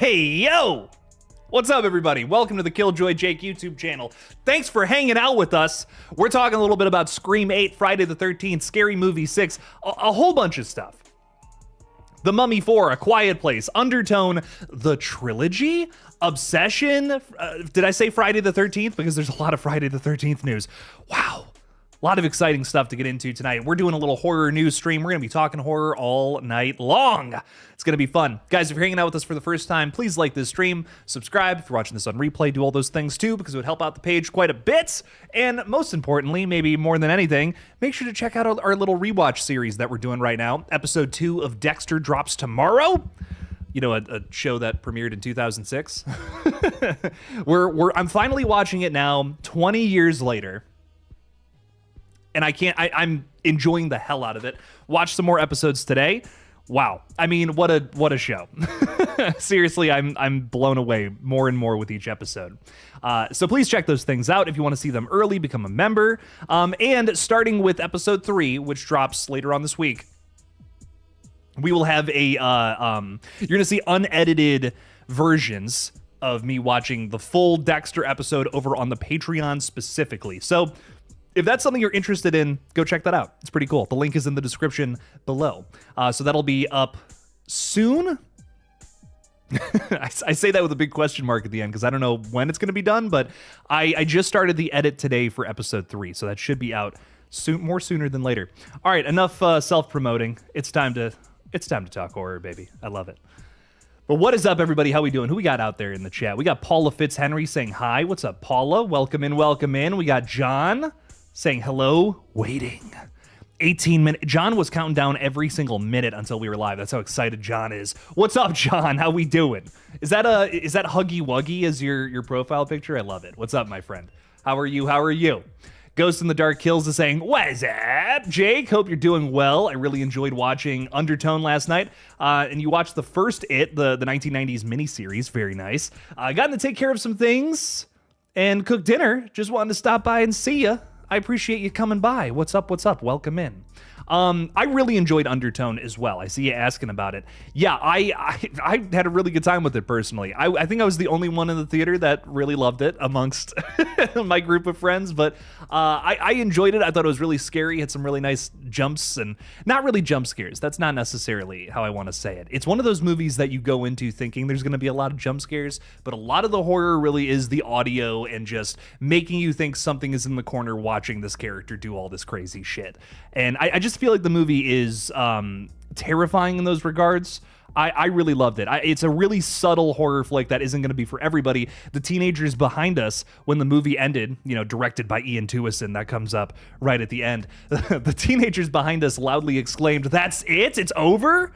Hey, yo! What's up, everybody? Welcome to the Killjoy Jake YouTube channel. Thanks for hanging out with us. We're talking a little bit about Scream 8, Friday the 13th, Scary Movie 6, a whole bunch of stuff. The Mummy 4, A Quiet Place, Undertone, the trilogy, Obsession. Did I say Friday the 13th? Because there's a lot of Friday the 13th news. Wow. A lot of exciting stuff to get into tonight. We're doing a little horror news stream. We're going to be talking horror all night long. It's going to be fun. Guys, if you're hanging out with us for the first time, please like this stream, subscribe. If you're watching this on replay, do all those things too, because it would help out the page quite a bit. And most importantly, maybe more than anything, make sure to check out our little rewatch series that we're doing right now. Episode 2 of Dexter drops tomorrow. You know, a show that premiered in 2006. I'm finally watching it now, 20 years later. And I'm enjoying the hell out of it. Watch some more episodes today. Wow. I mean, what a show. Seriously, I'm blown away more and more with each episode. So please check those things out if you want to see them early, become a member. And starting with episode 3, which drops later on this week, we will have you're going to see unedited versions of me watching the full Dexter episode over on the Patreon specifically. So if that's something you're interested in, go check that out. It's pretty cool. The link is in the description below. So that'll be up soon. I say that with a big question mark at the end because I don't know when it's going to be done, but I just started the edit today for episode 3, so that should be out soon, more sooner than later. All right, enough self-promoting. It's time to talk horror, baby. I love it. But what is up, everybody? How we doing? Who we got out there in the chat? We got Paula Fitzhenry saying hi. What's up, Paula? Welcome in, welcome in. We got John saying hello, waiting. 18 minutes. John was counting down every single minute until we were live. That's how excited John is. What's up, John? How we doing? Is that Huggy Wuggy as your profile picture? I love it. What's up, my friend? How are you? How are you? Ghost in the Dark Kills is saying, what's up, Jake? Hope you're doing well. I really enjoyed watching Undertone last night. And you watched the first the 1990s miniseries. Very nice. I gotten to take care of some things and cook dinner. Just wanted to stop by and see ya. I appreciate you coming by. What's up? What's up? Welcome in. I really enjoyed Undertone as well. I see you asking about it. Yeah, I had a really good time with it personally. I think I was the only one in the theater that really loved it amongst my group of friends, but I enjoyed it. I thought it was really scary. It had some really nice jumps and not really jump scares. That's not necessarily how I want to say it. It's one of those movies that you go into thinking there's going to be a lot of jump scares, but a lot of the horror really is the audio and just making you think something is in the corner watching this character do all this crazy shit. And I just feel like the movie is terrifying in those regards. I really loved it. It's a really subtle horror flick that isn't going to be for everybody. The teenagers behind us, when the movie ended, you know, directed by Ian Tewison, that comes up right at the end. The teenagers behind us loudly exclaimed, "That's it? It's over?"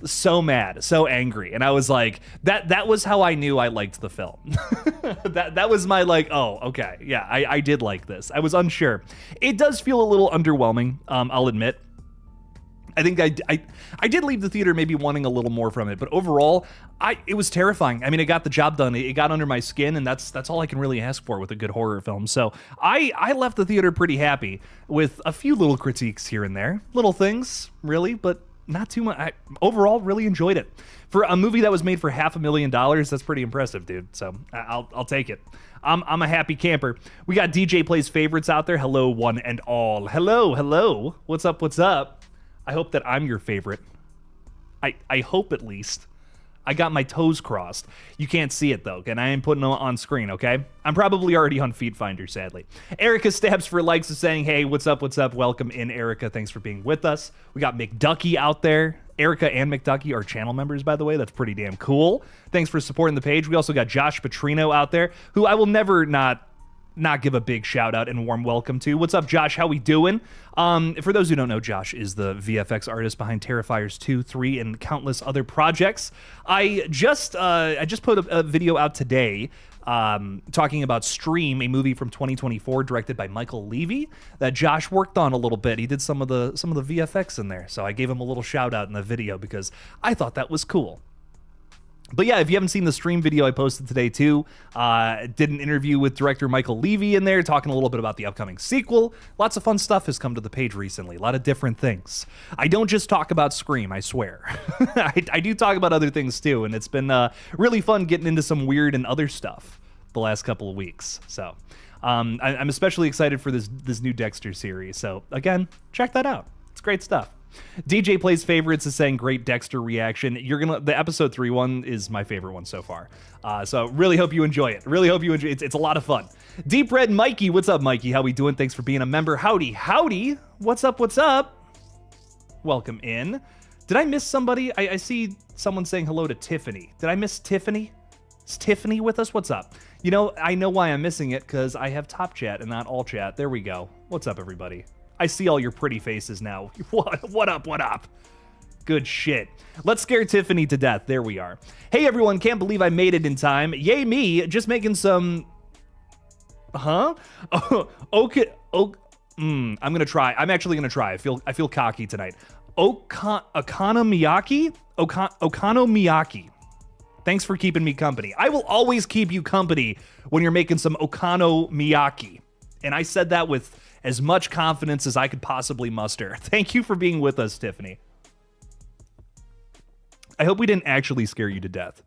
So mad, so angry. And I was like, that was how I knew I liked the film. that was my like, oh, okay, yeah, I did like this. I was unsure. It does feel a little underwhelming, I'll admit. I think I did leave the theater maybe wanting a little more from it, but overall, it was terrifying. I mean, it got the job done. It got under my skin, and that's all I can really ask for with a good horror film. So I left the theater pretty happy with a few little critiques here and there. Little things, really, but not too much. Overall, really enjoyed it. For a movie that was made for $500,000, that's pretty impressive, dude. So I'll take it. I'm a happy camper. We got DJ Plays Favorites out there. Hello, one and all. Hello. What's up? What's up? I hope that I'm your favorite. I hope at least. I got my toes crossed. You can't see it though, and I ain't putting it on screen, okay? I'm probably already on Feed Finder, sadly. Erica Stabs for Likes is saying, hey, what's up? Welcome in, Erica. Thanks for being with us. We got McDucky out there. Erica and McDucky are channel members, by the way. That's pretty damn cool. Thanks for supporting the page. We also got Josh Petrino out there, who I will never not give a big shout out and warm welcome to. What's up, Josh? How we doing? For those who don't know, Josh is the VFX artist behind Terrifiers 2, 3, and countless other projects. I just put a video out today talking about Stream, a movie from 2024 directed by Michael Levy that Josh worked on a little bit. He did some of the VFX in there, so I gave him a little shout out in the video because I thought that was cool. But yeah, if you haven't seen the stream video I posted today too, did an interview with director Michael Levy in there, talking a little bit about the upcoming sequel. Lots of fun stuff has come to the page recently, a lot of different things. I don't just talk about Scream, I swear. I do talk about other things too, and it's been really fun getting into some weird and other stuff the last couple of weeks. So I'm especially excited for this new Dexter series. So again, check that out. It's great stuff. DJ Plays Favorites is saying great Dexter reaction. The episode 3 one is my favorite one so far. So really hope you enjoy it. Really hope you enjoy it. It's a lot of fun. Deep Red Mikey, what's up, Mikey? How we doing? Thanks for being a member. Howdy, howdy. What's up? What's up? Welcome in. Did I miss somebody? I see someone saying hello to Tiffany. Did I miss Tiffany? Is Tiffany with us? What's up? You know, I know why I'm missing it, because I have top chat and not all chat. There we go. What's up, everybody? I see all your pretty faces now. What up, what up? Good shit. Let's scare Tiffany to death. There we are. Hey, everyone. Can't believe I made it in time. Yay, me. Just making some... Huh? Oh, okay. Oh, I'm going to try. I'm actually going to try. I feel cocky tonight. Okonomiyaki? Okonomiyaki. Thanks for keeping me company. I will always keep you company when you're making some okonomiyaki. And I said that with as much confidence as I could possibly muster. Thank you for being with us, Tiffany. I hope we didn't actually scare you to death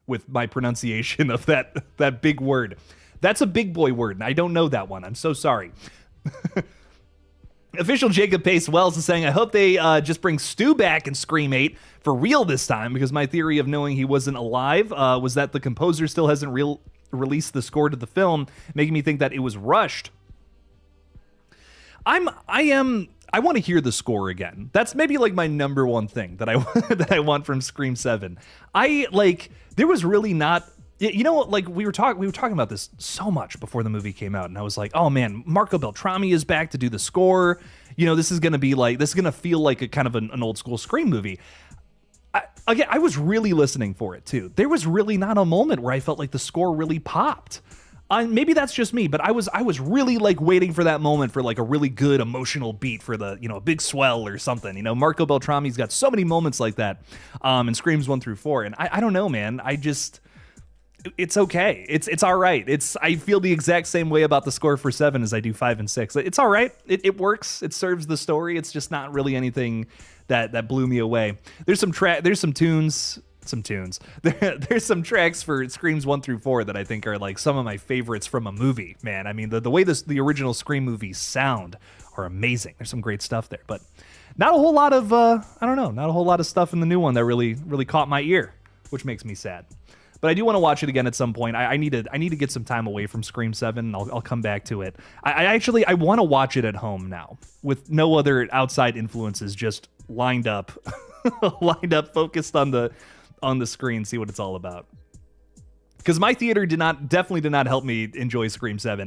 with my pronunciation of that big word. That's a big boy word, and I don't know that one. I'm so sorry. Official Jacob Pace Wells is saying, I hope they just bring Stu back in Scream 8 for real this time, because my theory of knowing he wasn't alive was that the composer still hasn't released the score to the film, making me think that it was rushed. I want to hear the score again. That's maybe like my number one thing that I want from Scream 7. There was really not, you know, like we were talking about this so much before the movie came out, and I was like, oh man, Marco Beltrami is back to do the score. You know, this is going to feel like a kind of an old school Scream movie. I was really listening for it too. There was really not a moment where I felt like the score really popped. Maybe that's just me, but I was really like waiting for that moment for like a really good emotional beat for the, you know, a big swell or something. You know, Marco Beltrami's got so many moments like that in Screams 1 through 4. And I don't know, man. It's okay. It's all right. I feel the exact same way about the score for 7 as I do 5 and 6. It's all right. It works. It serves the story. It's just not really anything that blew me away. There's some tunes. There's some tracks for Screams 1 through 4 that I think are like some of my favorites from a movie, man. I mean, the way the original Scream movies sound are amazing. There's some great stuff there, but not a whole lot of, not a whole lot of stuff in the new one that really caught my ear, which makes me sad. But I do want to watch it again at some point. I need to get some time away from Scream 7, and I'll come back to it. I want to watch it at home now with no other outside influences, just lined up, focused on the screen, see what it's all about. Because my theater definitely did not help me enjoy Scream 7.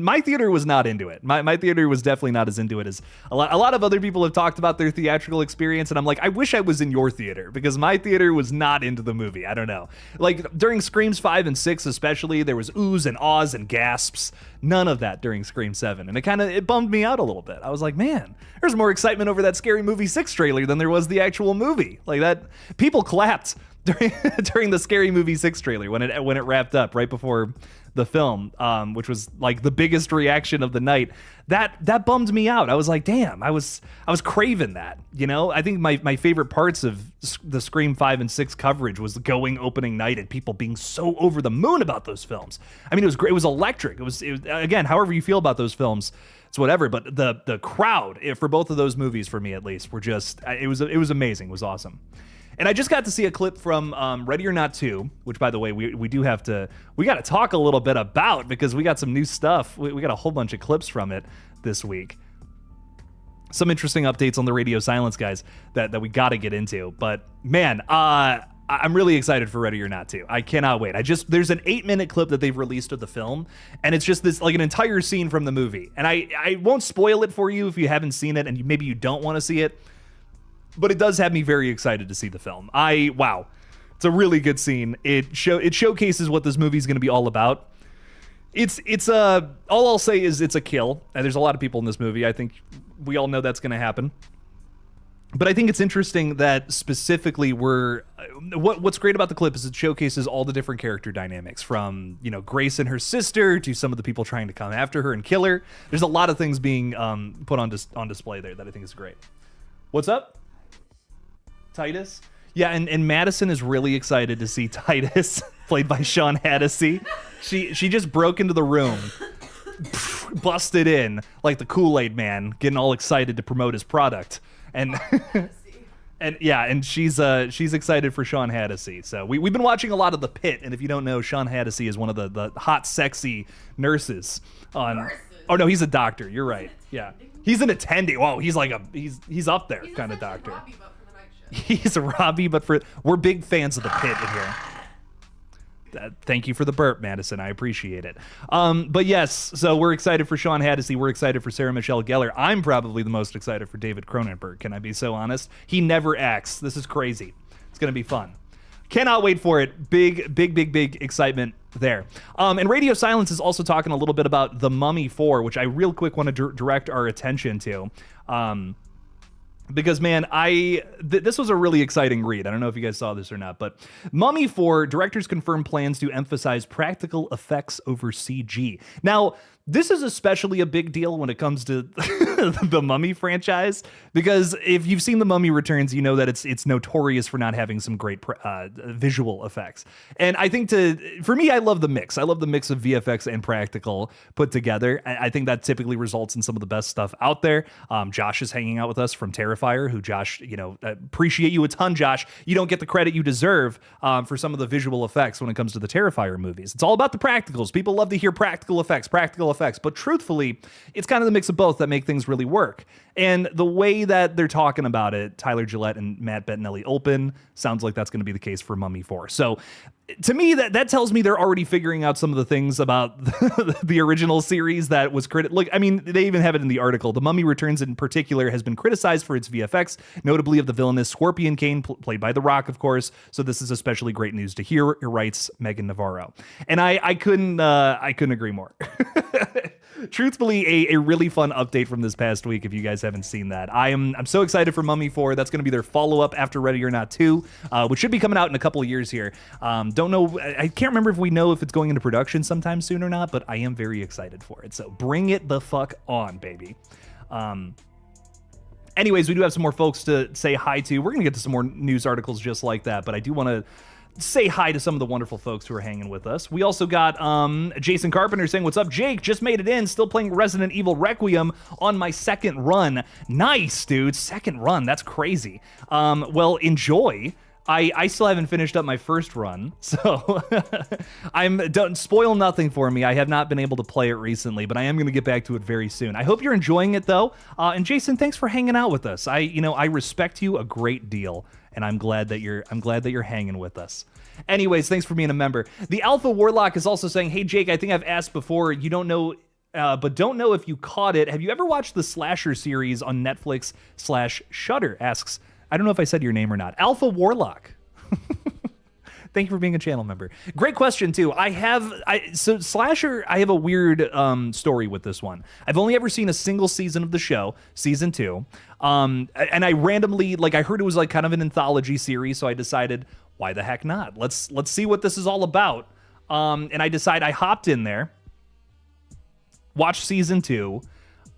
My theater was not into it. My theater was definitely not as into it as a lot of other people have talked about their theatrical experience, and I'm like, I wish I was in your theater, because my theater was not into the movie. I don't know. Like, during Screams 5 and 6 especially, there was oohs and ahs and gasps. None of that during Scream 7, and it bummed me out a little bit. I was like, man, there's more excitement over that Scary Movie 6 trailer than there was the actual movie. Like, that, people clapped during the Scary Movie 6 trailer when it wrapped up right before the film, which was like the biggest reaction of the night. That bummed me out. I was like, damn, I was craving that, you know? I think my favorite parts of the Scream 5 and 6 coverage was going opening night and people being so over the moon about those films. I mean, it was great. It was electric. It was again, however you feel about those films, it's whatever, but the crowd for both of those movies, for me at least, were just, it was amazing. It was awesome. And I just got to see a clip from Ready or Not 2, which, by the way, we got to talk a little bit about, because we got some new stuff. We got a whole bunch of clips from it this week. Some interesting updates on the radio silence, guys, that we got to get into. But man, I'm really excited for Ready or Not 2. I cannot wait. There's an 8-minute clip that they've released of the film, and it's just this, like, an entire scene from the movie. And I won't spoil it for you if you haven't seen it, and maybe you don't want to see it. But it does have me very excited to see the film. Wow. It's a really good scene. It showcases what this movie is going to be all about. All I'll say is it's a kill. And there's a lot of people in this movie. I think we all know that's going to happen. But I think it's interesting that specifically what's great about the clip is it showcases all the different character dynamics, from, you know, Grace and her sister to some of the people trying to come after her and kill her. There's a lot of things being put on display there that I think is great. What's up, Titus? Yeah, and Madison is really excited to see Titus, played by Sean Hannity. She just broke into the room, busted in like the Kool-Aid man, getting all excited to promote his product. And and she's excited for Sean Hannity. So we've been watching a lot of The Pit, and if you don't know, Sean Hannity is one of the hot, sexy nurses on. Nurses. Oh no, he's a doctor. You're right. Yeah, he's an attending. Whoa, he's like he's up there kind of doctor. Robbie, but for the night shift. He's a Robbie, but we're big fans of The Pit in here. Thank you for the burp, Madison. I appreciate it. But yes, so we're excited for Sean Hannity. We're excited for Sarah Michelle Gellar. I'm probably the most excited for David Cronenberg. Can I be so honest? He never acts. This is crazy. It's going to be fun. Cannot wait for it. Big excitement there. And Radio Silence is also talking a little bit about The Mummy 4, which I real quick want to direct our attention to. Because, man, this was a really exciting read. I don't know if you guys saw this or not, but Mummy 4, directors confirm plans to emphasize practical effects over CG. Now, this is especially a big deal when it comes to the Mummy franchise, because if you've seen The Mummy Returns, you know that it's notorious for not having some great visual effects. And I think for me, I love the mix. I love the mix of VFX and practical put together. I think that typically results in some of the best stuff out there. Josh is hanging out with us from Terrifier, who, Josh, you know, appreciate you a ton, Josh. You don't get the credit you deserve for some of the visual effects when it comes to the Terrifier movies. It's all about the practicals. People love to hear practical effects. But truthfully, it's kind of the mix of both that make things really work. And the way that they're talking about it, Tyler Gillette and Matt Bettinelli open, sounds like that's going to be the case for Mummy 4. So to me, that tells me they're already figuring out some of the things about the original series that was Look, I mean, they even have it in the article. The Mummy Returns in particular has been criticized for its VFX, notably of the villainous Scorpion King, played by The Rock, of course. So this is especially great news to hear, writes Megan Navarro. And I couldn't agree more. Truthfully, a really fun update from this past week, if you guys haven't seen that. I'm so excited for Mummy 4. That's going to be their follow-up after Ready or Not 2, which should be coming out in a couple of years here. Don't know, I can't remember if we know if it's going into production sometime soon or not, but I am very excited for it. So bring it the fuck on, baby. Anyways, we do have some more folks to say hi to. We're going to get to some more news articles just like that, but I do want to say hi to some of the wonderful folks who are hanging with us. We also got Jason Carpenter saying, "What's up, Jake? Just made it in. Still playing Resident Evil Requiem on my second run." Nice, dude. Second run. That's crazy. Well, enjoy. I still haven't finished up my first run, so don't spoil nothing for me. I have not been able to play it recently, but I am going to get back to it very soon. I hope you're enjoying it though. And Jason, thanks for hanging out with us. I respect you a great deal, and I'm glad that you're hanging with us. Anyways, thanks for being a member. The Alpha Warlock is also saying, "Hey Jake, I think I've asked before. You don't know, but don't know if you caught it. Have you ever watched the Slasher series on Netflix/Shudder?" Asks, I don't know if I said your name or not. Alpha Warlock. Thank you for being a channel member. Great question too. So Slasher, I have a weird story with this one. I've only ever seen a single season of the show, season 2. And I randomly, I heard it was kind of an anthology series, so I decided, why the heck not? Let's see what this is all about. And I hopped in there, watched season 2.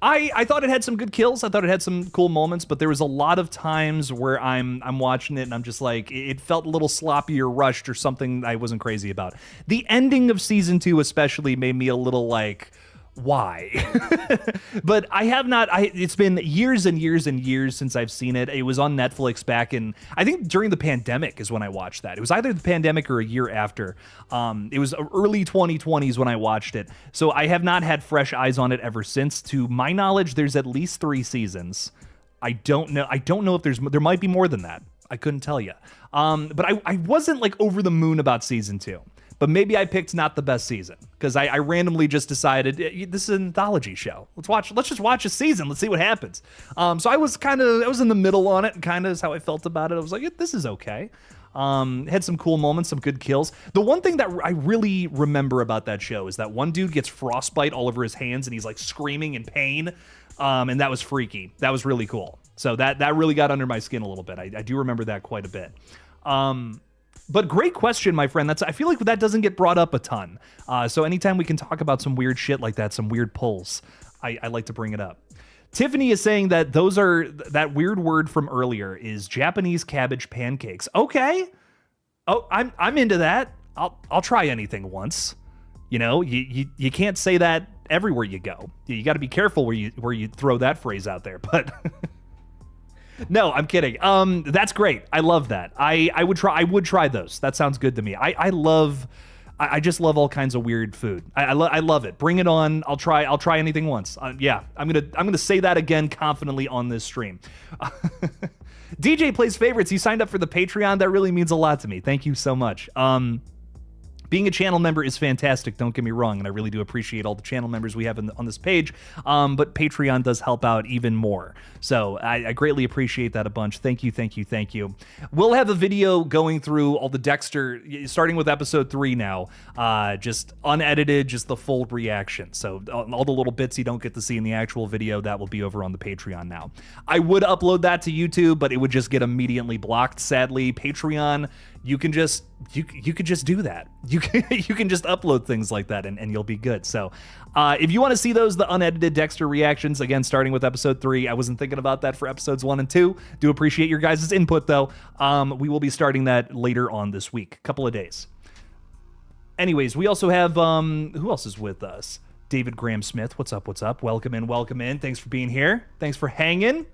I thought it had some good kills. I thought it had some cool moments, but there was a lot of times where I'm watching it and I'm just like, it felt a little sloppy or rushed or something I wasn't crazy about. The ending of season 2 especially made me a little like, why? But I have not, it's been years and years and years since I've seen it. It was on Netflix back in, I think during the pandemic is when I watched that. It was either the pandemic or a year after. It was early 2020s when I watched it. So I have not had fresh eyes on it ever since. To my knowledge, there's at least 3 seasons. I don't know if there might be more than that. I couldn't tell you. But I wasn't over the moon about season 2. But maybe I picked not the best season because I randomly just decided this is an anthology show. Let's just watch a season. Let's see what happens. So I was in the middle on it, and kind of is how I felt about it. I was like, this is okay. Had some cool moments, some good kills. The one thing that I really remember about that show is that one dude gets frostbite all over his hands and he's screaming in pain. And that was freaky. That was really cool. So that really got under my skin a little bit. I do remember that quite a bit. But great question, my friend. I feel like that doesn't get brought up a ton. So anytime we can talk about some weird shit like that, some weird pulls, I like to bring it up. Tiffany is saying that that weird word from earlier is Japanese cabbage pancakes. Okay. Oh, I'm into that. I'll try anything once. You know, you can't say that everywhere you go. You got to be careful where you throw that phrase out there. But no, I'm kidding. That's great. I love that. I would try those. That sounds good to me. I just love all kinds of weird food. I love it. Bring it on. I'll try anything once. Yeah, I'm gonna say that again confidently on this stream. DJ plays favorites. He signed up for the Patreon. That really means a lot to me. Thank you so much. Being a channel member is fantastic, don't get me wrong, and I really do appreciate all the channel members we have on this page, but Patreon does help out even more. So I greatly appreciate that a bunch. Thank you, thank you, thank you. We'll have a video going through all the Dexter, starting with episode 3 now, just unedited, just the full reaction. So all the little bits you don't get to see in the actual video, that will be over on the Patreon now. I would upload that to YouTube, but it would just get immediately blocked, sadly. Patreon, you could just do that. You can just upload things like that and you'll be good. So if you want to see those, the unedited Dexter reactions, again, starting with episode 3, I wasn't thinking about that for episodes 1 and 2. Do appreciate your guys' input though. We will be starting that later on this week, couple of days. Anyways, we also have, who else is with us? David Graham Smith. What's up? What's up? Welcome in. Welcome in. Thanks for being here. Thanks for hanging.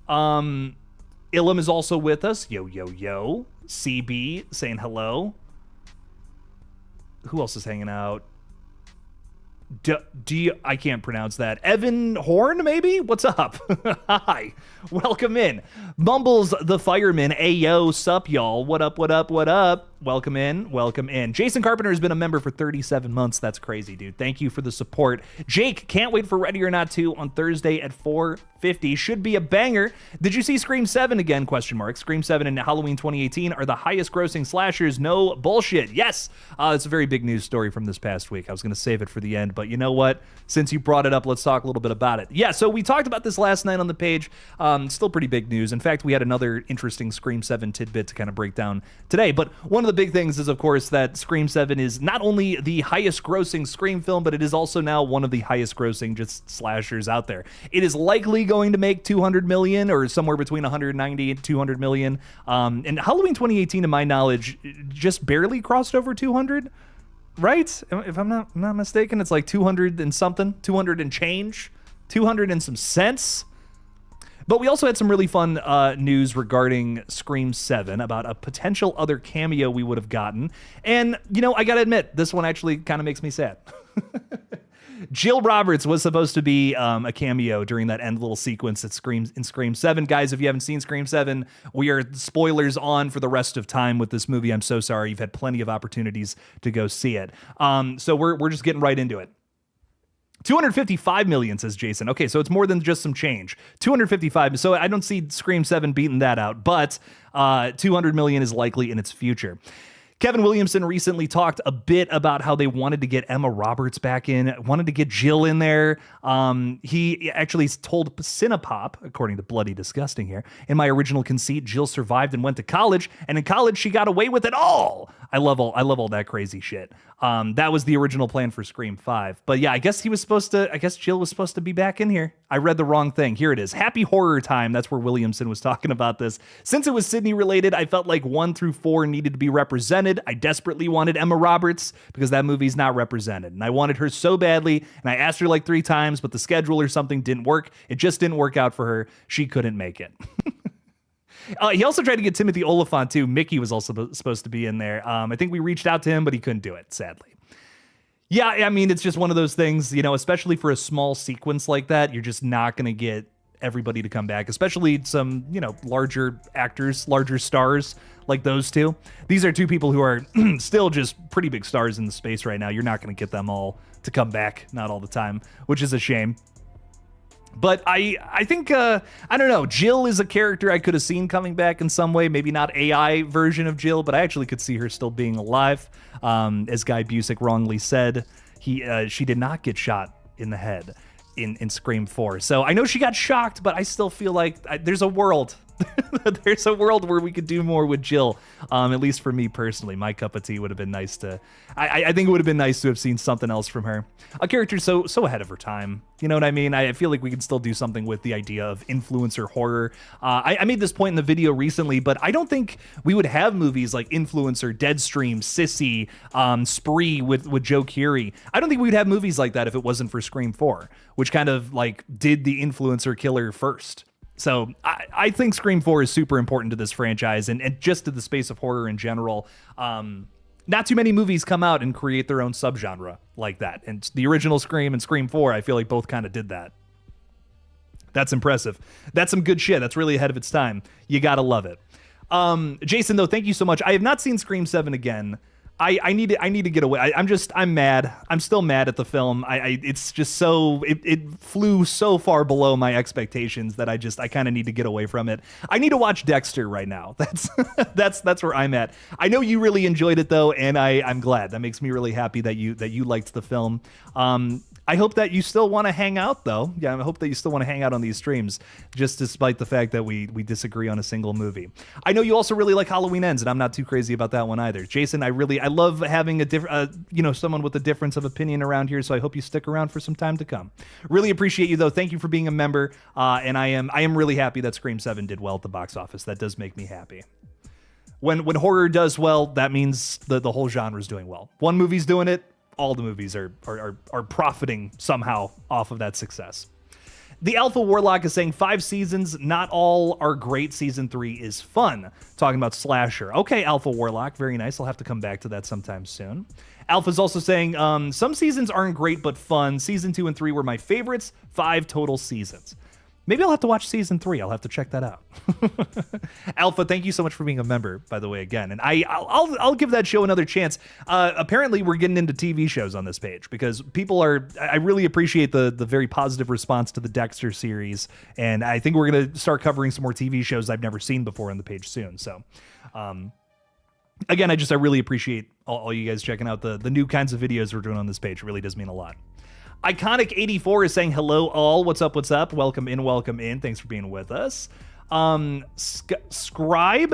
Ilum is also with us. Yo, yo, yo. CB saying hello. Who else is hanging out? I can't pronounce that. Evan Horn, maybe? What's up? Hi. Welcome in. Mumbles the Fireman. Ayo, sup, y'all. What up, what up, what up? Welcome in. Welcome in. Jason Carpenter has been a member for 37 months. That's crazy, dude. Thank you for the support. Jake, can't wait for Ready or Not 2 on Thursday at 4:50. Should be a banger. Did you see Scream 7 again? Question mark. Scream 7 and Halloween 2018 are the highest grossing slashers. No bullshit. Yes. It's a very big news story from this past week. I was going to save it for the end, but you know what? Since you brought it up, let's talk a little bit about it. Yeah, so we talked about this last night on the page. Still pretty big news. In fact, we had another interesting Scream 7 tidbit to kind of break down today. But one of the big things is, of course, that Scream 7 is not only the highest grossing Scream film, but it is also now one of the highest grossing just slashers out there. It is likely going to make 200 million or somewhere between 190 and 200 million. And Halloween 2018, to my knowledge, just barely crossed over 200. Right? If I'm not mistaken, it's like 200 and something, 200 and change, 200 and some cents. But we also had some really fun news regarding Scream 7 about a potential other cameo we would have gotten. And, you know, I got to admit, this one actually kind of makes me sad. Jill Roberts was supposed to be a cameo during that end little sequence in Scream 7. Guys, if you haven't seen Scream 7, we are spoilers on for the rest of time with this movie. I'm so sorry. You've had plenty of opportunities to go see it. So we're just getting right into it. 255 million, says Jason. Okay, so it's more than just some change. 255. So I don't see Scream 7 beating that out, but 200 million is likely in its future. Kevin Williamson recently talked a bit about how they wanted to get Emma Roberts back in, wanted to get Jill in there. He actually told Cinepop, according to Bloody Disgusting here, in my original conceit, Jill survived and went to college, and in college she got away with it all. I love all that crazy shit. That was the original plan for Scream 5. But yeah, I guess Jill was supposed to be back in here. I read the wrong thing. Here it is. Happy Horror Time. That's where Williamson was talking about this. Since it was Sydney related, I felt like 1 through 4 needed to be represented. I desperately wanted Emma Roberts because that movie's not represented. And I wanted her so badly. And I asked her like 3 times, but the schedule or something didn't work. It just didn't work out for her. She couldn't make it. He also tried to get Timothy Olyphant too. Mickey was also supposed to be in there. I think we reached out to him, but he couldn't do it, sadly. Yeah, I mean, it's just one of those things, you know, especially for a small sequence like that, you're just not going to get everybody to come back, especially some, you know, larger actors, larger stars like those two. These are 2 people who are still just pretty big stars in the space right now. You're not going to get them all to come back, not all the time, which is a shame. But I think, I don't know, Jill is a character I could have seen coming back in some way. Maybe not AI version of Jill, but I actually could see her still being alive. As Guy Busick wrongly said, she did not get shot in the head. in Scream 4. So I know she got shocked, but I still feel like there's a world. There's a world where we could do more with Jill. At least for me personally, my cup of tea would have been nice to. I think it would have been nice to have seen something else from her. A character so ahead of her time. You know what I mean? I feel like we could still do something with the idea of influencer horror. I made this point in the video recently, but I don't think we would have movies like Influencer, Deadstream, Sissy, Spree with Joe Keery. I don't think we'd have movies like that if it wasn't for Scream 4, which kind of like did the influencer killer first. So I think Scream 4 is super important to this franchise and just to the space of horror in general. Not too many movies come out and create their own subgenre like that. And the original Scream and Scream 4, I feel like both kind of did that. That's impressive. That's some good shit. That's really ahead of its time. You gotta love it. Jason, though, thank you so much. I have not seen Scream 7 again. I need to get away. I'm mad. I'm still mad at the film. It's just so, it flew so far below my expectations that I kind of need to get away from it. I need to watch Dexter right now. That's where I'm at. I know you really enjoyed it though, and I'm glad. That makes me really happy that you liked the film. I hope that you still want to hang out, though. Yeah, I hope that you still want to hang out on these streams, just despite the fact that we disagree on a single movie. I know you also really like Halloween Ends, and I'm not too crazy about that one either. Jason, I love having a different, someone with a difference of opinion around here, so I hope you stick around for some time to come. Really appreciate you, though. Thank you for being a member, and I am really happy that Scream 7 did well at the box office. That does make me happy. When horror does well, that means the whole genre is doing well. One movie's doing it, all the movies are profiting somehow off of that success. The Alpha Warlock is saying 5 seasons, not all are great. Season 3 is fun. Talking about slasher. Okay, Alpha Warlock, very nice. I'll have to come back to that sometime soon. Alpha's also saying some seasons aren't great but fun. Season 2 and 3 were my favorites. 5 total seasons. Maybe I'll have to watch season 3. I'll have to check that out. Alpha, thank you so much for being a member, by the way, again. And I'll give that show another chance. Apparently, we're getting into TV shows on this page because people are. I really appreciate the very positive response to the Dexter series, and I think we're gonna start covering some more TV shows I've never seen before on the page soon. So, again, I really appreciate all you guys checking out the new kinds of videos we're doing on this page. It really does mean a lot. Iconic84 is saying, hello all, what's up, welcome in, thanks for being with us. Scribe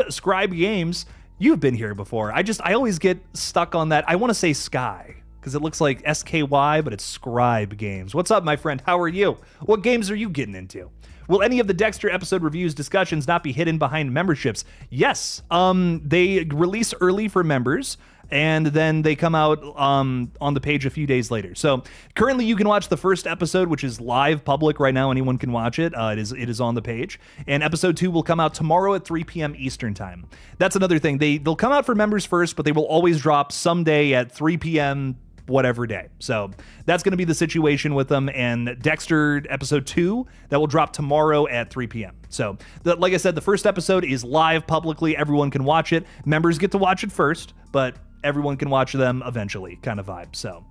Games, you've been here before. I always get stuck on that. I want to say Sky, because it looks like SKY, but it's Scribe Games. What's up, my friend, how are you? What games are you getting into? Will any of the Dexter episode reviews discussions not be hidden behind memberships? Yes, they release early for members, and then they come out on the page a few days later. So currently you can watch the first episode, which is live public right now. Anyone can watch it. It is on the page. And episode 2 will come out tomorrow at 3 p.m. Eastern time. That's another thing. They'll come out for members first, but they will always drop someday at 3 p.m. whatever day. So that's going to be the situation with them. And Dexter episode 2, that will drop tomorrow at 3 p.m. So like I said, the first episode is live publicly. Everyone can watch it. Members get to watch it first, but everyone can watch them eventually, kind of vibe. So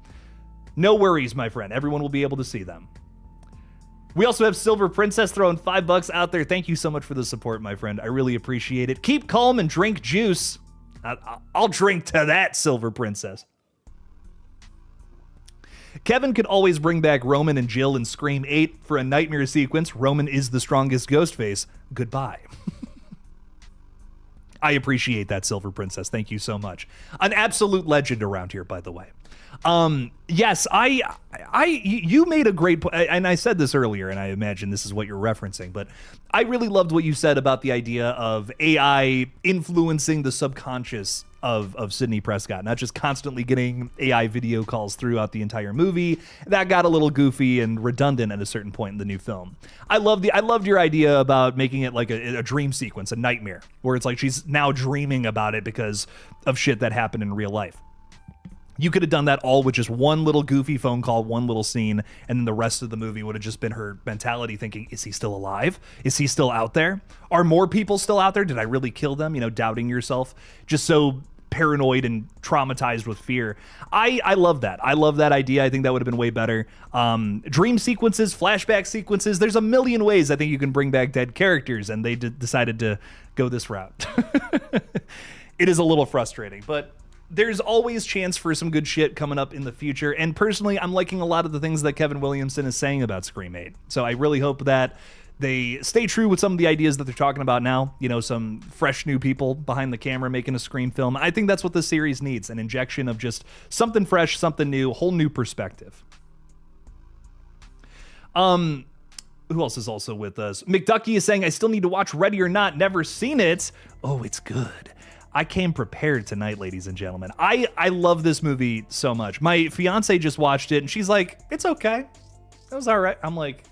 no worries, my friend. Everyone will be able to see them. We also have Silver Princess throwing $5 out there. Thank you so much for the support, my friend. I really appreciate it. Keep calm and drink juice. I'll drink to that, Silver Princess. Kevin could always bring back Roman and Jill in Scream 8 for a nightmare sequence. Roman is the strongest Ghostface. Goodbye. I appreciate that, Silver Princess. Thank you so much. An absolute legend around here, by the way. Yes, you made a great point, and I said this earlier, and I imagine this is what you're referencing, but I really loved what you said about the idea of AI influencing the subconscious of Sidney Prescott, not just constantly getting AI video calls throughout the entire movie. That got a little goofy and redundant at a certain point in the new film. I loved your idea about making it like a dream sequence, a nightmare, where it's like she's now dreaming about it because of shit that happened in real life. You could have done that all with just one little goofy phone call, one little scene, and then the rest of the movie would have just been her mentality thinking, is he still alive? Is he still out there? Are more people still out there? Did I really kill them? Doubting yourself, just so paranoid and traumatized with fear. I love that. I love that idea. I think that would have been way better. Dream sequences, flashback sequences, there's a million ways I think you can bring back dead characters, and they decided to go this route. It is a little frustrating, but there's always chance for some good shit coming up in the future. And personally, I'm liking a lot of the things that Kevin Williamson is saying about Scream 8. So I really hope that they stay true with some of the ideas that they're talking about now. You know, some fresh new people behind the camera making a Scream film. I think that's what this series needs, an injection of just something fresh, something new, whole new perspective. Who else is also with us? McDucky is saying, I still need to watch Ready or Not. Never seen it. Oh, it's good. I came prepared tonight, ladies and gentlemen. I love this movie so much. My fiance just watched it, and she's like, it's okay. That was all right. I'm like,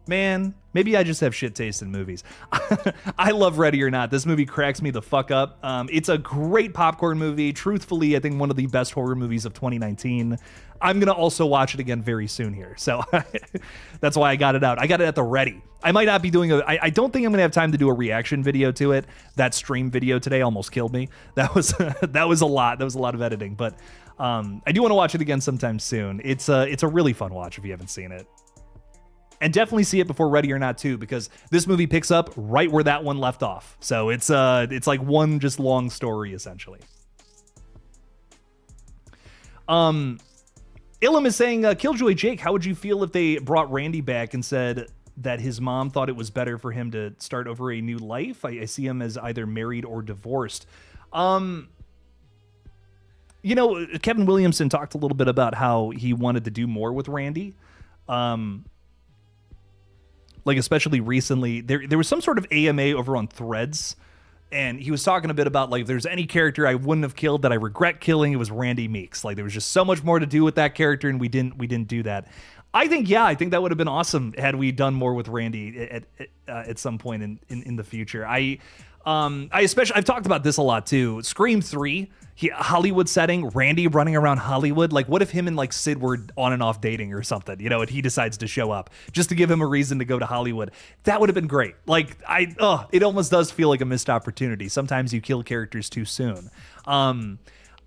man, maybe I just have shit taste in movies. I love Ready or Not. This movie cracks me the fuck up. It's a great popcorn movie. Truthfully, I think one of the best horror movies of 2019. I'm going to also watch it again very soon here. So that's why I got it out. I got it at the ready. I might not be doing I don't think I'm going to have time to do a reaction video to it. That stream video today almost killed me. That was a lot. That was a lot of editing. But I do want to watch it again sometime soon. It's a really fun watch if you haven't seen it. And definitely see it before Ready or Not 2, because this movie picks up right where that one left off. So it's like one just long story, essentially. Ilum is saying, Killjoy Jake, how would you feel if they brought Randy back and said that his mom thought it was better for him to start over a new life? I see him as either married or divorced. You know, Kevin Williamson talked a little bit about how he wanted to do more with Randy. Like, especially recently, there was some sort of AMA over on Threads, and he was talking a bit about, like, if there's any character I wouldn't have killed that I regret killing, it was Randy Meeks. Like, there was just so much more to do with that character, and we didn't do that. I think that would have been awesome had we done more with Randy at some point in the future. I've talked about this a lot too. Scream 3, Hollywood setting, Randy running around Hollywood. Like, what if him and like Sid were on and off dating or something, you know, and he decides to show up just to give him a reason to go to Hollywood? That would have been great. Like, it almost does feel like a missed opportunity. Sometimes you kill characters too soon.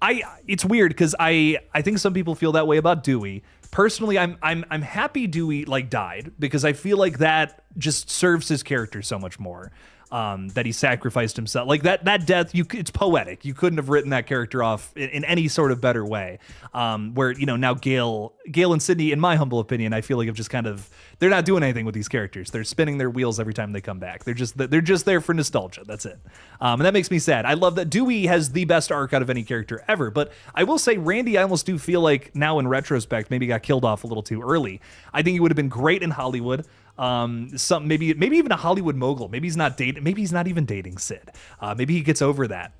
It's weird because I think some people feel that way about Dewey. Personally, I'm happy Dewey like died, because I feel like that just serves his character so much more. That he sacrificed himself. Like that death, it's poetic. You couldn't have written that character off in any sort of better way. Where, you know, now Gail and Sydney, in my humble opinion, I feel like have just kind of, they're not doing anything with these characters. They're spinning their wheels every time they come back. They're just there for nostalgia. That's it. And that makes me sad. I love that Dewey has the best arc out of any character ever. But I will say Randy, I almost do feel like now in retrospect, maybe got killed off a little too early. I think he would have been great in Hollywood. Maybe even a Hollywood mogul. Maybe he's not dating. Maybe he's not even dating Sid. Maybe he gets over that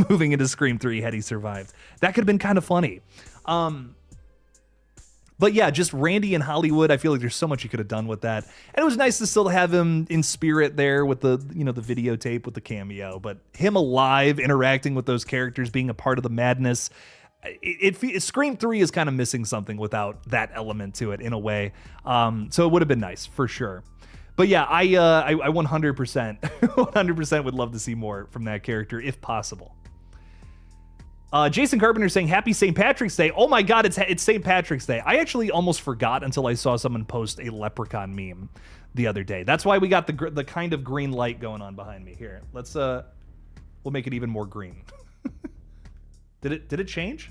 moving into Scream 3 had he survived. That could have been kind of funny. But yeah, just Randy in Hollywood. I feel like there's so much you could have done with that. And it was nice to still have him in spirit there with the, you know, the videotape with the cameo, but him alive, interacting with those characters, being a part of the madness. Scream 3 is kind of missing something without that element to it in a way. So it would have been nice for sure. But yeah, I 100% would love to see more from that character if possible. Jason Carpenter saying happy St. Patrick's Day. Oh my God, it's St. Patrick's Day. I actually almost forgot until I saw someone post a leprechaun meme the other day. That's why we got the kind of green light going on behind me here. We'll make it even more green. Did it change?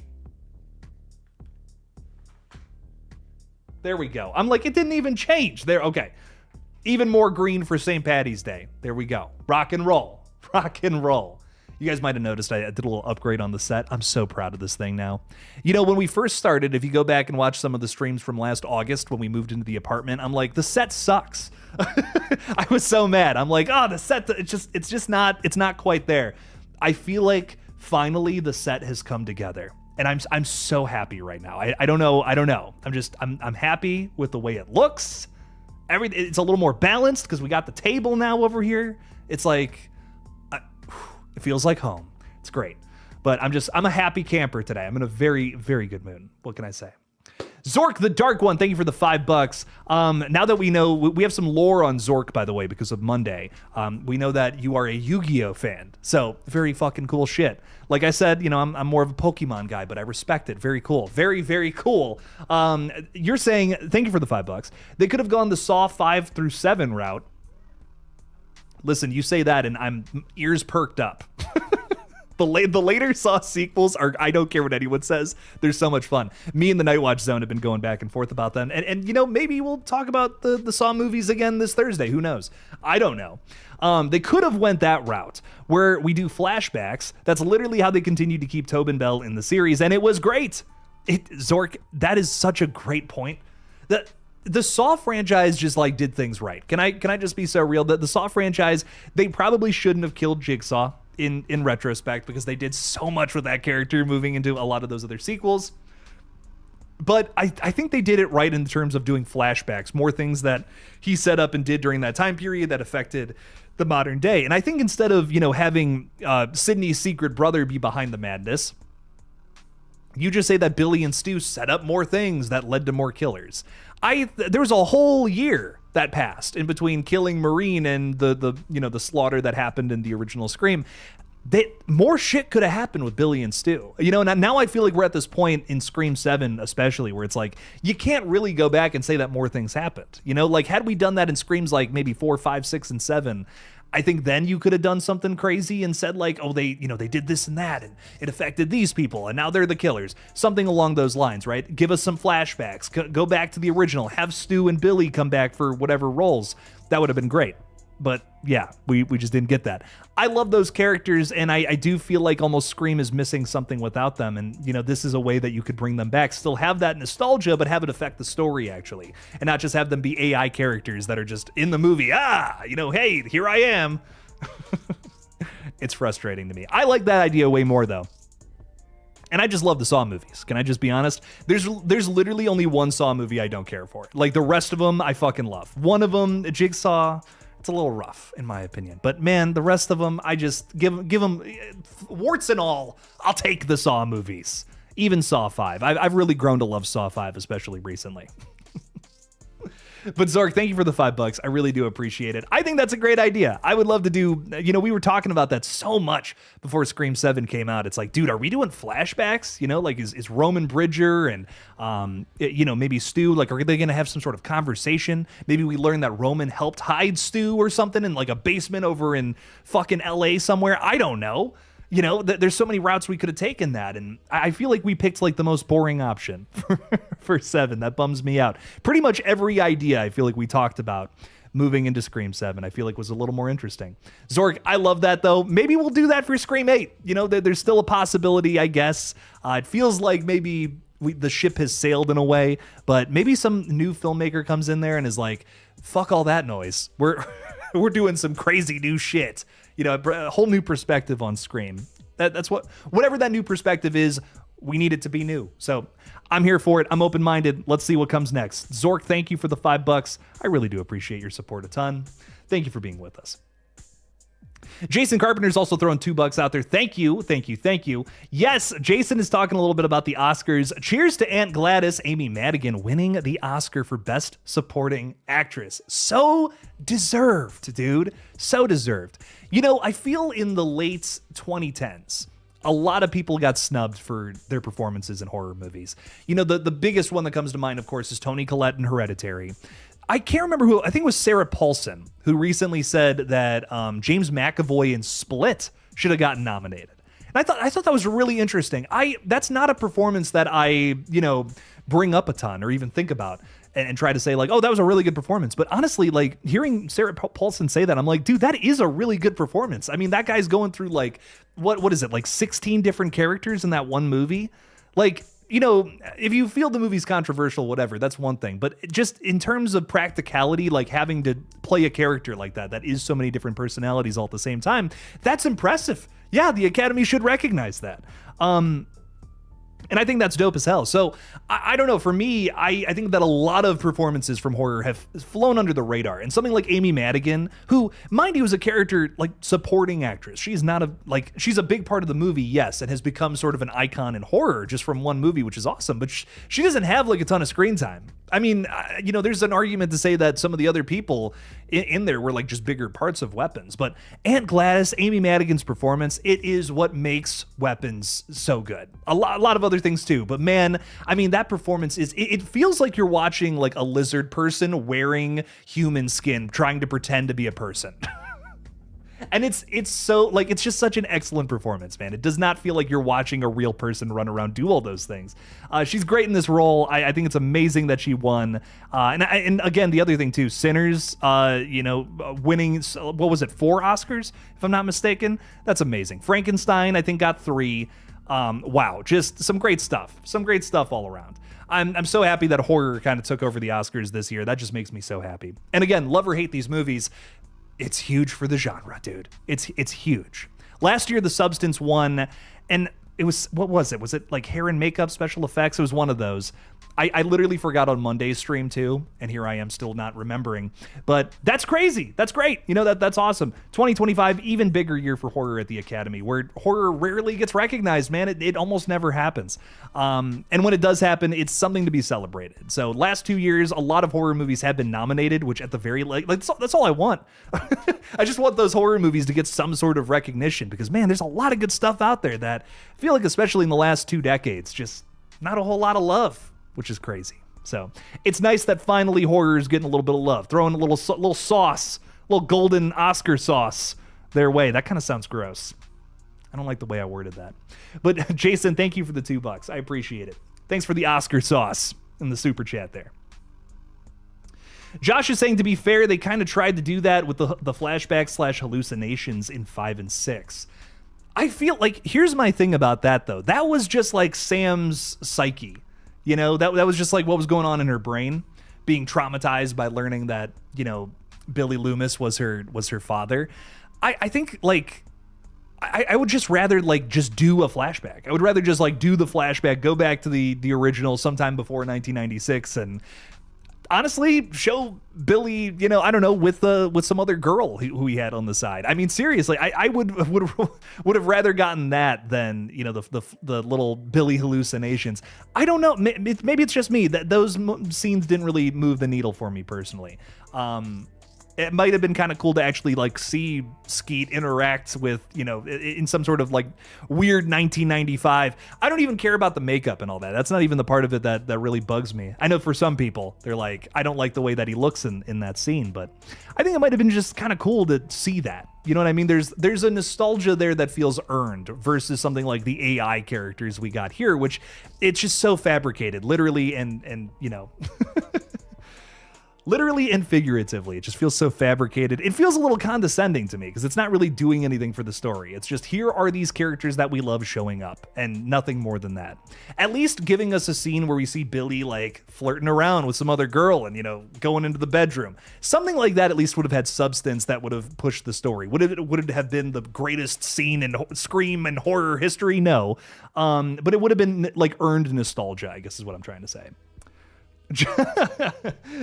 There we go. I'm like, it didn't even change. There, okay. Even more green for St. Patty's Day. There we go. Rock and roll. Rock and roll. You guys might have noticed I did a little upgrade on the set. I'm so proud of this thing now. You know, when we first started, if you go back and watch some of the streams from last August when we moved into the apartment, I'm like, the set sucks. I was so mad. I'm like, the set, it's not quite there. I feel like finally the set has come together, and I'm so happy right now. I don't know. I'm happy with the way it looks. It's a little more balanced because we got the table now over here. It's like, it feels like home. It's great. But I'm a happy camper today. I'm in a very, very good mood. What can I say? Zork the Dark One, thank you for the $5. Now that we know, we have some lore on Zork, by the way, because of Monday. We know that you are a Yu-Gi-Oh fan. So very fucking cool shit. Like I said, you know, I'm more of a Pokemon guy, but I respect it. Very cool. Very, very cool. You're saying, thank you for the $5. They could have gone the Saw 5 through 7 route. Listen, you say that and I'm ears perked up. The later Saw sequels are, I don't care what anyone says, they're so much fun. Me and the Night Watch Zone have been going back and forth about them. And you know, maybe we'll talk about the Saw movies again this Thursday. Who knows? I don't know. They could have went that route where we do flashbacks. That's literally how they continue to keep Tobin Bell in the series, and it was great. Zork, that is such a great point. The Saw franchise just like did things right. Can I just be so real that the Saw franchise, they probably shouldn't have killed Jigsaw in retrospect, because they did so much with that character moving into a lot of those other sequels. But I think they did it right in terms of doing flashbacks, more things that he set up and did during that time period that affected the modern day. And I think instead of, you know, having Sidney's secret brother be behind the madness, you just say that Billy and Stu set up more things that led to more killers. There was a whole year that passed in between killing Maureen and the slaughter that happened in the original Scream. That more shit could have happened with Billy and Stu. You know, now I feel like we're at this point in Scream 7 especially where it's like, you can't really go back and say that more things happened. You know, like had we done that in Screams like maybe 4, 5, 6, and 7, I think then you could have done something crazy and said like, oh, they did this and that and it affected these people and now they're the killers. Something along those lines, right? Give us some flashbacks. Go back to the original. Have Stu and Billy come back for whatever roles. That would have been great. But yeah, we just didn't get that. I love those characters, and I do feel like almost Scream is missing something without them. And, you know, this is a way that you could bring them back, still have that nostalgia, but have it affect the story, actually. And not just have them be AI characters that are just in the movie. You know, hey, here I am. It's frustrating to me. I like that idea way more, though. And I just love the Saw movies. Can I just be honest? There's literally only one Saw movie I don't care for. Like, the rest of them, I fucking love. One of them, Jigsaw, it's a little rough, in my opinion. But man, the rest of them, I just give them, warts and all, I'll take the Saw movies. Even Saw 5. I've really grown to love Saw 5, especially recently. But Zork, thank you for the $5. I really do appreciate it. I think that's a great idea. I would love to do, you know, we were talking about that so much before Scream 7 came out. It's like, dude, are we doing flashbacks? You know, like is Roman Bridger and, you know, maybe Stu, like, are they going to have some sort of conversation? Maybe we learn that Roman helped hide Stu or something in like a basement over in fucking LA somewhere. I don't know. You know, there's so many routes we could have taken that, and I feel like we picked like the most boring option for 7. That bums me out. Pretty much every idea I feel like we talked about moving into Scream 7, I feel like was a little more interesting. Zork, I love that though. Maybe we'll do that for Scream 8. You know, there's still a possibility, I guess. It feels like maybe the ship has sailed in a way, but maybe some new filmmaker comes in there and is like, fuck all that noise. We're doing some crazy new shit. You know, a whole new perspective on Scream. That's whatever that new perspective is, we need it to be new. So I'm here for it. I'm open-minded. Let's see what comes next. Zork, thank you for the $5. I really do appreciate your support a ton. Thank you for being with us. Jason Carpenter's also throwing $2 out there. Thank you, thank you, thank you. Yes, Jason is talking a little bit about the Oscars. Cheers to Aunt Gladys, Amy Madigan, winning the Oscar for Best Supporting Actress. So deserved, dude. So deserved. You know, I feel in the late 2010s, a lot of people got snubbed for their performances in horror movies. You know, the biggest one that comes to mind, of course, is Toni Collette in Hereditary. I can't remember who, I think it was Sarah Paulson, who recently said that James McAvoy in Split should have gotten nominated. And I thought that was really interesting. That's not a performance that I, you know, bring up a ton or even think about and try to say like, oh, that was a really good performance. But honestly, like hearing Sarah Paulson say that, I'm like, dude, that is a really good performance. I mean, that guy's going through like, what is it? Like 16 different characters in that one movie. Like, you know, if you feel the movie's controversial, whatever, that's one thing. But just in terms of practicality, like having to play a character like that is so many different personalities all at the same time, that's impressive. Yeah, the Academy should recognize that. And I think that's dope as hell. So I don't know. For me, I think that a lot of performances from horror have flown under the radar. And something like Amy Madigan, who, mind you, is a character like supporting actress. She's not she's a big part of the movie, yes, and has become sort of an icon in horror just from one movie, which is awesome. But she doesn't have like a ton of screen time. I mean, you know, there's an argument to say that some of the other people in there were like just bigger parts of Weapons. But Aunt Gladys, Amy Madigan's performance, it is what makes Weapons so good. A lot of other things too. But man, I mean, that performance it feels like you're watching like a lizard person wearing human skin, trying to pretend to be a person. And it's so like it's just such an excellent performance, man. It does not feel like you're watching a real person run around do all those things. She's great in this role. I think it's amazing that she won. And again, the other thing too, Sinners, winning what was it, 4 Oscars if I'm not mistaken. That's amazing. Frankenstein, I think, got 3. Wow, just some great stuff. Some great stuff all around. I'm so happy that horror kind of took over the Oscars this year. That just makes me so happy. And again, love or hate these movies, it's huge for the genre, dude. It's huge. Last year, The Substance won, and it was, what was it? Was it like hair and makeup, special effects? It was one of those. I literally forgot on Monday's stream too, and here I am still not remembering. But that's crazy. That's great. That's awesome. 2025, even bigger year for horror at the Academy, where horror rarely gets recognized, man. It almost never happens. And when it does happen, it's something to be celebrated. So last 2 years, a lot of horror movies have been nominated, which at the very that's all I want. I just want those horror movies to get some sort of recognition because, man, there's a lot of good stuff out there that I feel like, especially in the last 2 decades, just not a whole lot of love, which is crazy. So it's nice that finally horror is getting a little bit of love, throwing a little sauce, a little golden Oscar sauce their way. That kind of sounds gross. I don't like the way I worded that. But Jason, thank you for the $2. I appreciate it. Thanks for the Oscar sauce in the super chat there. Josh is saying, to be fair, they kind of tried to do that with the flashback / hallucinations in 5 and 6. I feel like, here's my thing about that though. That was just like Sam's psyche. That was just like what was going on in her brain, being traumatized by learning that, Billy Loomis was her father. I think like I would just rather like just do a flashback. I would rather just like do the flashback, go back to the original sometime before 1996 and honestly show Billy, I don't know, with some other girl who he had on the side. I mean, seriously, I would have rather gotten that than, the little Billy hallucinations. I don't know. Maybe it's just me that those scenes didn't really move the needle for me personally. It might have been kind of cool to actually like see Skeet interact with, in some sort of like weird 1995. I don't even care about the makeup and all that. That's not even the part of it that really bugs me. I know for some people, they're like, I don't like the way that he looks in that scene, but I think it might have been just kind of cool to see that. You know what I mean? There's a nostalgia there that feels earned versus something like the AI characters we got here, which it's just so fabricated, literally and literally and figuratively. It just feels so fabricated. It feels a little condescending to me because it's not really doing anything for the story. It's just, here are these characters that we love showing up and nothing more than that. At least giving us a scene where we see Billy like flirting around with some other girl and, going into the bedroom. Something like that at least would have had substance that would have pushed the story. Would it have been the greatest scene in Scream and horror history? No. But it would have been like earned nostalgia, I guess is what I'm trying to say.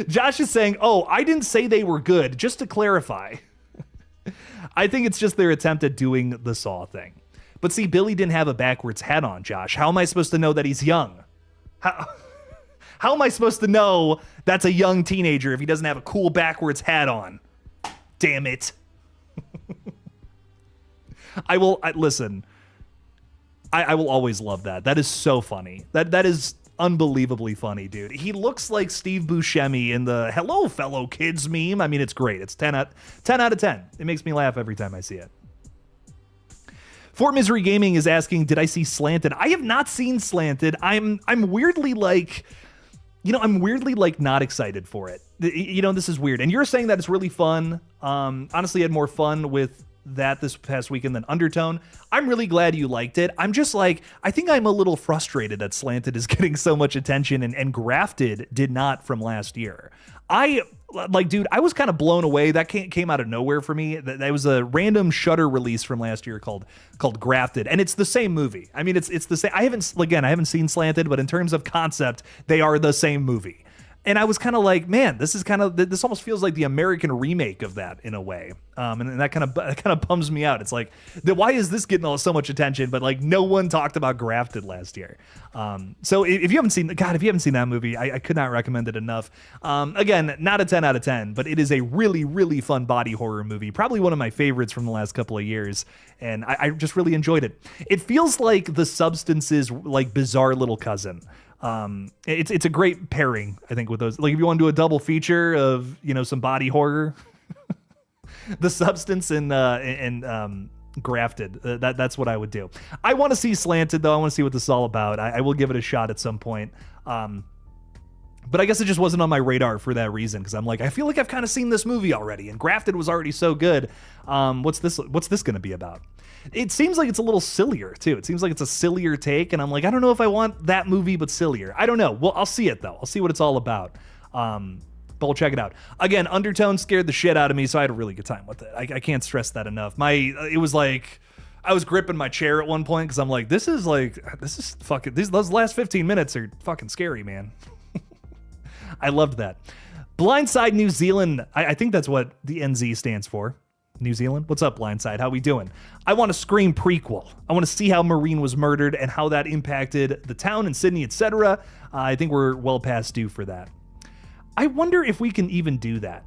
Josh is saying, oh, I didn't say they were good. Just to clarify, I think it's just their attempt at doing the Saw thing. But see, Billy didn't have a backwards hat on, Josh. How am I supposed to know that he's young? How am I supposed to know that's a young teenager if he doesn't have a cool backwards hat on? Damn it. Listen, I will always love that. That is so funny. That is unbelievably funny, dude. He looks like Steve Buscemi in the "Hello, fellow kids" meme. I mean, it's great. It's 10 out of 10. It makes me laugh every time I see it. Fort Misery Gaming is asking, did I see Slanted? I have not seen Slanted. I'm weirdly like, not excited for it. This is weird. And you're saying that it's really fun. Honestly, I had more fun with that this past weekend than Undertone. I'm really glad you liked it. I'm just like, I think I'm a little frustrated that Slanted is getting so much attention and Grafted did not from last year. I was kind of blown away. That came out of nowhere for me. That was a random Shudder release from last year called Grafted, and it's the same movie. I mean, it's the same. I haven't seen Slanted, but in terms of concept, they are the same movie. And I was kind of like, man, this almost feels like the American remake of that in a way. And that kind of bums me out. It's like, why is this getting so much attention? But like, no one talked about Grafted last year. So if you haven't seen that movie, I could not recommend it enough. Again, not a 10 out of 10, but it is a really, really fun body horror movie. Probably one of my favorites from the last couple of years. And I just really enjoyed it. It feels like The Substance's like bizarre little cousin. It's a great pairing, I think, with those. Like if you want to do a double feature of, some body horror, the substance in Grafted. That's what I would do. I want to see Slanted though. I want to see what this is all about. I will give it a shot at some point. But I guess it just wasn't on my radar for that reason, because I'm like, I feel like I've kind of seen this movie already, and Grafted was already so good. What's this going to be about? It seems like it's a little sillier too. It seems like it's a sillier take, and I'm like, I don't know if I want that movie but sillier. I don't know. Well, I'll see it though. I'll see what it's all about. But we'll check it out. Again, Undertone scared the shit out of me, so I had a really good time with it. I can't stress that enough. It was like I was gripping my chair at one point because I'm like, this is fucking, those last 15 minutes are fucking scary, man. I loved that. Blindside New Zealand. I think that's what the NZ stands for. New Zealand? What's up, Blindside? How we doing? I want a Scream prequel. I want to see how Maureen was murdered and how that impacted the town and Sydney, etc. I think we're well past due for that. I wonder if we can even do that.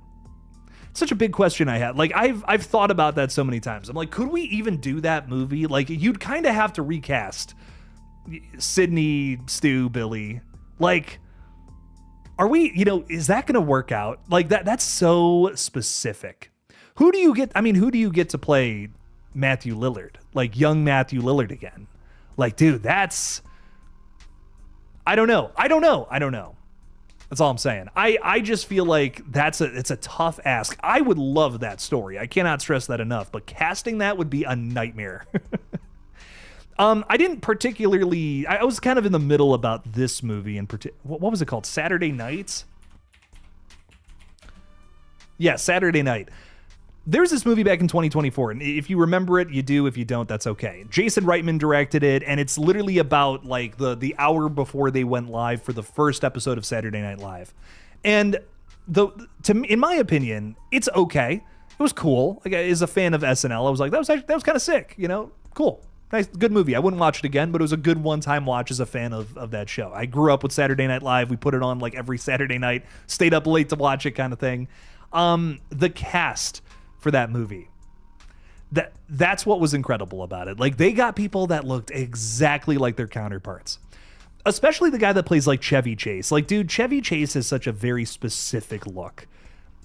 Such a big question I had. Like, I've thought about that so many times. I'm like, could we even do that movie? Like, you'd kind of have to recast Sydney, Stu, Billy. Like, are we, is that going to work out? Like, that's so specific. Who do you get to play Matthew Lillard? Like, young Matthew Lillard again? Like, dude, I don't know. That's all I'm saying. I just feel like it's a tough ask. I would love that story. I cannot stress that enough, but casting that would be a nightmare. I didn't particularly, I was kind of in the middle about this movie in particular. What was it called? Saturday Nights? Yeah, Saturday Night. There's this movie back in 2024, and if you remember it, you do. If you don't, that's okay. Jason Reitman directed it, and it's literally about like the hour before they went live for the first episode of Saturday Night Live. And in my opinion, it's okay. It was cool. Like, as a fan of SNL, I was like, that was kind of sick. Cool. Nice, good movie. I wouldn't watch it again, but it was a good one-time watch as a fan of that show. I grew up with Saturday Night Live. We put it on like every Saturday night, stayed up late to watch it kind of thing. The cast for that movie, that's what was incredible about it. Like, they got people that looked exactly like their counterparts, especially the guy that plays like Chevy Chase. Like, dude, Chevy Chase has such a very specific look.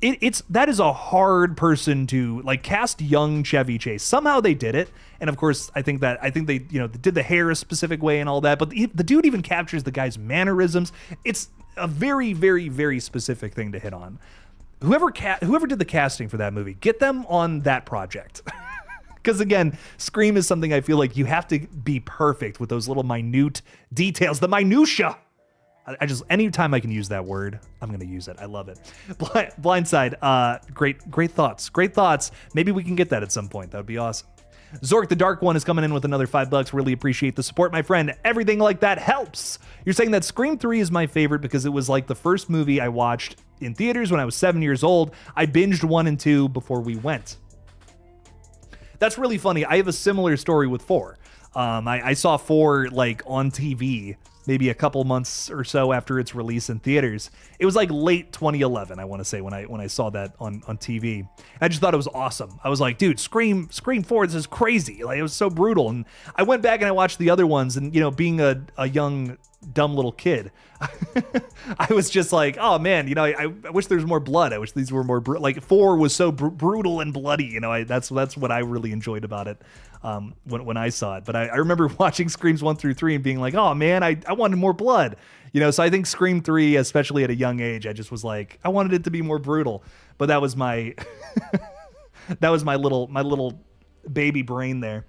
That is a hard person to like cast young Chevy Chase. Somehow they did it, and of course I think they did the hair a specific way and all that. But the dude even captures the guy's mannerisms. It's a very, very, very specific thing to hit on. Whoever did the casting for that movie, get them on that project. Because again, Scream is something I feel like you have to be perfect with those little minute details, the minutia. Anytime I can use that word, I'm going to use it. I love it. Blindside, great thoughts. Maybe we can get that at some point. That would be awesome. Zork the Dark One is coming in with another $5. Really appreciate the support, my friend. Everything like that helps. You're saying that Scream 3 is my favorite because it was like the first movie I watched in theaters when I was 7 years old. I binged 1 and 2 before we went. That's really funny. I have a similar story with 4. I saw 4 like on TV maybe a couple months or so after its release in theaters. It was like late 2011, I want to say, when I saw that on TV. I just thought it was awesome. I was like, dude, Scream 4, this is crazy. Like, it was so brutal. And I went back and I watched the other ones, and being a young dumb little kid, I was just like, oh man, I wish there was more blood. I wish these were more like 4 was so brutal and bloody. That's what I really enjoyed about it when I saw it. But I remember watching Screams 1 through 3 and being like, oh man, I wanted more blood. So I think Scream 3, especially at a young age, I just was like, I wanted it to be more brutal. But that was my my little baby brain there.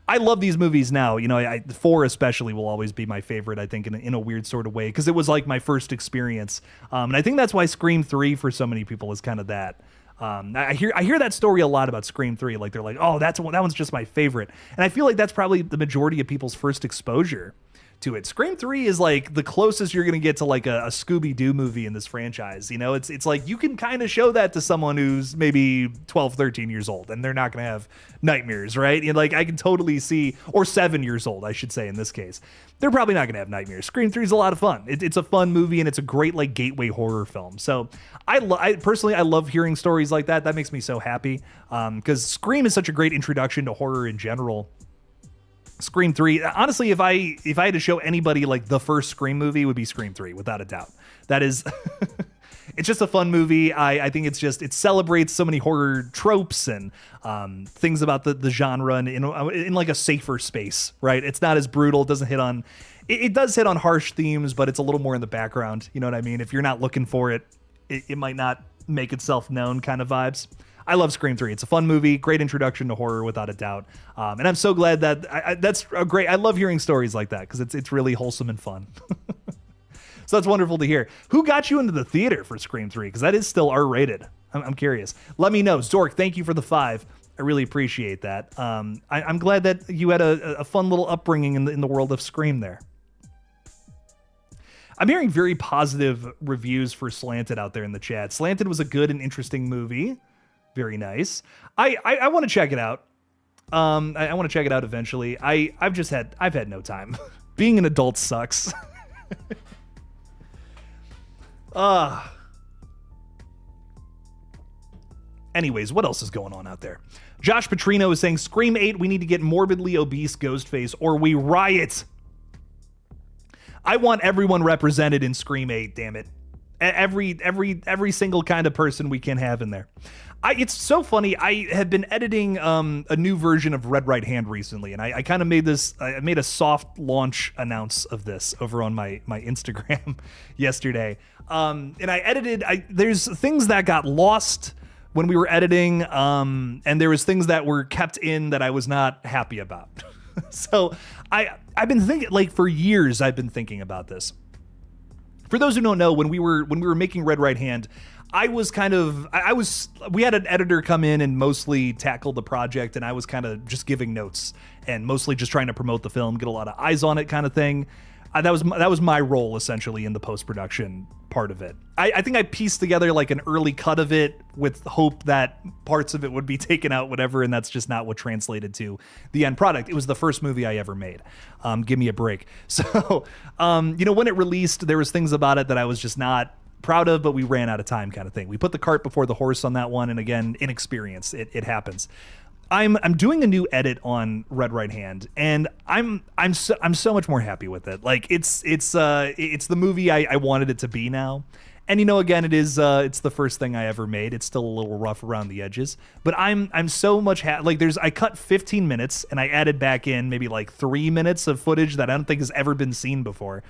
I love these movies now. 4 especially will always be my favorite, I think, in a weird sort of way, because it was like my first experience. And I think that's why Scream 3 for so many people is kind of that. I hear that story a lot about Scream 3. Like, they're like, oh, that one's just my favorite. And I feel like that's probably the majority of people's first exposure to it. Scream 3 is like the closest you're going to get to like a Scooby-Doo movie in this franchise. It's like you can kind of show that to someone who's maybe 12, 13 years old, and they're not going to have nightmares, right? Like, I can totally see, or 7 years old, I should say in this case. They're probably not going to have nightmares. Scream 3 is a lot of fun. It's a fun movie, and it's a great like gateway horror film. So I personally love hearing stories like that. That makes me so happy, because Scream is such a great introduction to horror in general. Scream 3, honestly, if I had to show anybody like the first Scream movie, it would be Scream 3, without a doubt. That is It's just a fun movie. I think it celebrates so many horror tropes and things about the genre in like a safer space, right? It's not as brutal. It doesn't hit on, it does hit on harsh themes, but it's a little more in the background. You know what I mean? If you're not looking for it, it might not make itself known kind of vibes. I love Scream 3. It's a fun movie, great introduction to horror without a doubt. And I'm so glad that that's a great. I love hearing stories like that because it's really wholesome and fun. So that's wonderful to hear. Who got you into the theater for Scream 3? Because that is still R-rated. I'm curious. Let me know. Zork, thank you for the 5. I really appreciate that. I'm glad that you had a fun little upbringing in the world of Scream there. I'm hearing very positive reviews for Slanted out there in the chat. Slanted was a good and interesting movie. Very nice. I want to check it out. I want to check it out eventually. I've had no time. Being an adult sucks. Anyways, what else is going on out there? Josh Petrino is saying Scream 8, we need to get morbidly obese Ghostface or we riot. I want everyone represented in Scream 8, damn it. Every single kind of person we can have in there. It's so funny. I have been editing a new version of Red Right Hand recently, and I kind of made I made a soft launch announce of this over on my Instagram yesterday. And I edited. There's things that got lost when we were editing, and there was things that were kept in that I was not happy about. So I've been thinking, like, for years I've been thinking about this. For those who don't know, when we were making Red Right Hand, we had an editor come in and mostly tackle the project, and I was kind of just giving notes and mostly just trying to promote the film, get a lot of eyes on it kind of thing. That was my role essentially in the post-production part of it. I think I pieced together like an early cut of it with hope that parts of it would be taken out, whatever, and that's just not what translated to the end product. It was the first movie I ever made. Give me a break. So, when it released, there was things about it that I was just not proud of, but we ran out of time kind of thing. We put the cart before the horse on that one, and again, inexperience. It happens. I'm doing a new edit on Red Right Hand, and I'm so much more happy with it. Like it's the movie I wanted it to be now. And again, it's the first thing I ever made. It's still a little rough around the edges, but I'm so much I cut 15 minutes and I added back in maybe like 3 minutes of footage that I don't think has ever been seen before.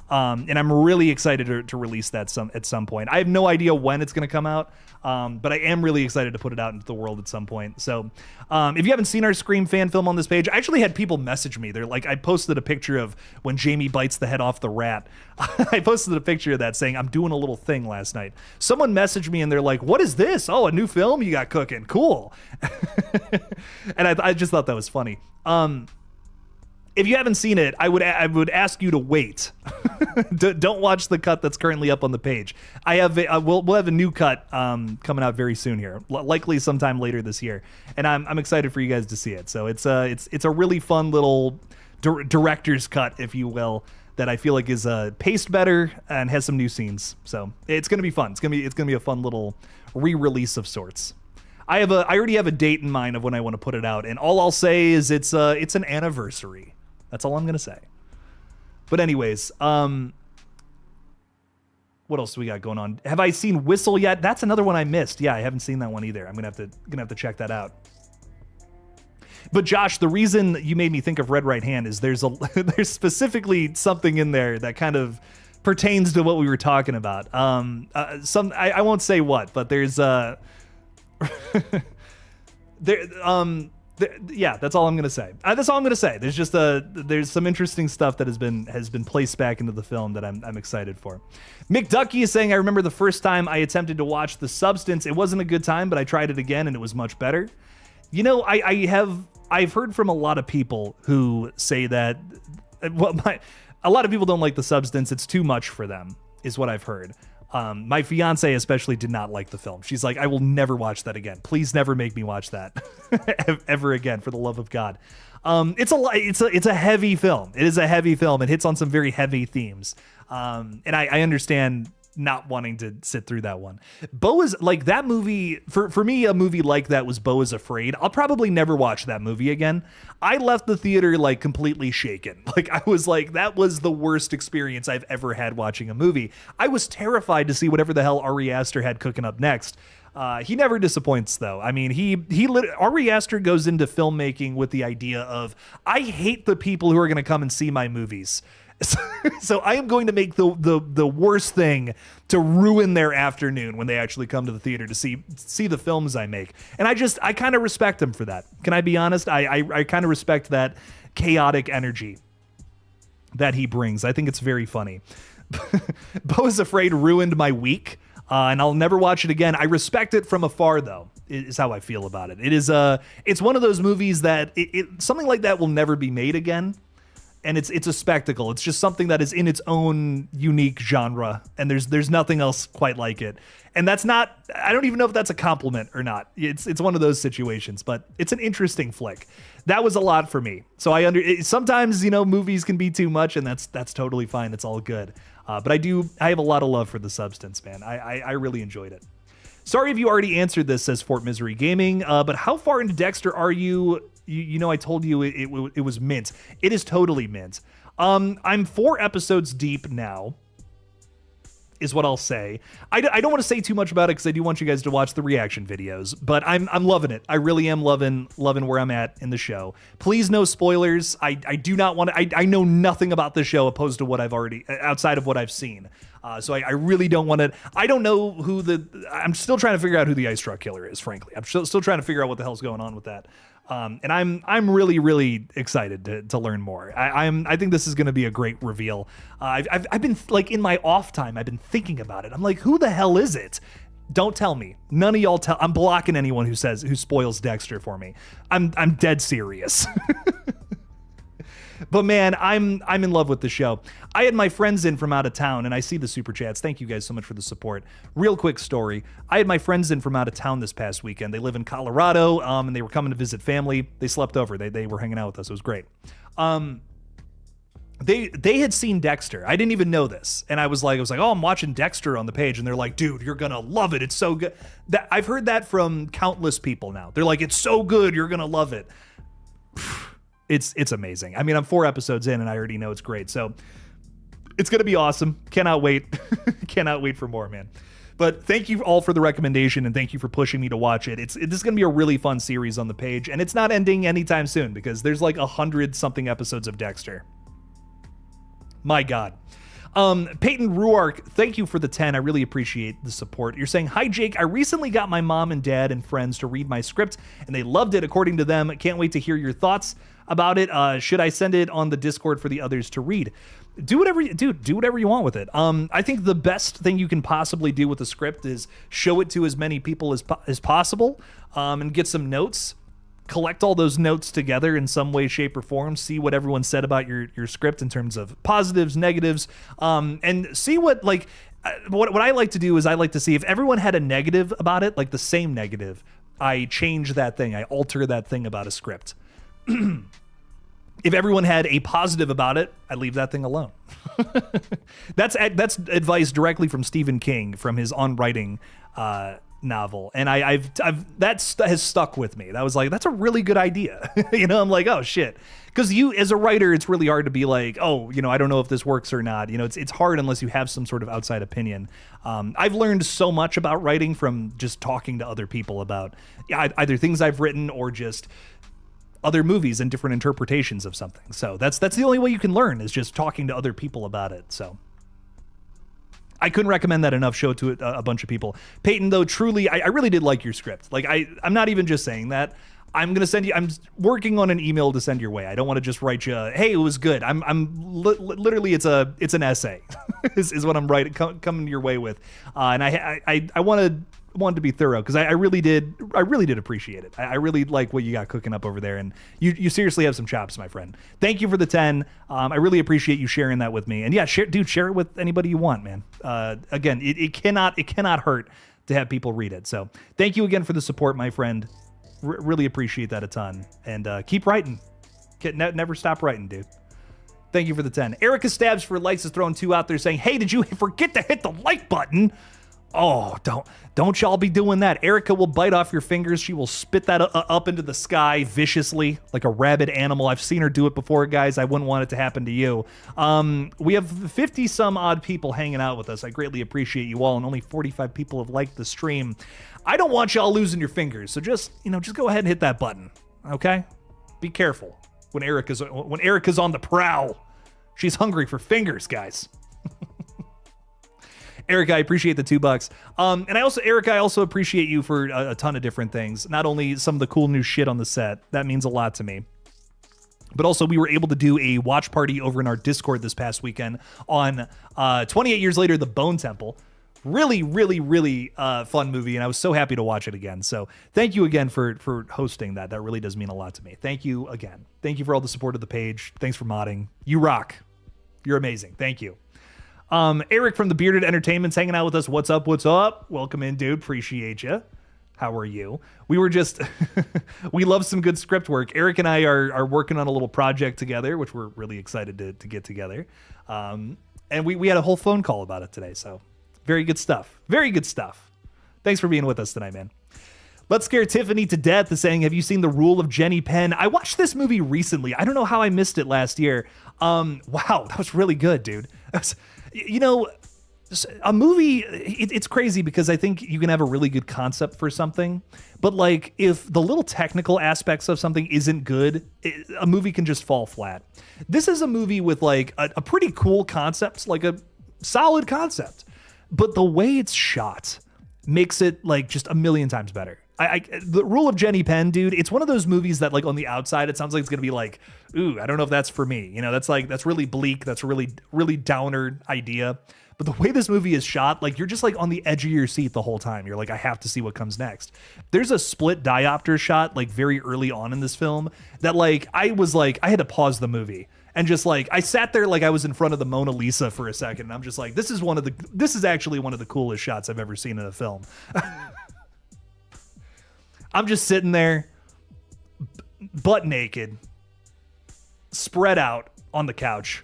And I'm really excited to release that at some point. I have no idea when it's going to come out, but I am really excited to put it out into the world at some point. So if you haven't seen our Scream fan film on this page, I actually had people message me. They're like, I posted a picture of when Jamie bites the head off the rat. I posted a picture of that saying, I'm doing a little thing last night. Someone messaged me and they're like, what is this? Oh, a new film you got cooking. Cool. And I just thought that was funny. If you haven't seen it, I would ask you to wait. Don't watch the cut that's currently up on the page. We'll have a new cut coming out very soon here, likely sometime later this year, and I'm excited for you guys to see it. So it's a really fun little director's cut, if you will, that I feel like is paced better and has some new scenes. So it's gonna be fun. It's gonna be a fun little re-release of sorts. I already have a date in mind of when I want to put it out, and all I'll say is it's an anniversary. That's all I'm gonna say. But anyways, what else do we got going on? Have I seen Whistle yet? That's another one I missed. Yeah, I haven't seen that one either. I'm gonna have to check that out. But Josh, the reason you made me think of Red Right Hand is there's specifically something in there that kind of pertains to what we were talking about. I won't say what, but there's yeah, that's all I'm gonna say. That's all I'm gonna say. There's just there's some interesting stuff that has been placed back into the film that I'm excited for. Mick Ducky is saying, I remember the first time I attempted to watch The Substance. It wasn't a good time, but I tried it again and it was much better. I've heard from a lot of people who say that a lot of people don't like The Substance. It's too much for them, is what I've heard. My fiance especially did not like the film. She's like, I will never watch that again. Please never make me watch that ever again, for the love of God. It's a heavy film. It is a heavy film. It hits on some very heavy themes. And I understand not wanting to sit through that one. Beau is like that movie for me. A movie like that was Beau is Afraid. I'll probably never watch that movie again. I left the theater like completely shaken. Like I was like, that was the worst experience I've ever had watching a movie. I was terrified to see whatever the hell Ari Aster had cooking up next. He never disappoints, though. I mean, Ari Aster goes into filmmaking with the idea of, I hate the people who are going to come and see my movies. So I am going to make the worst thing to ruin their afternoon when they actually come to the theater to see the films I make. And I kind of respect him for that. Can I be honest? I kind of respect that chaotic energy that he brings. I think it's very funny. Beau is Afraid ruined my week. And I'll never watch it again. I respect it from afar, though, is how I feel about it. It's one of those movies that something like that will never be made again. And it's a spectacle. It's just something that is in its own unique genre. And there's nothing else quite like it. And that's not, I don't even know if that's a compliment or not. It's one of those situations, but it's an interesting flick. That was a lot for me. So sometimes, movies can be too much, and that's totally fine. It's all good. But I have a lot of love for the substance, man. I really enjoyed it. Sorry if you already answered this, says Fort Misery Gaming, but how far into Dexter are you? I told you it was mint. It is totally mint. I'm 4 episodes deep now, is what I'll say. I don't want to say too much about it because I do want you guys to watch the reaction videos, but I'm loving it. I really am loving where I'm at in the show. Please, no spoilers. I do not want to. I know nothing about the show opposed to what I've already, outside of what I've seen. So I really don't want to. I don't know I'm still trying to figure out who the ice truck killer is, frankly. I'm still trying to figure out what the hell's going on with that. And I'm really, really excited to learn more. I think this is going to be a great reveal. I've been like in my off time, I've been thinking about it. I'm like, who the hell is it? Don't tell me. None of y'all tell. I'm blocking anyone who spoils Dexter for me. I'm dead serious. But man, I'm in love with the show. I had my friends in from out of town, and I see the super chats. Thank you guys so much for the support. Real quick story. I had my friends in from out of town this past weekend. They live in Colorado, and they were coming to visit family. They slept over. They were hanging out with us. It was great. They had seen Dexter. I didn't even know this. And I was like, oh, I'm watching Dexter on the page. And they're like, dude, you're going to love it. It's so good. I've heard that from countless people now. They're like, it's so good. You're going to love it. It's amazing. I mean, I'm 4 episodes in and I already know it's great. So it's going to be awesome. Cannot wait. Cannot wait for more, man. But thank you all for the recommendation and thank you for pushing me to watch it. This is going to be a really fun series on the page, and it's not ending anytime soon because there's like 100 something episodes of Dexter. My God. Peyton Ruark, thank you for the 10. I really appreciate the support. You're saying, hi, Jake. I recently got my mom and dad and friends to read my script, and they loved it according to them. Can't wait to hear your thoughts about it. Should I send it on the Discord for the others to read? Do whatever you want with it. I think the best thing you can possibly do with a script is show it to as many people as possible, and get some notes. Collect all those notes together in some way, shape, or form. See what everyone said about your script in terms of positives, negatives, and see what I like to do is I like to see if everyone had a negative about it, like the same negative, I change that thing, I alter that thing about a script. If everyone had a positive about it, I leave that thing alone. That's advice directly from Stephen King from his On Writing novel, and that has stuck with me. That was like, that's a really good idea. I'm like, oh shit, because you as a writer, it's really hard to be like, oh, I don't know if this works or not. It's hard unless you have some sort of outside opinion. I've learned so much about writing from just talking to other people about either things I've written or just other movies and different interpretations of something. So that's the only way you can learn, is just talking to other people about it. So I couldn't recommend that enough. Show it to a bunch of people. Peyton, though, truly, I really did like your script. Like, I'm not even just saying that. I'm working on an email to send your way. I don't want to just write you, hey, it was good. Literally, it's an essay is what I'm writing, coming your way with. And I wanted to be thorough because I really did appreciate it. I really like what you got cooking up over there, and you seriously have some chops, my friend. Thank you for the 10. I really appreciate you sharing that with me. And yeah, share it with anybody you want, man. Again, it cannot hurt to have people read it. So thank you again for the support, my friend. Really appreciate that a ton. And keep writing. Never stop writing, dude. Thank you for the 10. Erica Stabs for Likes is throwing 2 out there saying, hey, did you forget to hit the like button? Oh, don't y'all be doing that. Erica will bite off your fingers. She will spit that up into the sky viciously like a rabid animal. I've seen her do it before, guys. I wouldn't want it to happen to you. We have 50 some odd people hanging out with us. I greatly appreciate you all, and only 45 people have liked the stream. I don't want y'all losing your fingers, so just go ahead and hit that button, okay? Be careful when Erica's on the prowl. She's hungry for fingers, guys. Erica, I appreciate the $2. And I also appreciate you for a ton of different things. Not only some of the cool new shit on the set, that means a lot to me, but also we were able to do a watch party over in our Discord this past weekend on 28 Years Later, The Bone Temple. Really, really, really fun movie, and I was so happy to watch it again. So thank you again for hosting that. That really does mean a lot to me. Thank you again. Thank you for all the support of the page. Thanks for modding. You rock. You're amazing. Thank you. Eric from the Bearded Entertainment's hanging out with us. What's up? What's up? Welcome in, dude. Appreciate you. How are you? We were just, we love some good script work. Eric and I are working on a little project together, which we're really excited to get together. And we had a whole phone call about it today. So very good stuff. Very good stuff. Thanks for being with us tonight, man. Let's Scare Tiffany to Death is saying, have you seen The Rule of Jenny Penn? I watched this movie recently. I don't know how I missed it last year. Wow, that was really good, dude. A movie, it's crazy because I think you can have a really good concept for something, but like if the little technical aspects of something isn't good, a movie can just fall flat. This is a movie with like a pretty cool concept, like a solid concept, but the way it's shot makes it like just a million times better. The Rule of Jenny Penn, dude, it's one of those movies that like on the outside, it sounds like it's going to be like, ooh, I don't know if that's for me. That's really bleak. That's a really, really downer idea. But the way this movie is shot, like you're just like on the edge of your seat the whole time. You're like, I have to see what comes next. There's a split diopter shot like very early on in this film that like, I had to pause the movie and just like, I sat there like I was in front of the Mona Lisa for a second. And I'm just like, this is actually one of the coolest shots I've ever seen in a film. I'm just sitting there, butt naked, spread out on the couch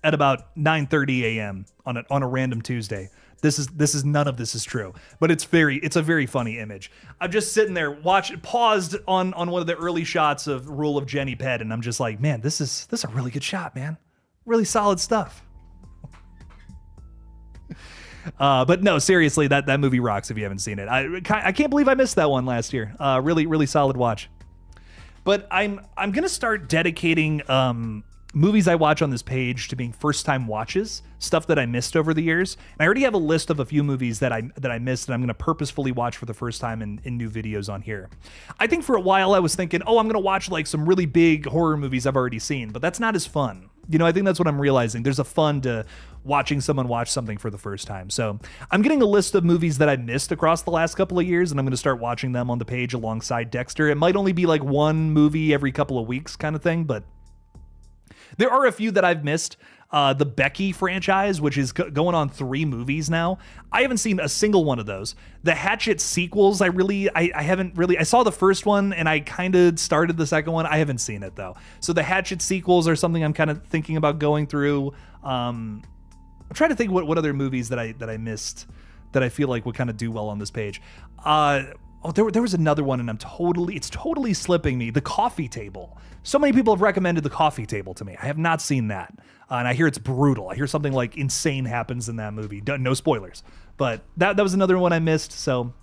at about 9:30 a.m. on a random Tuesday. None of this is true, but it's a very funny image. I'm just sitting there paused on one of the early shots of Rule of Jenny Penn, and I'm just like, man, this is a really good shot, man. Really solid stuff. But no, seriously, that movie rocks if you haven't seen it. I can't believe I missed that one last year. Really, really solid watch. But I'm going to start dedicating movies I watch on this page to being first-time watches, stuff that I missed over the years. And I already have a list of a few movies that I missed and I'm going to purposefully watch for the first time in new videos on here. I think for a while I was thinking, I'm going to watch like some really big horror movies I've already seen, but that's not as fun. I think that's what I'm realizing. There's a fun to watching someone watch something for the first time. So I'm getting a list of movies that I missed across the last couple of years, and I'm going to start watching them on the page alongside Dexter. It might only be like one movie every couple of weeks kind of thing, but there are a few that I've missed. The Becky franchise, which is going on 3 movies now. I haven't seen a single one of those. The Hatchet sequels, I haven't really, I saw the first one and I kind of started the second one. I haven't seen it though. So the Hatchet sequels are something I'm kind of thinking about going through. I'm trying to think what other movies that I missed that I feel like would kind of do well on this page. There was another one and it's totally slipping me. The Coffee Table. So many people have recommended The Coffee Table to me. I have not seen that. And I hear it's brutal. I hear something like insane happens in that movie. No spoilers. But that was another one I missed. So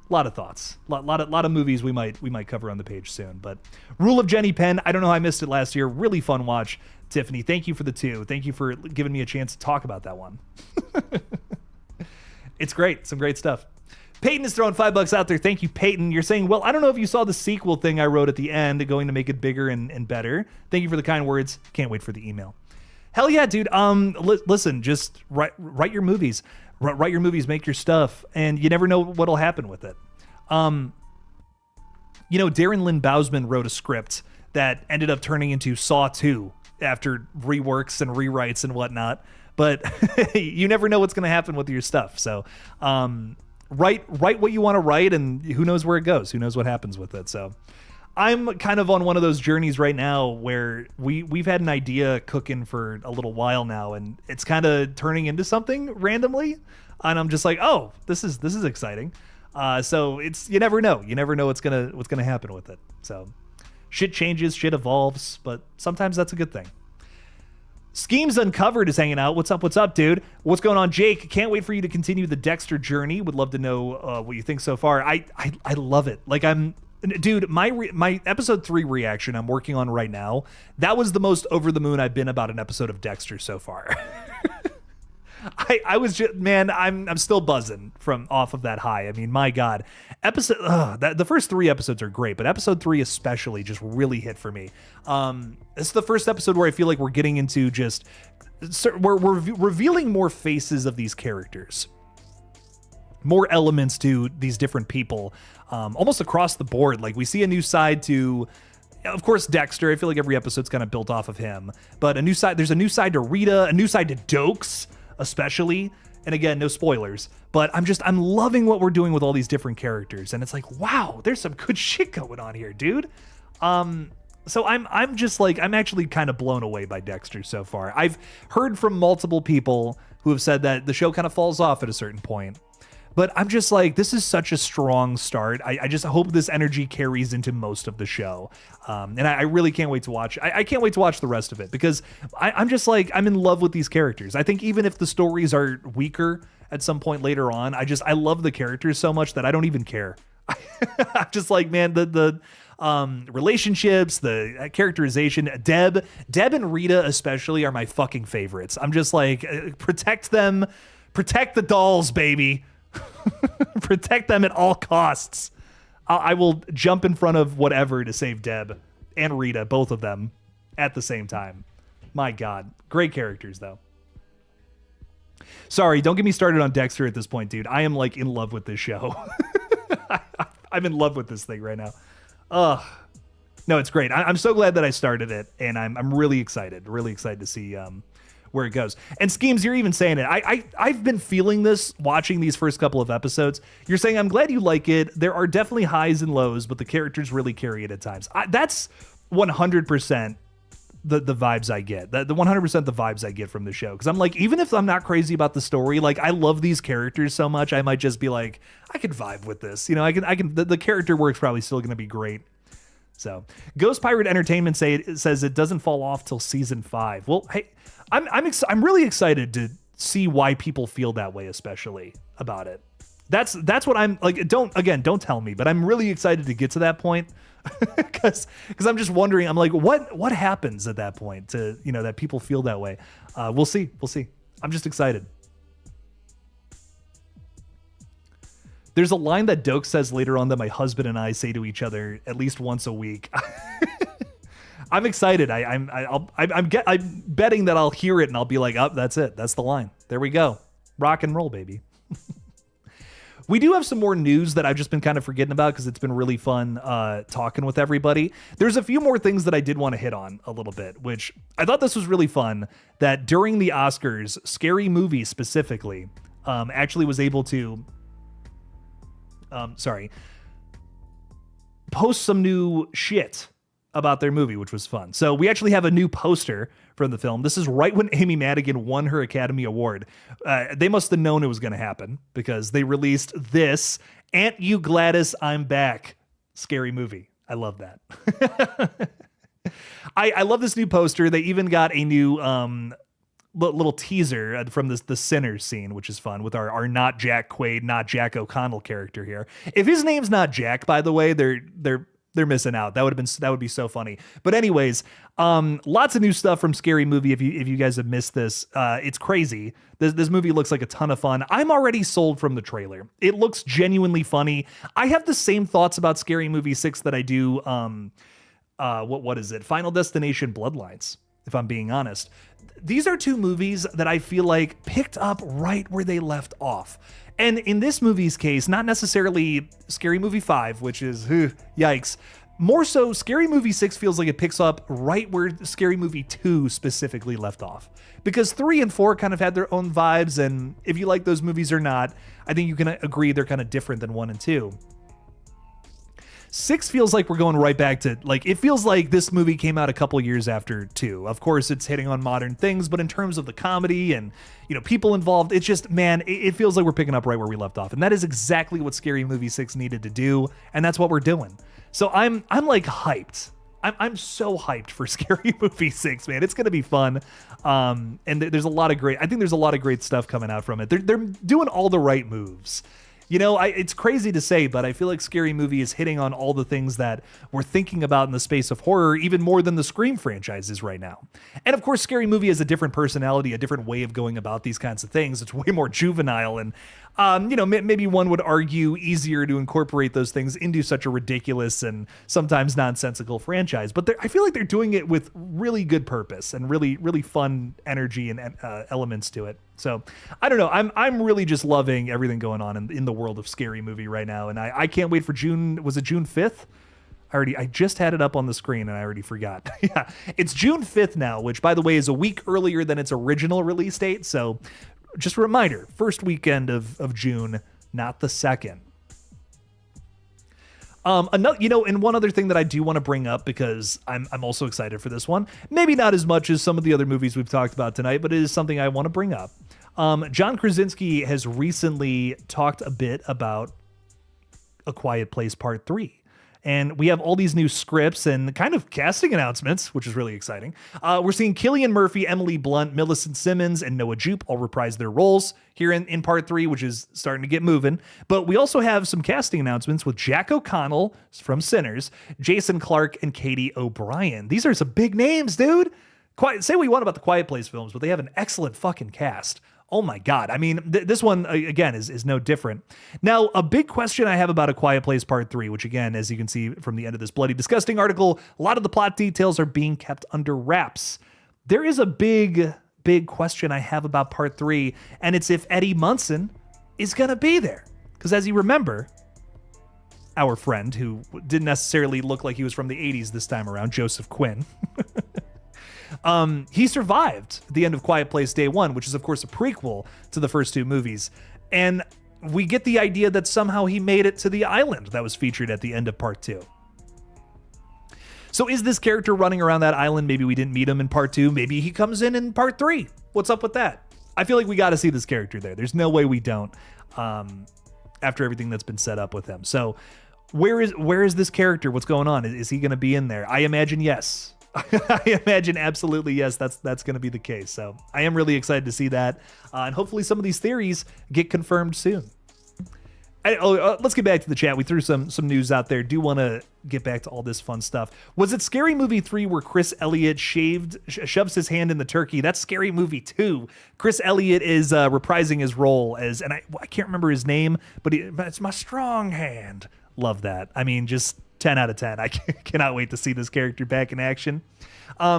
a lot of thoughts. A lot of movies we might cover on the page soon. But Rule of Jenny Penn, I don't know how I missed it last year. Really fun watch. Tiffany, thank you for the 2. Thank you for giving me a chance to talk about that one. It's great. Some great stuff. Peyton is throwing $5 out there. Thank you, Peyton. You're saying, well, I don't know if you saw the sequel thing I wrote at the end, going to make it bigger and better. Thank you for the kind words. Can't wait for the email. Hell yeah, dude. Listen, just write your movies. Write your movies, make your stuff, and you never know what'll happen with it. Darren Lynn Bousman wrote a script that ended up turning into Saw 2 after reworks and rewrites and whatnot. But you never know what's going to happen with your stuff. So, write what you want to write, and who knows where it goes. Who knows what happens with it. So I'm kind of on one of those journeys right now where we've had an idea cooking for a little while now, and it's kind of turning into something randomly, and I'm just like, oh, this is exciting. So it's, you never know what's gonna happen with it. So shit changes, shit evolves, but sometimes that's a good thing. Schemes Uncovered is hanging out. What's up, dude? What's going on, Jake? Can't wait for you to continue the Dexter journey. Would love to know what you think so far. I love it. Like, dude, my episode 3 reaction I'm working on right now, that was the most over the moon I've been about an episode of Dexter so far. I was just, man, I'm still buzzing from off of that high. I mean, my God, the first 3 episodes are great, but episode 3 especially just really hit for me. It's the first episode where I feel like we're getting into we're revealing more faces of these characters, more elements to these different people, almost across the board. Like, we see a new side to, of course, Dexter. I feel like every episode's kind of built off of him, but there's a new side to Rita, a new side to Dokes, especially. And again, no spoilers, but I'm loving what we're doing with all these different characters. And it's like, wow, there's some good shit going on here, dude. So I'm just like, I'm actually kind of blown away by Dexter so far. I've heard from multiple people who have said that the show kind of falls off at a certain point, but I'm just like, this is such a strong start. I just hope this energy carries into most of the show. And I really can't wait to watch. I can't wait to watch the rest of it, because I'm just like, I'm in love with these characters. I think even if the stories are weaker at some point later on, I love the characters so much that I don't even care. I'm just like, man, the relationships, the characterization, Deb and Rita especially are my fucking favorites. I'm just like, protect them, protect the dolls, baby. Protect them at all costs. I will jump in front of whatever to save Deb and Rita, both of them at the same time. My God, great characters though. Sorry, don't get me started on Dexter at this point, dude. I am like in love with this show. I'm in love with this thing right now. No, it's great. I'm so glad that I started it, and I'm really excited to see where it goes. And Schemes, you're even saying it. I've been feeling this watching these first couple of episodes. You're saying, I'm glad you like it. There are definitely highs and lows, but the characters really carry it at times. That's 100% the vibes I get. The 100% the vibes I get from the show. Because I'm like, even if I'm not crazy about the story, like, I love these characters so much, I might just be like, I could vibe with this. You know, the character work's probably still going to be great. So Ghost Pirate Entertainment says it doesn't fall off till season 5. Well, hey, I'm really excited to see why people feel that way, especially about it. That's what I'm like. Don't tell me, but I'm really excited to get to that point, because I'm just wondering. I'm like, what happens at that point to, that people feel that way? We'll see. I'm just excited. There's a line that Doke says later on that my husband and I say to each other at least once a week. I'm excited. I'm betting that I'll hear it and I'll be like, oh, that's it. That's the line. There we go. Rock and roll, baby. We do have some more news that I've just been kind of forgetting about because it's been really fun talking with everybody. There's a few more things that I did want to hit on a little bit, which I thought this was really fun, that during the Oscars, Scary Movie specifically actually was able to post some new shit about their movie, which was fun. So we actually have a new poster from the film. This is right when Amy Madigan won her Academy Award. They must have known it was going to happen because they released this Aunt You Gladys, I'm Back Scary Movie. I love that. I love this new poster. They even got a new little teaser from the Sinners scene, which is fun, with our not Jack Quaid, not Jack O'Connell character here. If his name's not Jack, by the way, they're missing out. That would be so funny. But anyways, lots of new stuff from Scary Movie. If you guys have missed this, it's crazy. This movie looks like a ton of fun. I'm already sold from the trailer. It looks genuinely funny. I have the same thoughts about Scary Movie 6 that I do. What is it? Final Destination Bloodlines, if I'm being honest. These are two movies that I feel like picked up right where they left off. And in this movie's case, not necessarily Scary Movie 5, which is, yikes. More so, Scary Movie 6 feels like it picks up right where Scary Movie 2 specifically left off. Because 3 and 4 kind of had their own vibes, and if you like those movies or not, I think you can agree they're kind of different than 1 and 2. 6 feels like we're going right back to, like, it feels like this movie came out a couple years after 2. Of course, it's hitting on modern things, but in terms of the comedy and, people involved, it's just, man, it feels like we're picking up right where we left off. And that is exactly what Scary Movie 6 needed to do, and that's what we're doing. So I'm like hyped. I'm so hyped for Scary Movie 6, man. It's going to be fun. And there's a lot of great stuff coming out from it. They're doing all the right moves. It's crazy to say, but I feel like Scary Movie is hitting on all the things that we're thinking about in the space of horror, even more than the Scream franchise is right now. And of course, Scary Movie has a different personality, a different way of going about these kinds of things. It's way more juvenile and, maybe one would argue easier to incorporate those things into such a ridiculous and sometimes nonsensical franchise. But I feel like they're doing it with really good purpose and really, really fun energy and elements to it. So I don't know. I'm really just loving everything going on in the world of Scary Movie right now. And I can't wait for June. Was it June 5th? I just had it up on the screen and I already forgot. Yeah, it's June 5th now, which by the way is a week earlier than its original release date. So just a reminder, first weekend of June, not the second. And one other thing that I do want to bring up, because I'm also excited for this one, maybe not as much as some of the other movies we've talked about tonight, but it is something I want to bring up. John Krasinski has recently talked a bit about A Quiet Place Part 3. And we have all these new scripts and kind of casting announcements, which is really exciting. We're seeing Cillian Murphy, Emily Blunt, Millicent Simmons, and Noah Jupe all reprise their roles here in part 3, which is starting to get moving. But we also have some casting announcements with Jack O'Connell from Sinners, Jason Clarke, and Katie O'Brien. These are some big names, dude. Say what you want about the Quiet Place films, but they have an excellent fucking cast. Oh my God. I mean, this one, again, is no different. Now, a big question I have about A Quiet Place Part 3, which again, as you can see from the end of this Bloody Disgusting article, a lot of the plot details are being kept under wraps. There is a big question I have about Part 3, and it's if Eddie Munson is going to be there. Because as you remember, our friend, who didn't necessarily look like he was from the 80s this time around, Joseph Quinn, he survived the end of Quiet Place Day One, which is of course a prequel to the first 2 movies. And we get the idea that somehow he made it to the island that was featured at the end of Part 2. So is this character running around that island? Maybe we didn't meet him in Part 2. Maybe he comes in Part 3. What's up with that? I feel like we got to see this character there. There's no way we don't, after everything that's been set up with him. So where is this character? What's going on? Is he going to be in there? I imagine yes. I imagine absolutely yes, that's going to be the case. So I am really excited to see that. And hopefully some of these theories get confirmed soon. Let's get back to the chat. We threw some news out there. Do want to get back to all this fun stuff. Was it Scary Movie 3 where Chris Elliott shoves his hand in the turkey? That's Scary Movie 2. Chris Elliott is reprising his role as, and I can't remember his name, but it's my strong hand. Love that. I mean, just 10 out of 10. I cannot wait to see this character back in action.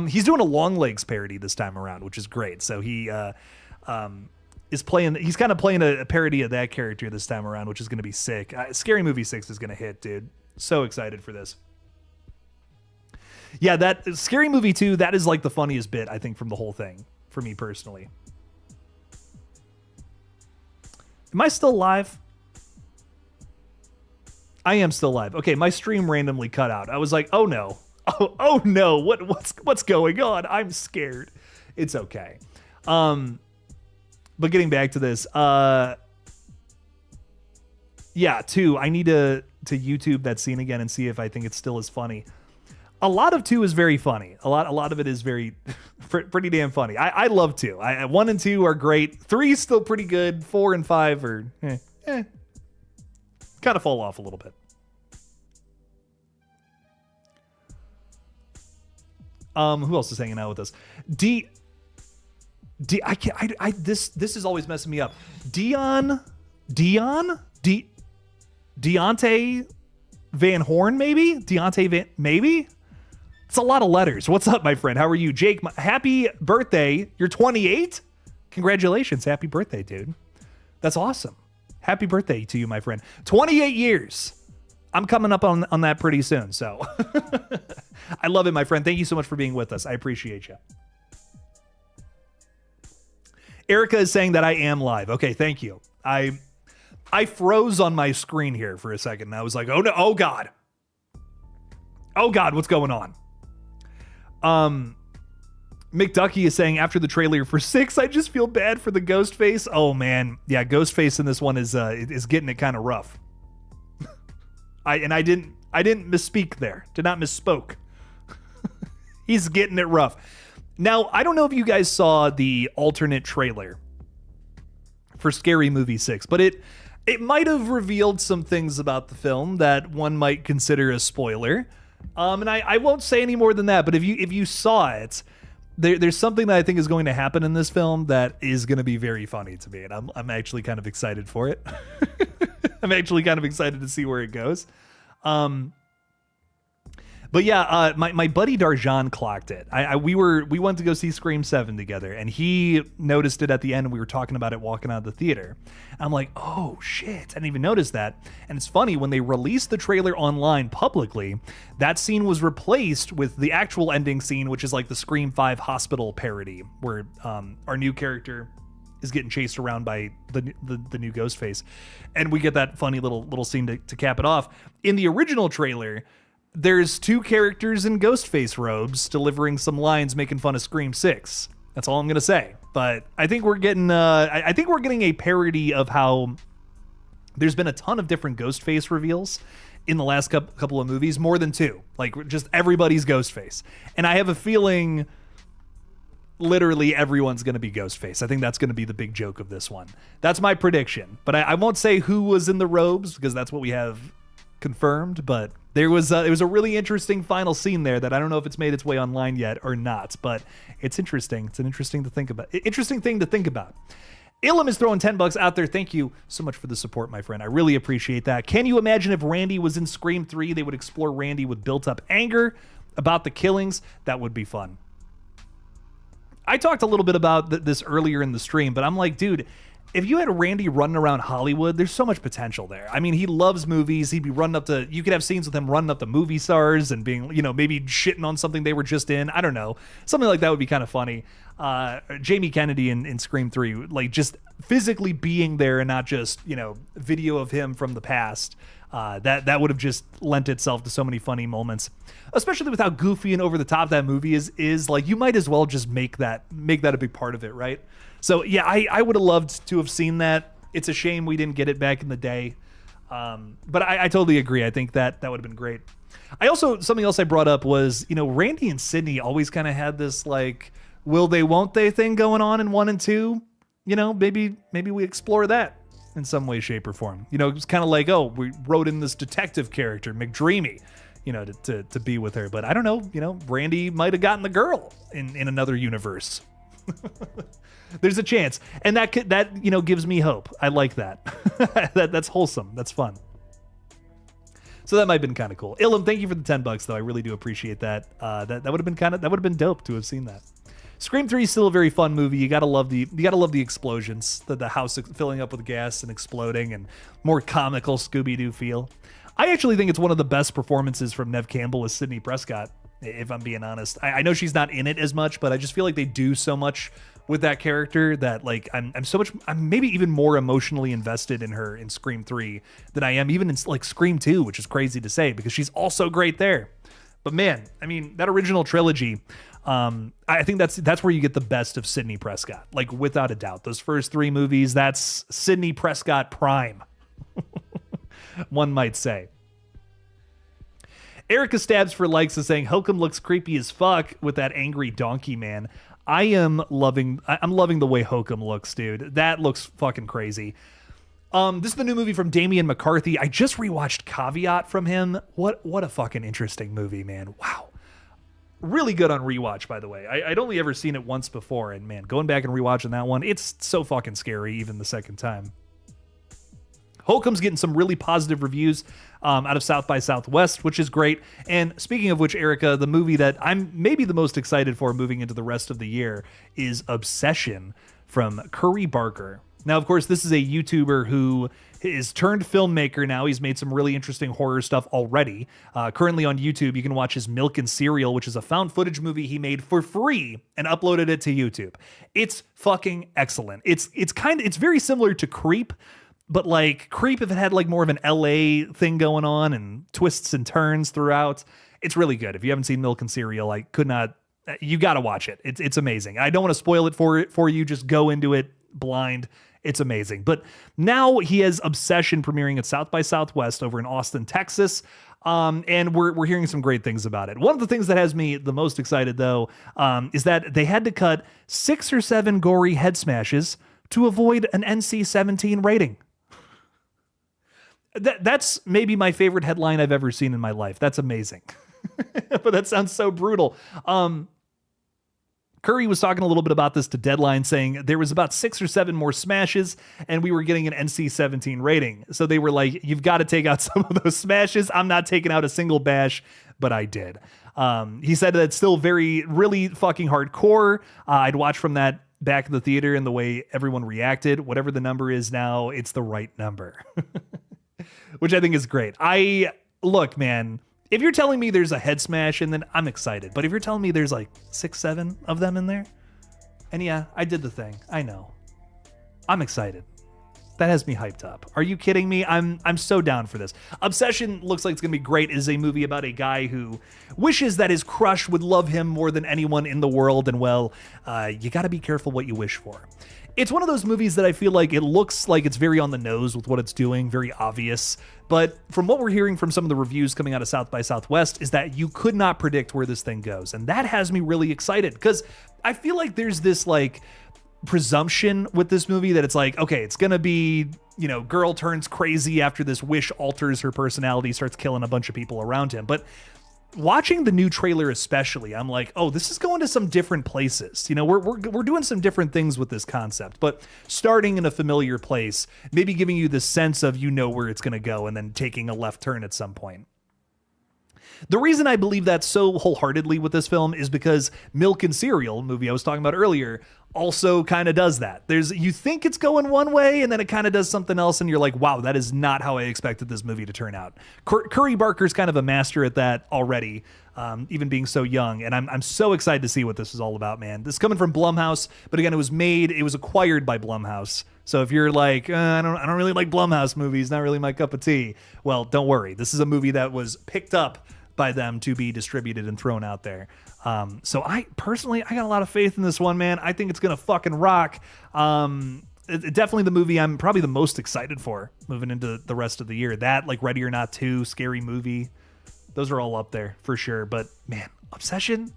He's doing a Longlegs parody this time around, which is great. So he he's kind of playing a parody of that character this time around, which is going to be sick. Scary Movie 6 is going to hit, dude. So excited for this. Yeah, that Scary Movie 2, that is like the funniest bit, I think, from the whole thing, for me personally. Am I still live? I am still live. Okay, my stream randomly cut out. I was like, oh no. Oh no, what's going on? I'm scared. It's okay. But getting back to this, yeah, 2, I need to YouTube that scene again and see if I think it's still as funny. A lot of 2 is very funny. A lot of it is very pretty damn funny. I love 2. 1 and 2 are great. 3 is still pretty good. 4 and 5 are kind of fall off a little bit. Who else is hanging out with us? This is always messing me up. Deontay Van Horn, maybe? It's a lot of letters. What's up, my friend? How are you? Jake, happy birthday. You're 28? Congratulations. Happy birthday, dude. That's awesome. Happy birthday to you, my friend. 28 years. I'm coming up on that pretty soon, so I love it, my friend. Thank you so much for being with us. I appreciate you. Erica is saying that I am live. Okay, thank you. I froze on my screen here for a second, and I was like, oh no, oh God. Oh God, what's going on? McDucky is saying after the trailer for 6, I just feel bad for the Ghostface. Oh man, yeah, Ghostface in this one is getting it kind of rough. I didn't misspeak there. Did not misspoke. He's getting it rough. Now, I don't know if you guys saw the alternate trailer for Scary Movie 6, but it might have revealed some things about the film that one might consider a spoiler. And I won't say any more than that, but if you saw it, there's something that I think is going to happen in this film that is going to be very funny to me, and I'm actually kind of excited for it. I'm actually kind of excited to see where it goes. But yeah, my buddy Darjan clocked it. We went to go see Scream 7 together, and he noticed it at the end, and we were talking about it walking out of the theater. I'm like, oh shit, I didn't even notice that. And it's funny, when they released the trailer online publicly, that scene was replaced with the actual ending scene, which is like the Scream 5 hospital parody, where our new character is getting chased around by the new Ghostface, and we get that funny little scene to cap it off. In the original trailer, there's 2 characters in Ghostface robes delivering some lines making fun of Scream 6. That's all I'm gonna say. But I think we're getting a parody of how there's been a ton of different Ghostface reveals in the last couple of movies, more than 2. Like, just everybody's Ghostface, and I have a feeling literally everyone's going to be Ghostface. I think that's going to be the big joke of this one. That's my prediction. But I won't say who was in the robes, because that's what we have confirmed. But it was a really interesting final scene there that I don't know if it's made its way online yet or not. But it's interesting. It's an interesting thing to think about. Ilum is throwing $10 out there. Thank you so much for the support, my friend. I really appreciate that. Can you imagine if Randy was in Scream 3? They would explore Randy with built-up anger about the killings. That would be fun. I talked a little bit about this earlier in the stream, but I'm like, dude, if you had Randy running around Hollywood, there's so much potential there. I mean, he loves movies. He'd be running up to, you could have scenes with him running up to movie stars and being, maybe shitting on something they were just in. I don't know. Something like that would be kind of funny. Jamie Kennedy in Scream 3, like just physically being there and not just, video of him from the past. That would have just lent itself to so many funny moments, especially with how goofy and over the top that movie is. Like, you might as well just make that a big part of it, right? So yeah, I would have loved to have seen that. It's a shame we didn't get it back in the day, but I totally agree. I think that would have been great. Something else I brought up was, Randy and Sydney always kind of had this like will they won't they thing going on in 1 and 2. Maybe we explore that in some way, shape, or form. It's kind of like, oh, we wrote in this detective character, McDreamy, to be with her. But I don't know, Randy might have gotten the girl in another universe. There's a chance. And that gives me hope. I like that. That's wholesome. That's fun. So that might have been kind of cool. Ilum, thank you for the $10 though. I really do appreciate that. That would have been dope to have seen that. Scream 3 is still a very fun movie. You gotta love the explosions, the house filling up with gas and exploding, and more comical Scooby-Doo feel. I actually think it's one of the best performances from Neve Campbell as Sidney Prescott, if I'm being honest. I know she's not in it as much, but I just feel like they do so much with that character that like I'm maybe even more emotionally invested in her in Scream 3 than I am even in like Scream 2, which is crazy to say because she's also great there. But man, I mean, that original trilogy, I think that's where you get the best of Sidney Prescott, like without a doubt. Those first 3 movies, that's Sidney Prescott prime, one might say. Erica Stabs for likes is saying Hokum looks creepy as fuck with that angry donkey man. I'm loving the way Hokum looks, dude. That looks fucking crazy. This is the new movie from Damian McCarthy. I just rewatched Caveat from him. What a fucking interesting movie, man. Wow. Really good on rewatch, by the way. I'd only ever seen it once before, and man, going back and rewatching that one, it's so fucking scary even the second time. Holcomb's getting some really positive reviews out of South by Southwest, which is great. And speaking of which, Erica, the movie that I'm maybe the most excited for moving into the rest of the year is Obsession from Curry Barker. Now, of course, this is a YouTuber who is turned filmmaker now. He's made some really interesting horror stuff already. Currently on YouTube, you can watch his Milk and Cereal, which is a found footage movie he made for free and uploaded it to YouTube. It's fucking excellent. It's very similar to Creep, but like Creep if it had like more of an LA thing going on and twists and turns throughout. It's really good. If you haven't seen Milk and Cereal, I could not. You got to watch it. It's amazing. I don't want to spoil it for you. Just go into it blind. It's amazing. But now he has Obsession premiering at South by Southwest over in Austin, Texas. And we're hearing some great things about it. One of the things that has me the most excited, though, is that they had to cut 6 or 7 gory head smashes to avoid an NC-17 rating. That's maybe my favorite headline I've ever seen in my life. That's amazing. But that sounds so brutal. Curry was talking a little bit about this to Deadline, saying there was about 6 or 7 more smashes and we were getting an NC-17 rating. So they were like, you've got to take out some of those smashes. I'm not taking out a single bash, but I did. He said that it's still really fucking hardcore. I'd watch from that back in the theater and the way everyone reacted. Whatever the number is now, it's the right number. Which I think is great. Look, man, if you're telling me there's a head smash and then I'm excited, but if you're telling me there's like 6, 7 of them in there, and yeah, I did the thing. I know. I'm excited. That has me hyped up. Are you kidding me? I'm so down for this. Obsession looks like it's going to be great. It is a movie about a guy who wishes that his crush would love him more than anyone in the world. And well, you got to be careful what you wish for. It's one of those movies that I feel like it looks like it's very on the nose with what it's doing, very obvious. But from what we're hearing from some of the reviews coming out of South by Southwest is that you could not predict where this thing goes. And that has me really excited because I feel like there's this like presumption with this movie that it's like, okay, it's going to be, girl turns crazy after this wish alters her personality, starts killing a bunch of people around him. But watching the new trailer especially, I'm like, oh, this is going to some different places. We're doing some different things with this concept, but starting in a familiar place, maybe giving you the sense of where it's going to go and then taking a left turn at some point. The reason I believe that so wholeheartedly with this film is because Milk and Cereal, movie I was talking about earlier, also kind of does that. You think it's going one way and then it kind of does something else and you're like, wow, that is not how I expected this movie to turn out. Curry Barker's kind of a master at that already, even being so young. And I'm so excited to see what this is all about, man. This is coming from Blumhouse, but again, it was acquired by Blumhouse. So if you're like, I don't really like Blumhouse movies, not really my cup of tea. Well, don't worry. This is a movie that was picked up by them to be distributed and thrown out there. So I got a lot of faith in this one, man. I think it's going to fucking rock. Definitely the movie I'm probably the most excited for moving into the rest of the year. That, like Ready or Not 2, Scary Movie, those are all up there for sure. But man, Obsession,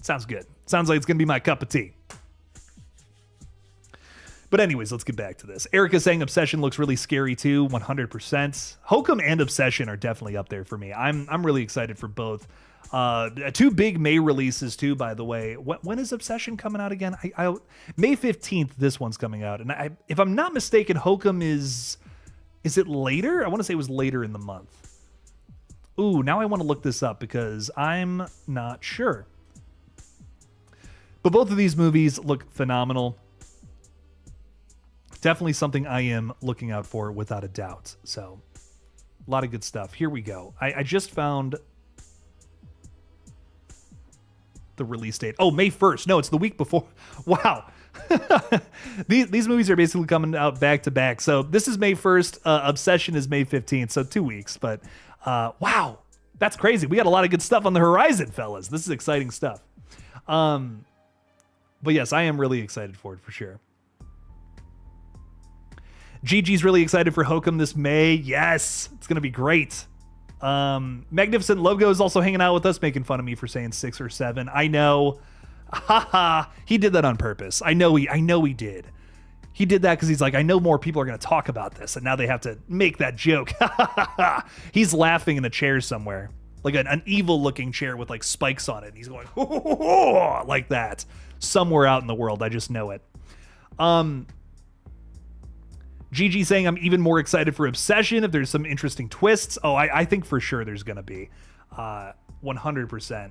sounds good. Sounds like it's going to be my cup of tea. But anyways, let's get back to this. Erica's saying Obsession looks really scary too, 100%. Hokum and Obsession are definitely up there for me. I'm really excited for both. 2 big May releases too, by the way. When is Obsession coming out again? May 15th, this one's coming out. And if I'm not mistaken, Hokum is it later? I want to say it was later in the month. Ooh, now I want to look this up because I'm not sure. But both of these movies look phenomenal. Definitely something I am looking out for without a doubt. So a lot of good stuff. Here we go. I just found the release date. Oh, May 1st. No, it's the week before. Wow. These movies are basically coming out back to back. So this is May 1st. Obsession is May 15th. So 2 weeks. But wow, that's crazy. We got a lot of good stuff on the horizon, fellas. This is exciting stuff. But yes, I am really excited for it for sure. Gigi's really excited for Hokum this May. Yes, it's going to be great. Magnificent Logo is also hanging out with us, making fun of me for saying 6 or 7. I know. Haha. He did that on purpose. I know he did. He did that because he's like, I know more people are going to talk about this, and now they have to make that joke. He's laughing in a chair somewhere, like an evil-looking chair with like spikes on it. And he's going like that somewhere out in the world. I just know it. Gigi saying I'm even more excited for Obsession if there's some interesting twists. Oh, I think for sure there's going to be. 100%.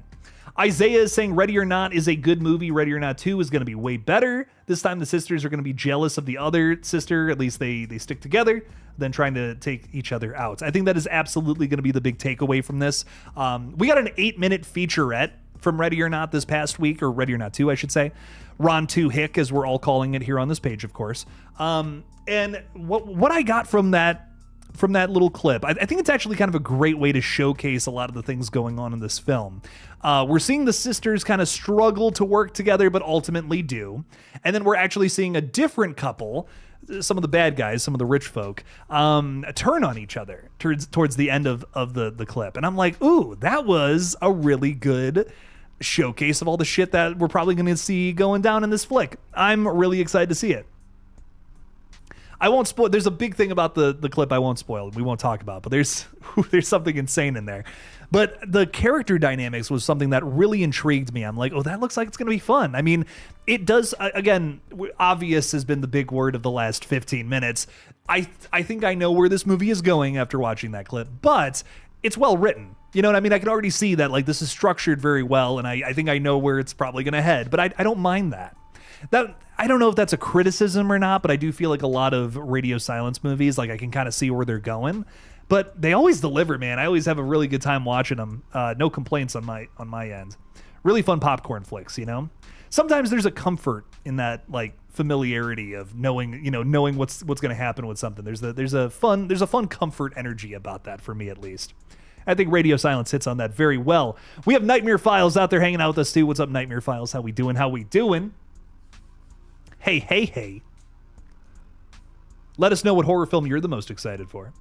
Isaiah is saying Ready or Not is a good movie. Ready or Not 2 is going to be way better. This time the sisters are going to be jealous of the other sister. At least they stick together than trying to take each other out. I think that is absolutely going to be the big takeaway from this. We got an 8-minute featurette from Ready or Not this past week, or Ready or Not 2, I should say. Ron 2 Hick, as we're all calling it here on this page, of course. And what I got from that from that little clip. I think it's actually kind of a great way to showcase a lot of the things going on in this film. We're seeing the sisters kind of struggle to work together, but ultimately do. And then we're actually seeing a different couple, some of the bad guys, some of the rich folk, turn on each other towards the end of the clip. And I'm like, ooh, that was a really good showcase of all the shit that we're probably going to see going down in this flick. I'm really excited to see it. I won't spoil. There's a big thing about the clip I won't spoil. We won't talk about, but there's something insane in there. But the character dynamics was something that really intrigued me. I'm like, oh, that looks like it's going to be fun. I mean, it does. Again, obvious has been the big word of the last 15 minutes. I think I know where this movie is going after watching that clip, but it's well written. You know what I mean? I can already see that, like, this is structured very well, and I think I know where it's probably going to head, but I don't mind that. I don't know if that's a criticism or not, but I do feel like a lot of radio silence movies, like, I can kind of see where they're going, but they always deliver, man. I always have a really good time watching them. No complaints on my end. Really fun popcorn flicks, you know? Sometimes there's a comfort in that, like, familiarity of knowing what's going to happen with something. There's a fun comfort energy about that, for me at least. I think Radio Silence hits on that very well. We have Nightmare Files out there hanging out with us too. What's up, Nightmare Files? How we doing? Hey. Let us know what horror film you're the most excited for.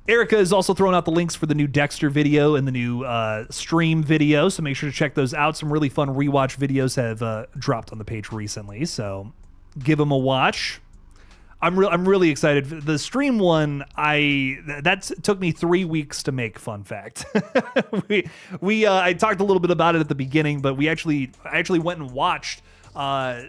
Erica is also throwing out the links for the new Dexter video and the new stream video, so make sure to check those out. Some really fun rewatch videos have dropped on the page recently, so give them a watch. I'm really excited. The stream one, that took me 3 weeks to make. Fun fact. I talked a little bit about it at the beginning, but I actually went and watched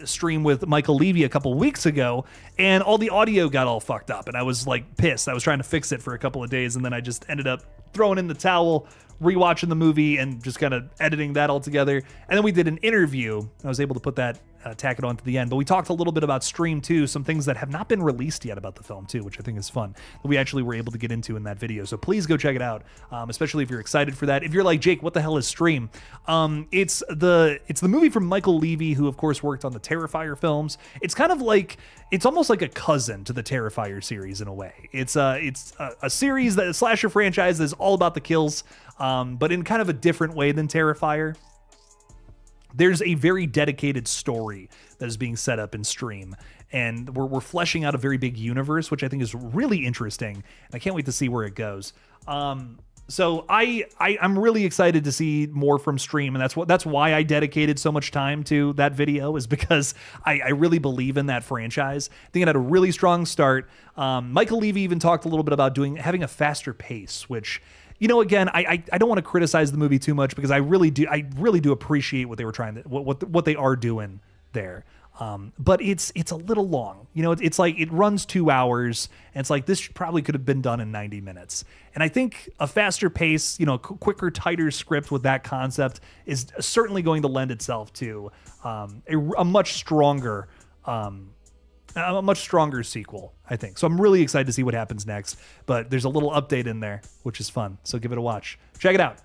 stream with Michael Levy a couple weeks ago, and all the audio got all fucked up, and I was like pissed. I was trying to fix it for a couple of days, and then I just ended up throwing in the towel, rewatching the movie, and just kind of editing that all together. And then we did an interview. I was able to put that, tack it on to the end. But we talked a little bit about Stream 2, some things that have not been released yet about the film too, which I think is fun, that we actually were able to get into in that video. So please go check it out, especially if you're excited for that. If you're like, Jake, what the hell is Stream? It's the movie from Michael Levy, who of course worked on the Terrifier films. It's kind of like, it's almost like a cousin to the Terrifier series in a way. It's a series, that a slasher franchise that's all about the kills, but in kind of a different way than Terrifier. There's a very dedicated story that is being set up in Stream, and we're fleshing out a very big universe, which I think is really interesting, and I can't wait to see where it goes. So I'm really excited to see more from Stream, and that's why I dedicated so much time to that video, is because I really believe in that franchise. I think it had a really strong start. Michael Levy even talked a little bit about having a faster pace, which, you know, again, I don't want to criticize the movie too much, because I really do appreciate what they were trying to, what they are doing there. But it's a little long, you know. It's like it runs 2 hours, and it's like this probably could have been done in 90 minutes. And I think a faster pace, you know, quicker, tighter script with that concept is certainly going to lend itself to a much stronger sequel, I think. So I'm really excited to see what happens next, but there's a little update in there, which is fun. So give it a watch. Check it out.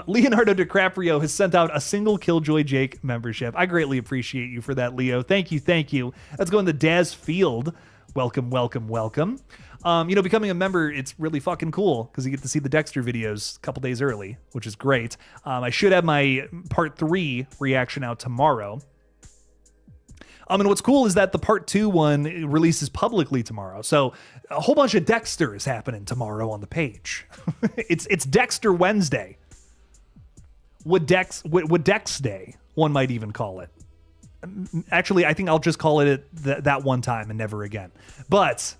Leonardo DiCaprio has sent out a single Killjoy Jake membership. I greatly appreciate you for that, Leo. Thank you. Let's go into Daz Field. Welcome. You know, becoming a member, it's really fucking cool, because you get to see the Dexter videos a couple days early, which is great. I should have my part 3 reaction out tomorrow. And what's cool is that the part 2 one releases publicly tomorrow. So a whole bunch of Dexter is happening tomorrow on the page. It's Dexter Wednesday. Would Dex Day, one might even call it. Actually, I think I'll just call it that one time and never again. But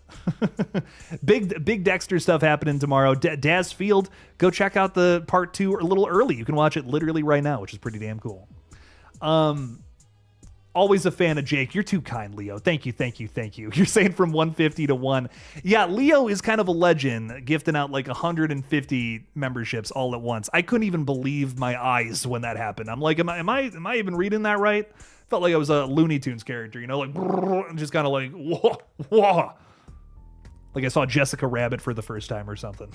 big Dexter stuff happening tomorrow. Daz Field, go check out the part 2 a little early. You can watch it literally right now, which is pretty damn cool. Always a fan of Jake. You're too kind, Leo. Thank you. You're saying from 150 to 1. Yeah, Leo is kind of a legend, gifting out like 150 memberships all at once. I couldn't even believe my eyes when that happened. I'm like, am I even reading that right? Felt like I was a Looney Tunes character, you know, like just kind of like whoa. Like I saw Jessica Rabbit for the first time or something.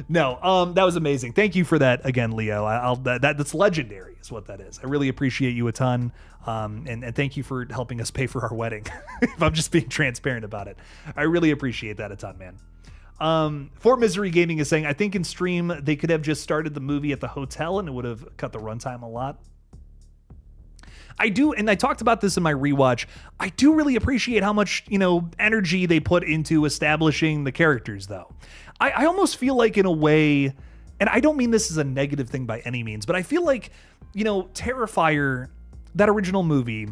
No, that was amazing. Thank you for that again, Leo. That's legendary, is what that is. I really appreciate you a ton, and thank you for helping us pay for our wedding. If I'm just being transparent about it, I really appreciate that a ton, man. For Misery Gaming is saying, I think in stream they could have just started the movie at the hotel and it would have cut the runtime a lot. I do, and I talked about this in my rewatch. I do really appreciate how much, energy they put into establishing the characters, though. I almost feel like, in a way, and I don't mean this as a negative thing by any means, but I feel like, Terrifier, that original movie,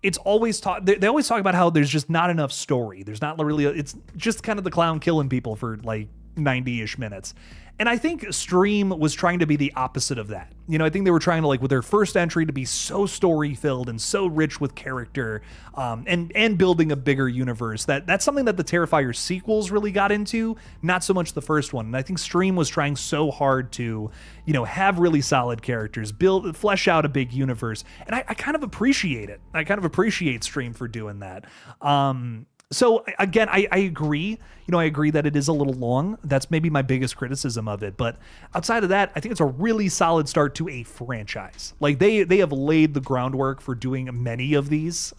it's always they always talk about how there's just not enough story. There's not really, it's just kind of the clown killing people for like 90-ish minutes. And I think Stream was trying to be the opposite of that. I think they were trying to, like, with their first entry, to be so story-filled and so rich with character, and building a bigger universe. That's something that the Terrifier sequels really got into, not so much the first one. And I think Stream was trying so hard to, have really solid characters, flesh out a big universe. And I kind of appreciate it. I kind of appreciate Stream for doing that. So again, I agree. I agree that it is a little long. That's maybe my biggest criticism of it. But outside of that, I think it's a really solid start to a franchise. Like they have laid the groundwork for doing many of these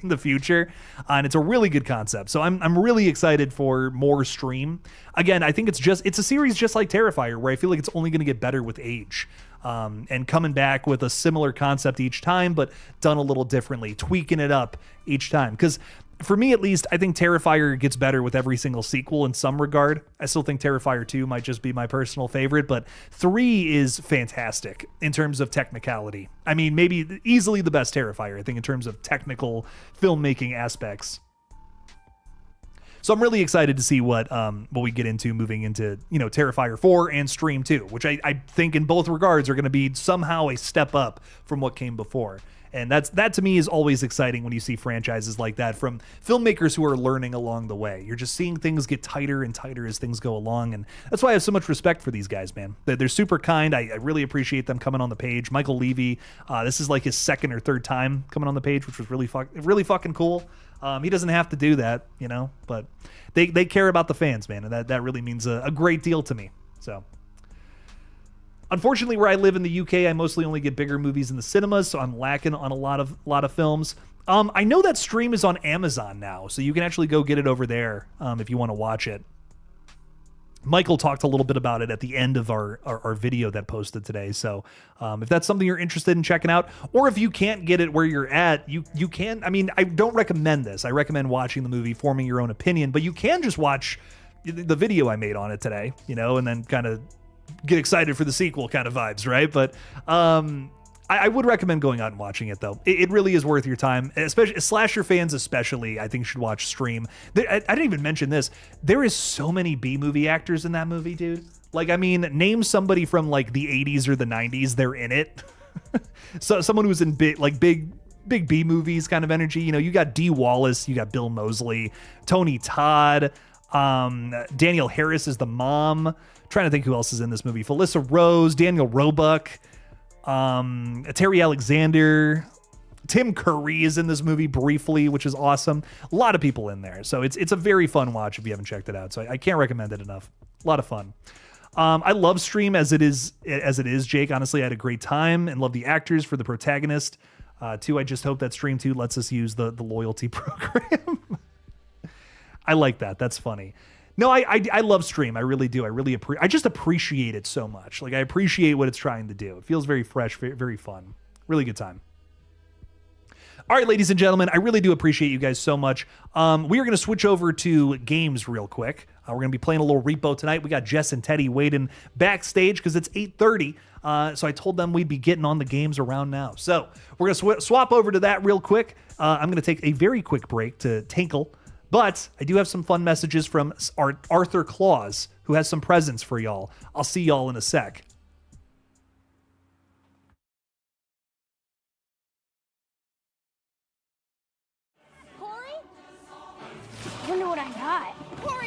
in the future, and it's a really good concept. So I'm really excited for more Stream. Again, I think it's a series just like Terrifier, where I feel like it's only going to get better with age. And coming back with a similar concept each time, but done a little differently, tweaking it up each time. Because for me, at least, I think Terrifier gets better with every single sequel in some regard. I still think Terrifier 2 might just be my personal favorite, but 3 is fantastic in terms of technicality. I mean, maybe easily the best Terrifier, I think, in terms of technical filmmaking aspects. So I'm really excited to see what we get into moving into, Terrifier 4 and Stream 2, which I think in both regards are going to be somehow a step up from what came before. And that to me is always exciting when you see franchises like that from filmmakers who are learning along the way. You're just seeing things get tighter and tighter as things go along. And that's why I have so much respect for these guys, man. They're super kind. I really appreciate them coming on the page. Michael Levy, this is like his second or third time coming on the page, which was really fucking cool. He doesn't have to do that, but they care about the fans, man. And that really means a great deal to me. So unfortunately, where I live in the UK, I mostly only get bigger movies in the cinemas, so I'm lacking on a lot of films. I know that Stream is on Amazon now, so you can actually go get it over there if you want to watch it. Michael talked a little bit about it at the end of our video that posted today. So if that's something you're interested in checking out, or if you can't get it where you're at, you can. I mean, I don't recommend this. I recommend watching the movie, forming your own opinion, but you can just watch the video I made on it today, and then kind of get excited for the sequel kind of vibes, right? But I would recommend going out and watching it, though. It really is worth your time, especially slasher fans especially, I think should watch Stream. I didn't even mention this. There is so many B-movie actors in that movie, dude. Like, I mean, name somebody from like the 80s or the 90s, they're in it. So someone who's in big B movies kind of energy. You got Dee Wallace, you got Bill Moseley, Tony Todd, Danielle Harris is the mom. Trying to think who else is in this movie. Felissa Rose, Daniel Roebuck, Terry Alexander, Tim Curry is in this movie briefly, which is awesome. A lot of people in there. So it's a very fun watch if you haven't checked it out. So I can't recommend it enough. A lot of fun. I love Stream as it is, Jake. Honestly, I had a great time and love the actors for the protagonist. Too, I just hope that Stream 2 lets us use the loyalty program. I like that. That's funny. No, I love Stream. I really do. I just appreciate it so much. Like, I appreciate what it's trying to do. It feels very fresh, very, very fun. Really good time. All right, ladies and gentlemen, I really do appreciate you guys so much. We are going to switch over to games real quick. We're going to be playing a little Repo tonight. We got Jess and Teddy waiting backstage because it's 8:30. So I told them we'd be getting on the games around now. So we're going to swap over to that real quick. I'm going to take a very quick break to tinkle. But I do have some fun messages from Arthur Claus, who has some presents for y'all. I'll see y'all in a sec. Corey? I wonder what I got. Corey!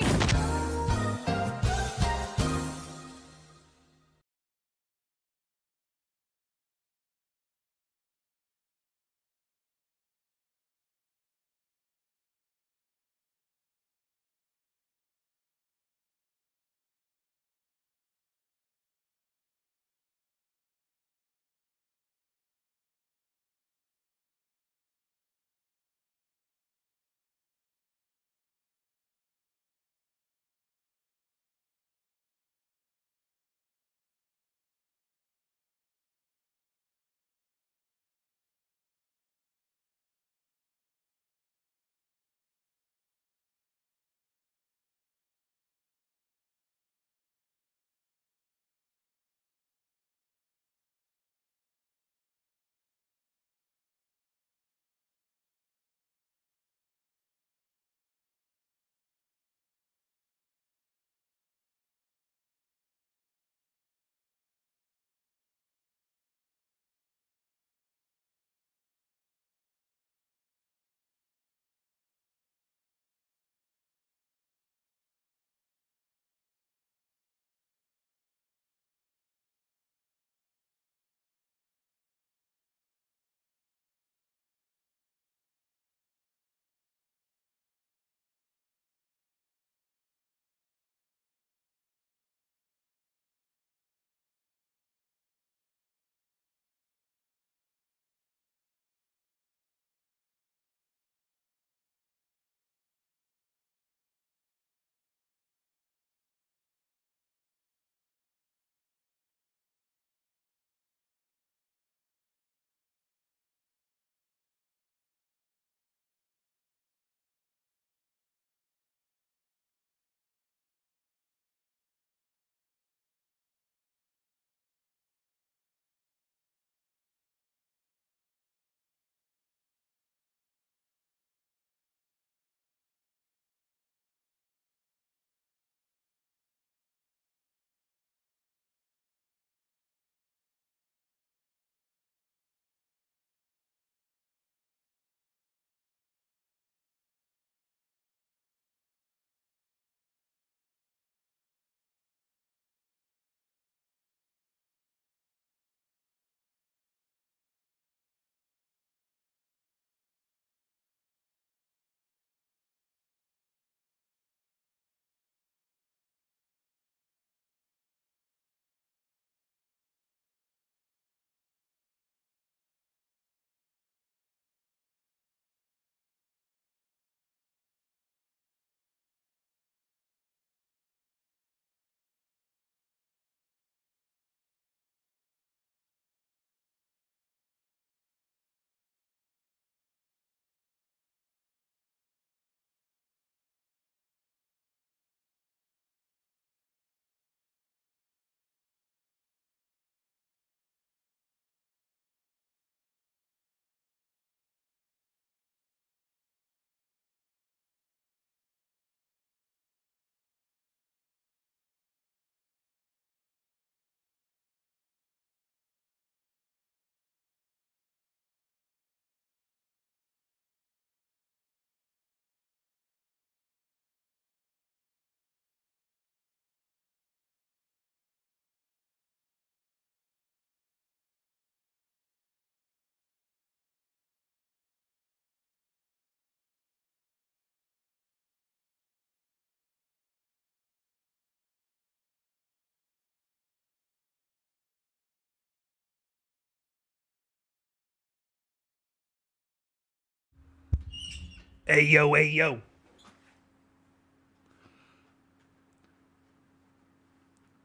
Hey, yo, hey, yo.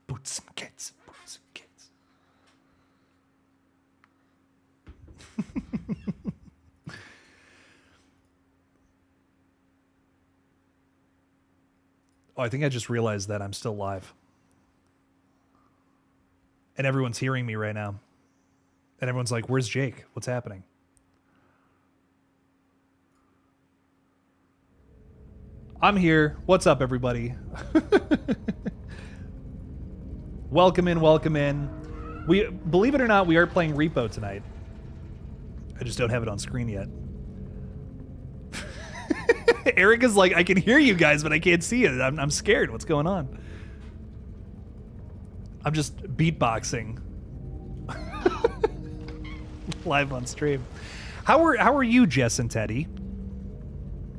Boots and kids, boots and kids. Oh, I think I just realized that I'm still live. And everyone's hearing me right now. And everyone's like, where's Jake? What's happening? I'm here. What's up, everybody? Welcome in, welcome in. We, believe it or not, we are playing Repo tonight. I just don't have it on screen yet. Eric is like, I can hear you guys, but I can't see it. I'm scared. What's going on? I'm just beatboxing. Live on stream. How are you, Jess and Teddy?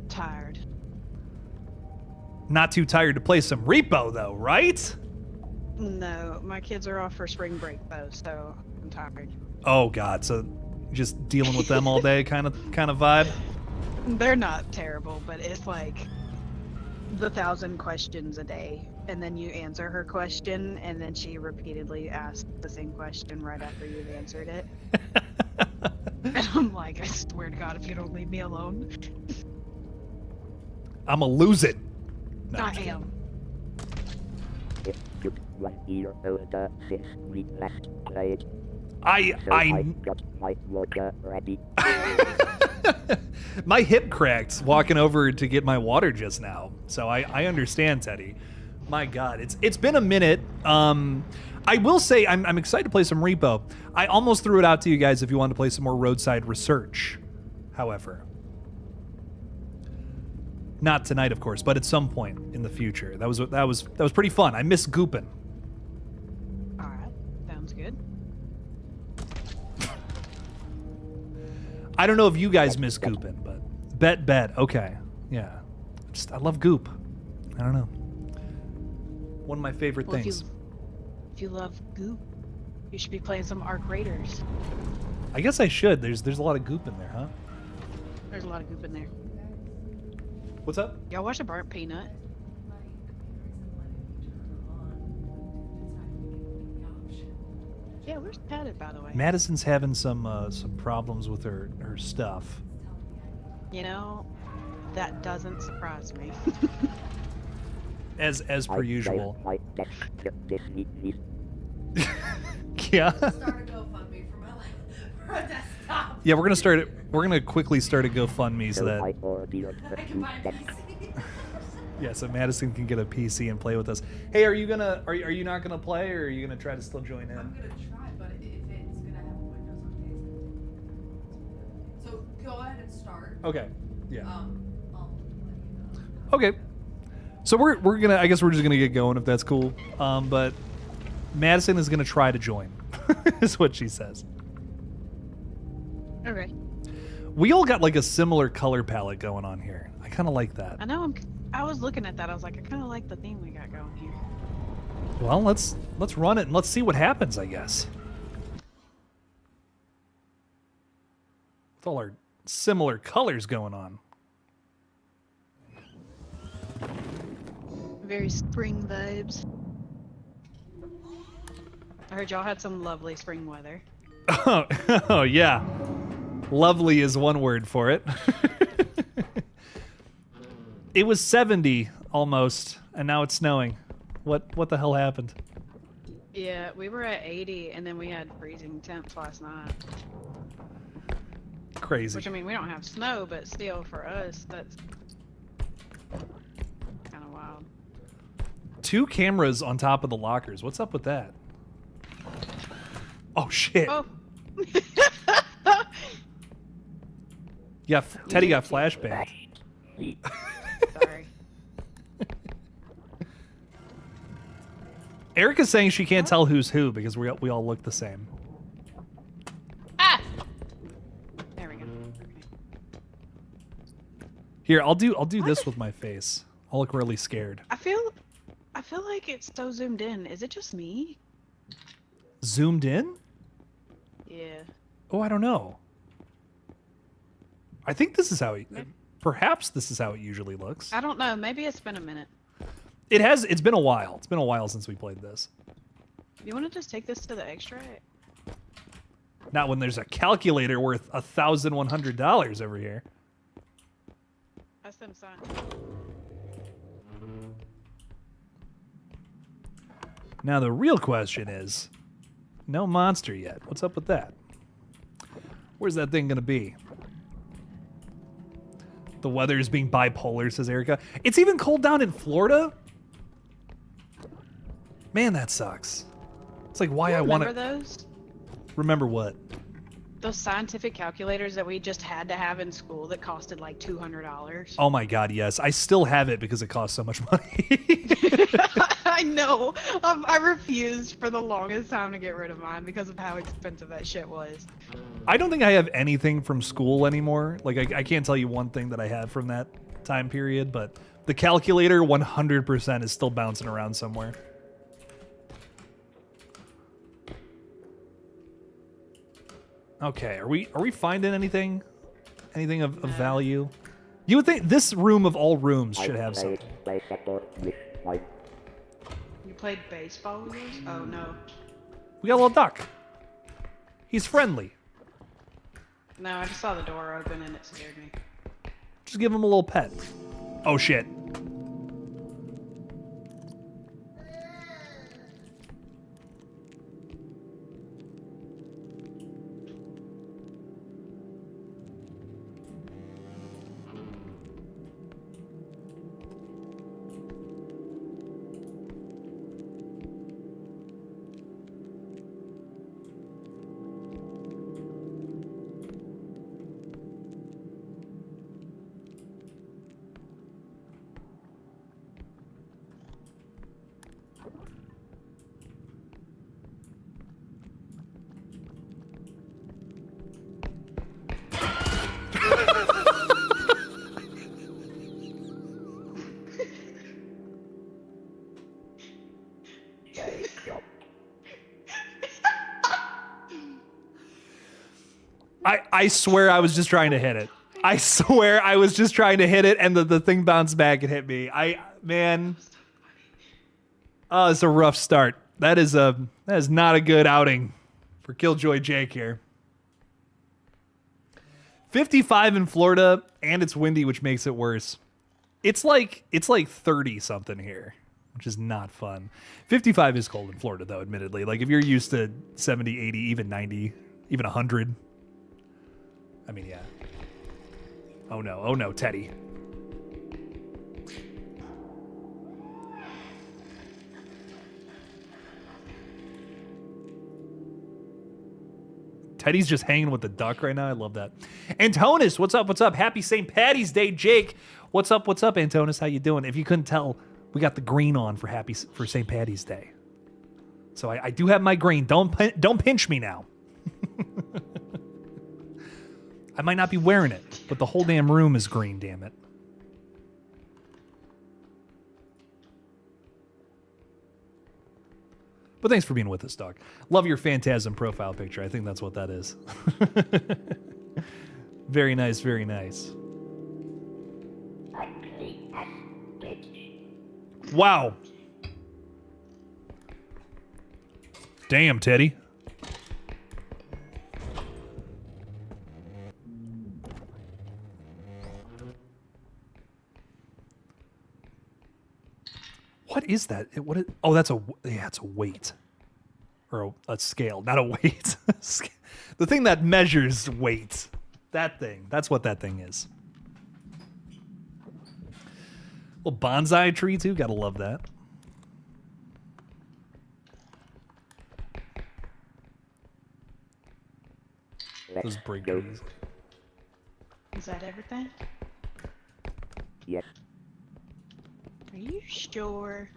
Tired. Not too tired to play some Repo, though, right? No, my kids are off for spring break though, so I'm tired. Oh God, so just dealing with them all day, kind of vibe. They're not terrible, but it's like the 1,000 questions a day, and then you answer her question, and then she repeatedly asks the same question right after you've answered it. And I'm like, I swear to God, if you don't leave me alone. I'ma lose it. No, I am. I got my water ready. My hip cracked walking over to get my water just now, so I understand, Teddy. My God, it's been a minute. I will say I'm excited to play some Repo. I almost threw it out to you guys if you wanted to play some more Roadside Research. However, not tonight, of course, but at some point in the future. That was pretty fun. I miss gooping. All right, sounds good. I don't know if you guys miss gooping, but bet. Okay, yeah. I love goop. I don't know. One of my favorite Well, things. if you love goop, you should be playing some Arc Raiders. I guess I should. There's a lot of goop in there, huh? There's a lot of goop in there. What's up? Y'all watch a Burnt Peanut? Yeah, where's Patted, by the way? Madison's having some problems with her stuff. You know, that doesn't surprise me. As per usual. My desk this week. Yeah. Start a GoFundMe for a desktop. Yeah, we're gonna quickly start a GoFundMe so that I ordered I can buy a PC. yeah, so Madison can get a PC and play with us. Hey, are you not gonna play, or are you gonna try to still join in? I'm gonna try, but if it's gonna have Windows on case. So go ahead and start. Okay. Yeah. I'll let you know. Okay. So we're gonna, I guess we're just gonna get going if that's cool. But Madison is gonna try to join, is what she says. Okay. We all got like a similar color palette going on here. I kind of like that. I know. I was looking at that. I was like, I kind of like the theme we got going here. Well, let's run it and let's see what happens, I guess. With all our similar colors going on. Very spring vibes. I heard y'all had some lovely spring weather. Oh yeah. Lovely is one word for it. It was 70 almost, and now it's snowing. What the hell happened? Yeah, we were at 80, and then we had freezing temps last night. Crazy. Which, I mean, we don't have snow, but still, for us, that's kind of wild. 2 cameras on top of the lockers. What's up with that? Oh shit. Oh! Yeah, Teddy got flashbang. Sorry. Erica's saying she can't tell who's who because we all look the same. Ah! There we go. Okay. Here, I'll do this with my face. I'll look really scared. I feel like it's so zoomed in. Is it just me? Zoomed in? Yeah. Oh, I don't know. I think this is how he... Perhaps this is how it usually looks. I don't know. Maybe it's been a minute. It has. It's been a while. It's been a while since we played this. You want to just take this to the extract? Not when there's a calculator worth $1,100 over here. That's them sign. Now the real question is, no monster yet. What's up with that? Where's that thing gonna be? The weather is being bipolar, says Erica. It's even cold down in Florida? Man, that sucks. It's like why I want to... Remember those? Remember what? Those scientific calculators that we just had to have in school that costed like $200. Oh my god, yes. I still have it because it costs so much money. I know. I refused for the longest time to get rid of mine because of how expensive that shit was. I don't think I have anything from school anymore. Like, I can't tell you one thing that I have from that time period, but the calculator 100% is still bouncing around somewhere. Okay, are we finding anything? Anything of value? You would think this room of all rooms should have something. You played baseball with us? Oh no. We got a little duck. He's friendly. No, I just saw the door open and it scared me. Just give him a little pet. Oh shit. I swear I was just trying to hit it. I swear I was just trying to hit it and the thing bounced back and hit me. Man. Oh, it's a rough start. That is not a good outing for Killjoy Jake here. 55 in Florida and it's windy, which makes it worse. It's like 30 something here, which is not fun. 55 is cold in Florida though, admittedly. Like if you're used to 70, 80, even 90, even 100. I mean, yeah. Oh no, Teddy. Teddy's just hanging with the duck right now. I love that. Antonis, what's up? What's up? Happy St. Patty's Day, Jake. What's up? What's up, Antonis? How you doing? If you couldn't tell, we got the green on for St. Patty's Day. So I do have my green. Don't pinch me now. I might not be wearing it, but the whole damn room is green, damn it. But thanks for being with us, dog. Love your Phantasm profile picture. I think that's what that is. Very nice, very nice. Wow. Damn, Teddy. What is that? Oh, that's it's a weight. Or a scale, not a weight. The thing that measures weight. That thing. That's what that thing is. Little bonsai tree, too. Gotta love that. Those break trees. Is that everything? Yes. Are you sure?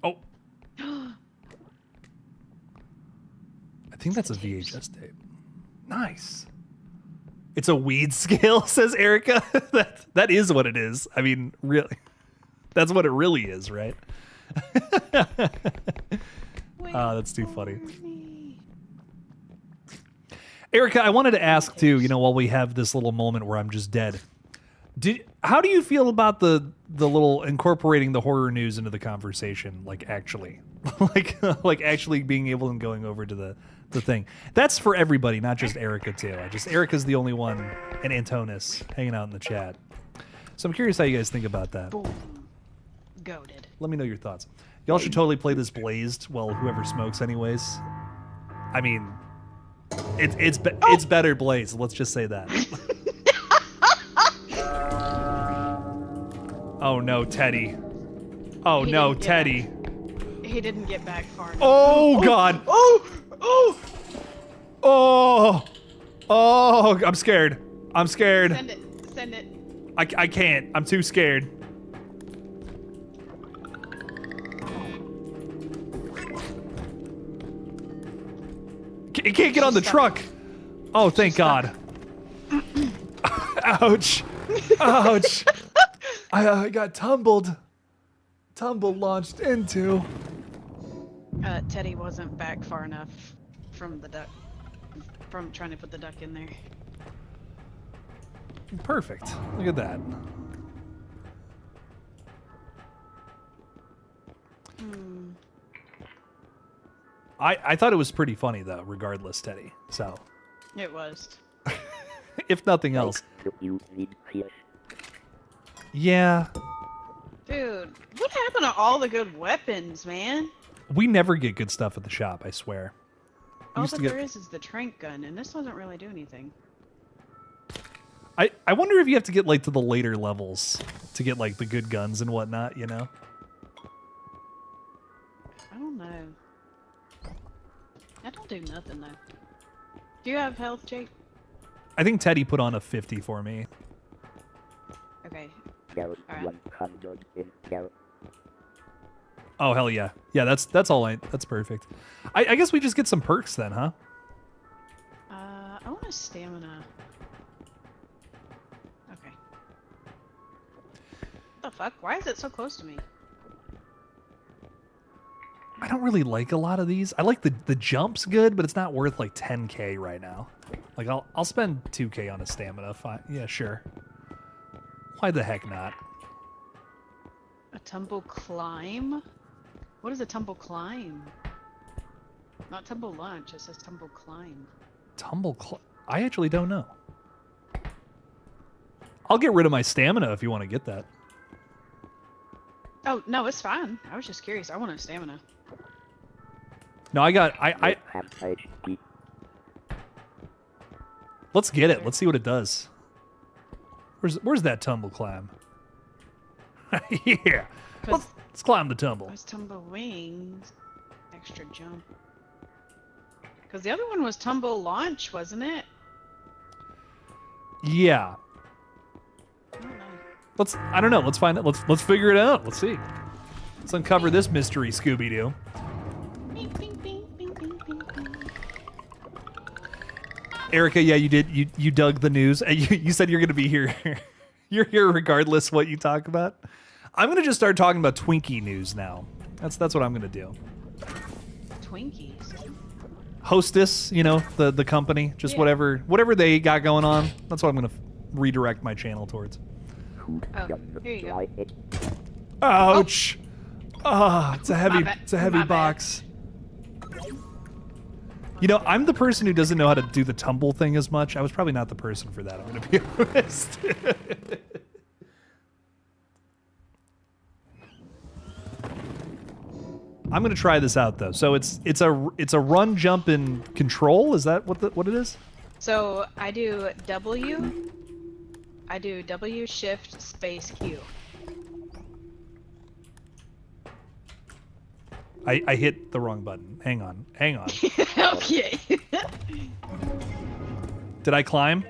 Oh. I think that's a VHS tape. Nice. It's a weed scale, says Erica. that is what it is. I mean, really. That's what it really is, right? Oh, that's too funny. Erica, I wanted to ask too, while we have this little moment where I'm just dead, How do you feel about the little incorporating the horror news into the conversation? Like actually, like actually being able and going over to the thing. That's for everybody, not just Erica too. Erica's the only one, and Antonis hanging out in the chat. So I'm curious how you guys think about that. Boom. Goated. Let me know your thoughts. Y'all should totally play this blazed. Well, whoever smokes, anyways. I mean, it's better blazed. Let's just say that. Oh no, Teddy. Oh no, Teddy. He didn't get back far enough. Oh God. Oh, I'm scared. Send it. I can't. I'm too scared. It can't get on the truck. Oh, thank God. Ouch. Ouch. I got tumbled launched into. Teddy wasn't back far enough from the duck. From trying to put the duck in there. Perfect. Look at that. I thought it was pretty funny though, regardless, Teddy. So It was. if nothing else. You need fish. Yeah. Dude, what happened to all the good weapons, man? We never get good stuff at the shop, I swear. We All used that to get- there is the trank gun, and this doesn't really do anything. I wonder if you have to get like to the later levels to get like the good guns and whatnot, you know? I don't know. That don't do nothing though. Do you have health, Jake? I think Teddy put on a 50 for me. Okay. Carrot Alright. 100 in carrot. Oh hell yeah. Yeah, that's all that's perfect. I guess we just get some perks then, huh? I want a stamina. Okay. What the fuck? Why is it so close to me? I don't really like a lot of these. I like the jumps good, but it's not worth like 10k right now. Like I'll spend 2k on a stamina. Fine. Yeah, sure. Why the heck not? A tumble climb? What is a tumble climb? Not tumble lunch, it says tumble climb. I actually don't know. I'll get rid of my stamina if you want to get that. Oh, no, it's fine. I was just curious. I want a stamina. No, I Have HP. let's get it. Let's see what it does. Where's that tumble climb? Yeah. Let's climb the tumble. It was tumble wings. Extra jump. Because the other one was tumble launch, wasn't it? Yeah. I don't know. I don't know. Let's find it. Let's figure it out. Let's see. Let's uncover this mystery, Scooby-Doo. Bing, bing, bing, bing, bing, bing, bing. Erica, yeah, you did. You dug the news. You said you're going to be here. You're here regardless what you talk about. I'm going to just start talking about Twinkie news now. That's what I'm going to do. Twinkies. Hostess, you know, the company, just Yeah. whatever they got going on. That's what I'm going to redirect my channel towards. Who Oh, doesn't here you go. like it? Ouch! Ah, it's a heavy, bad. it's a heavy My bad. box. You know, I'm the person who doesn't know how to do the tumble thing as much. I was probably not the person for that. I'm going to be honest. I'm going to try this out though. So it's a run, jump, and control. Is that what it is? So I do W. I do W shift space Q. I hit the wrong button. Hang on. Okay. Did I climb?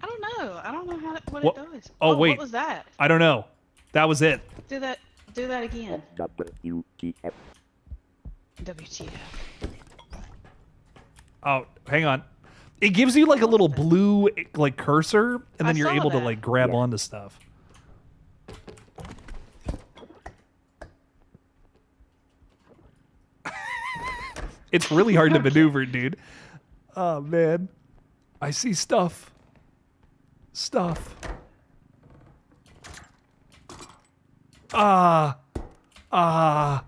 I don't know. I don't know what What? it does. Oh, wait. What was that? I don't know. That was it. Do that again. WTF. WTF. Oh, hang on. It gives you like a little blue like cursor, and then I you're saw able to that. like grab Yeah. onto stuff. It's really hard to maneuver, dude. Oh man. I see stuff. Okay. I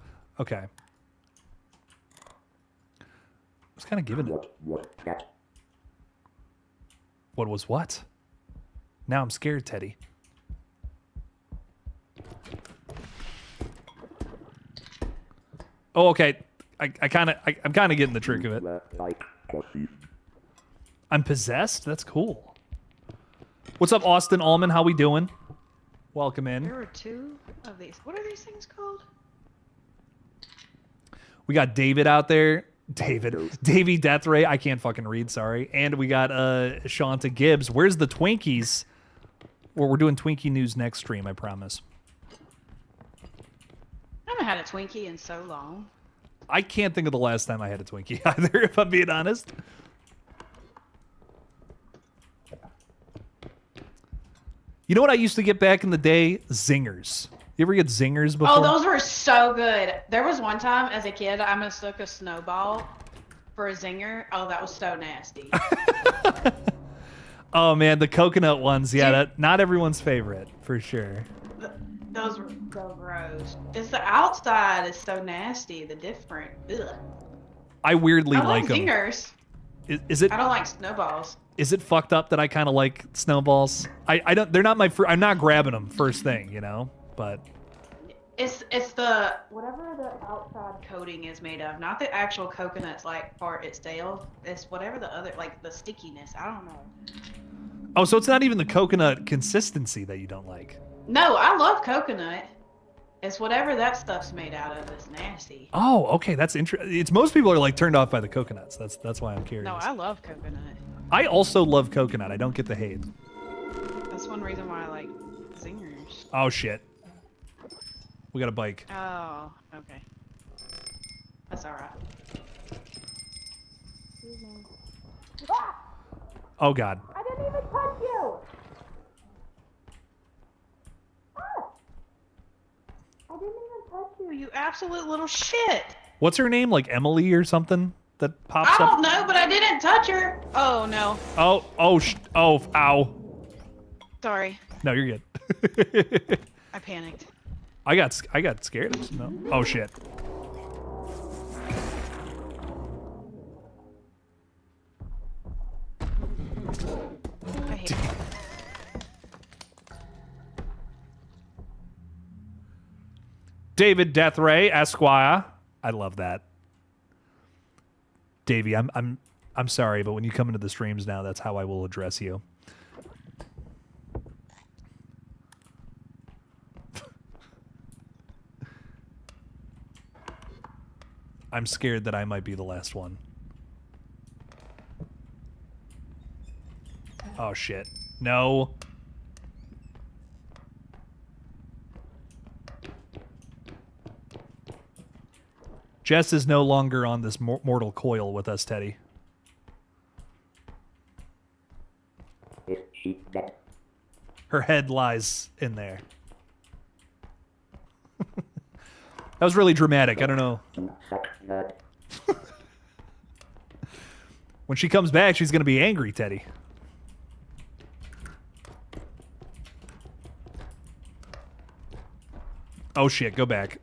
was kind of giving it. What that? What was what? Now I'm scared, Teddy. Oh, okay. I'm kind of getting the trick of it. Like coffee. I'm possessed? That's cool. What's up, Austin Allman? How we doing? Welcome in. There were 2 of these. What are these things called? We got David out there. Davey Deathray. I can't fucking read, sorry. And we got Shanta Gibbs. Where's the Twinkies? Well, we're doing Twinkie news next stream, I promise. I haven't had a Twinkie in so long. I can't think of the last time I had a Twinkie either, if I'm being honest. You know what I used to get back in the day? Zingers. You ever get Zingers before? Oh, those were so good. There was one time as a kid, I mistook a snowball for a zinger. Oh, that was so nasty. Oh man, the coconut ones. Yeah, that not everyone's favorite for sure. Those were so gross. It's the outside is so nasty. The different. Ugh. I weirdly I like them. zingers. Is it? I don't like snowballs. Is it fucked up that I kind of like snowballs? I don't. They're not my. I'm not grabbing them first thing, you know. But It's the whatever the outside coating is made of, not the actual coconut's like part itself. It's whatever the other like the stickiness. I don't know. oh, so it's not even the coconut consistency that you don't like. No, I love coconut. It's whatever that stuff's made out of that's nasty. Oh, okay, that's interesting. It's most people are like turned off by the coconuts. That's why I'm curious. No, I love coconut. I also love coconut. I don't get the hate. That's one reason why I like zingers. Oh shit. We got a bike. Oh, okay. That's alright. Oh god. I didn't even touch you! I didn't even touch you. You absolute little shit! What's her name? Like Emily or something that pops I up? don't know, but I didn't touch her! Oh, no. Oh, ow. Sorry. No, you're good. I panicked. I got scared. No. Oh shit. I hate it. David Deathray, Esquire. I love that. Davey, I'm sorry, but when you come into the streams now, that's how I will address you. I'm scared that I might be the last one. Oh shit. No. Jess is no longer on this mortal coil with us, Teddy. Is she dead? Her head lies in there. That was really dramatic. I don't know. You suck nerd. When she comes back, she's going to be angry, Teddy. Oh shit, go back.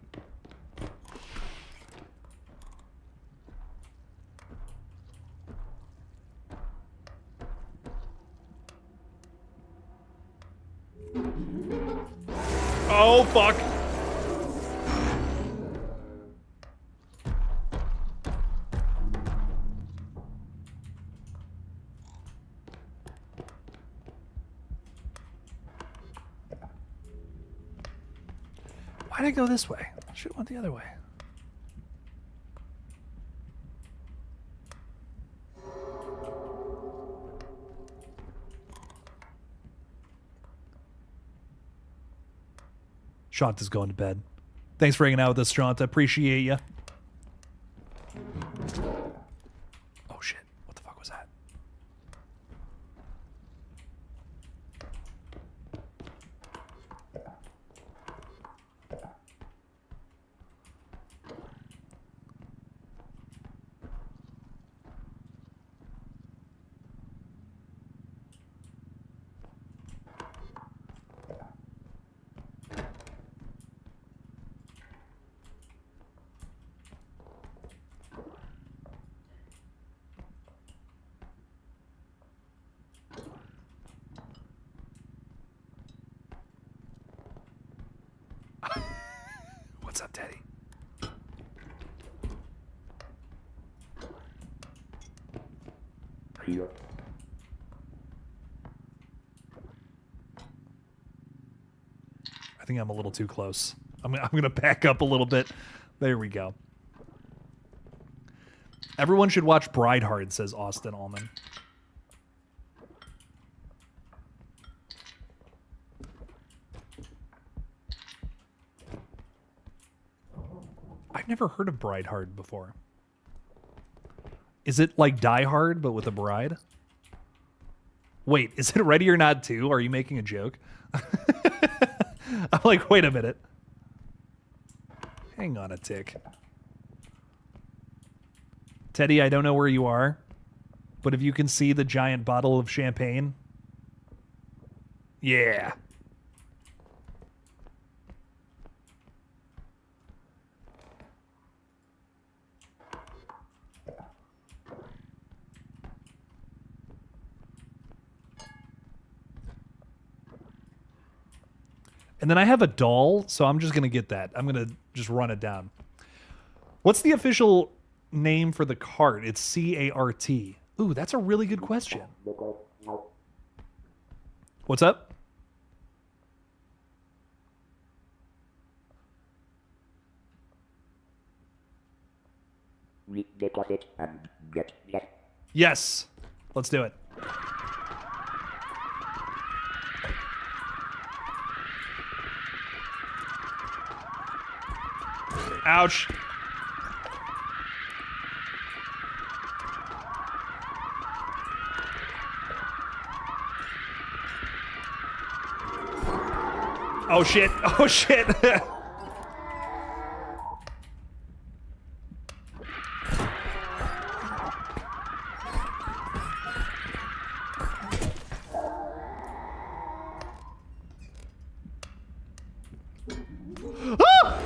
Oh fuck. Why did I go this way? I should have went the other way. Shanta's going to bed. Thanks for hanging out with us, Shanta. Appreciate you. Oh shit. What the fuck was that? What's up, Teddy? Here. I think I'm a little too close. I'm gonna back up a little bit. There we go. Everyone should watch Bridehard, says Austin Allman. I've never heard of Bridehard before. Is it like Die Hard, but with a bride? Wait, is it Ready or Not 2? Are you making a joke? I'm like, wait a minute. Hang on a tick. Teddy, I don't know where you are, but if you can see the giant bottle of champagne. Yeah. And then I have a doll, so I'm just going to get that. I'm going to just run it down. What's the official name for the cart? It's C-A-R-T. Ooh, that's a really good question. What's up? We deposit and get yes. Yes. Let's do it. Ouch. Oh shit. Oh shit. Ah!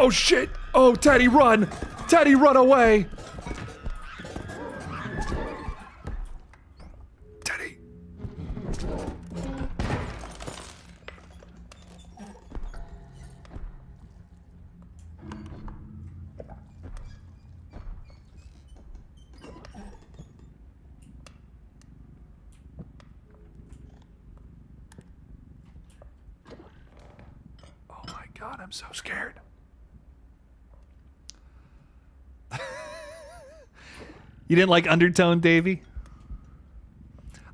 Oh shit! Oh, Teddy, run! Teddy, run away! Teddy. Oh my god, I'm so scared. You didn't like Undertone, Davey?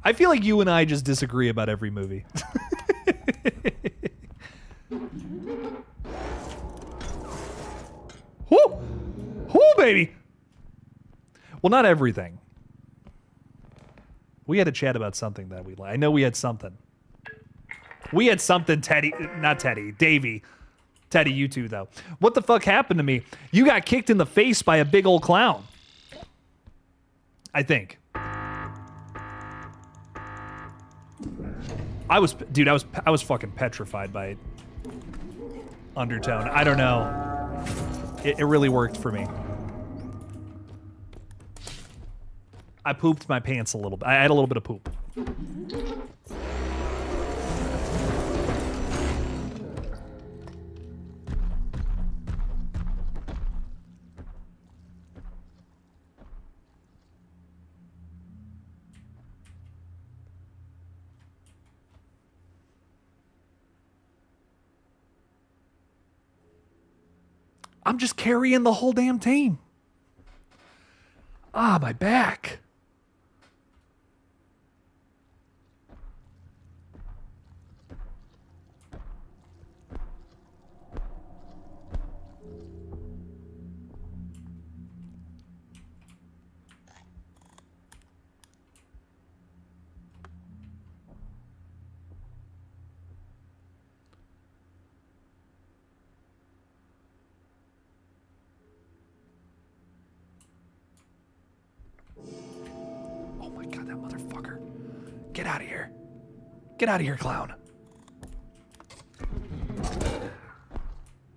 I feel like you and I just disagree about every movie. Whoo! Whoo, baby! Well, not everything. We had a chat about something that we like. I know we had something. We had something, Teddy. Not Teddy. Davey. Teddy, you too, though. What the fuck happened to me? You got kicked in the face by a big old clown. I think. I was fucking petrified by Undertone. I don't know. It really worked for me. I pooped my pants a little bit. I had a little bit of poop. I'm just carrying the whole damn team. Ah, my back. Oh my god, that motherfucker. Get out of here. Get out of here, clown.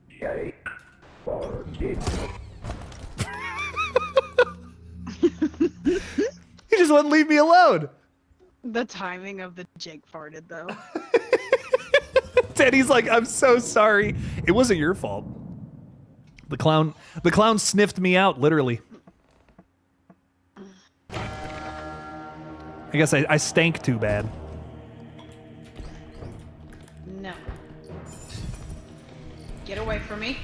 Jake. For Jake. He just wouldn't leave me alone. The timing of the Jake farted, though. Teddy's like, I'm so sorry. It wasn't your fault. The clown sniffed me out, literally. I guess I stank too bad. No. Get away from me.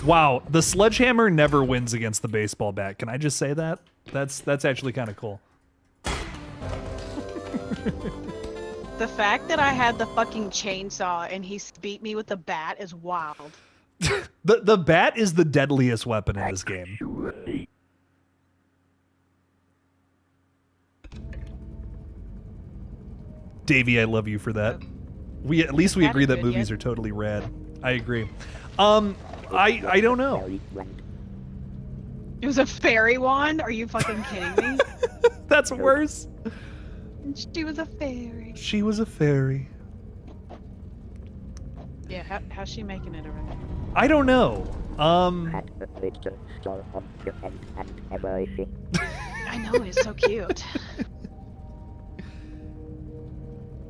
Wow, the sledgehammer never wins against the baseball bat. Can I just say that? That's actually kind of cool. The fact that I had the fucking chainsaw and he beat me with the bat is wild. The bat is the deadliest weapon in this game. Davey, I love you for that. At least we agree that movies are totally rad. I agree. I don't know. It was a fairy wand? Are you fucking kidding me? That's worse. She was a fairy. She was a fairy. Yeah, how's she making it already? I don't know. I know, he's so cute.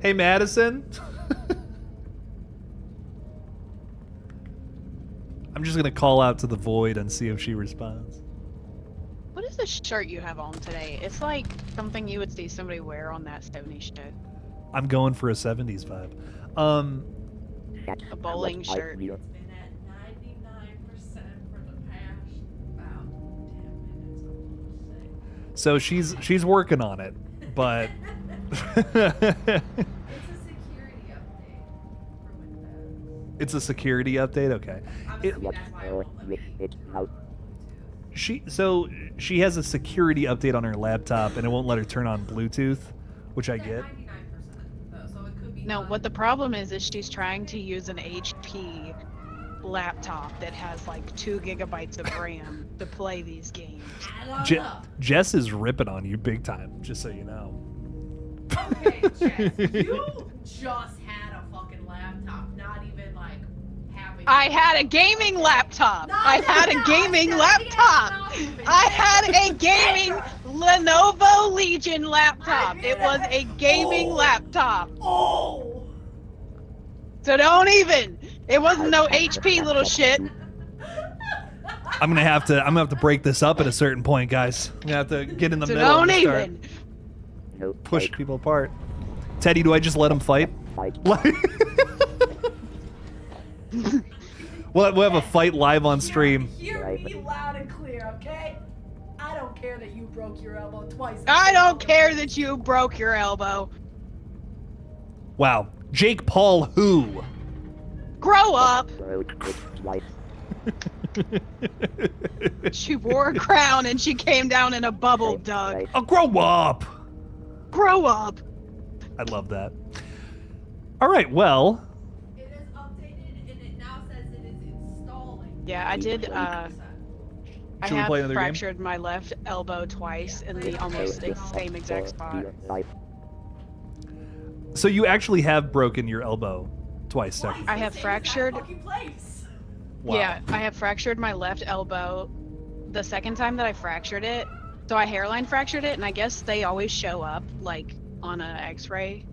Hey, Madison. I'm just gonna call out to the void and see if she responds. What is this shirt you have on today? It's like something you would see somebody wear on that 70s show. I'm going for a 70s vibe. A bowling shirt. It's been at 99% for the past about 10 minutes. I'm gonna say. So she's working on it, but It's a security update for Windows. it's a security update. Okay. I'm It, assuming that's why it won't let me use Bluetooth. she has a security update on her laptop, and it won't let her turn on Bluetooth, which I It's at get. 99% though, so it could be No, done. what the problem is she's trying to use an HP laptop that has like 2 gigabytes of RAM to play these games. I don't Je- know. Jess is ripping on you big time, just so you know. Okay, Jess, you just had a fucking laptop, not even like having. I had a gaming laptop. No, I had a no, gaming no, laptop. no, no, I had a no. gaming Lenovo Legion laptop. It was a gaming laptop. Oh! So don't even. It wasn't no HP little shit. I'm gonna have to break this up at a certain point, guys. I'm gonna have to get in the So middle don't and start even. push people apart. Teddy, do I just let him fight? We'll have a fight live on stream. Hear me loud and clear, okay? I don't care that you broke your elbow twice. I don't care that you broke your elbow. Wow. Jake Paul who? Grow up. She wore a crown and she came down in a bubble, Doug. Oh, grow up. Grow up. I love that. All right, well, It is updated and it now says it is installing. Yeah, I did. I Should we have play another game? fractured my left elbow twice in the almost same exact spot. so you actually have broken your elbow twice, Twice, Steph. I have the same fractured- exact fucking place. Wow. Yeah, I have fractured my left elbow. The second time that I fractured it, so I hairline fractured it, and I guess they always show up like on an X-ray,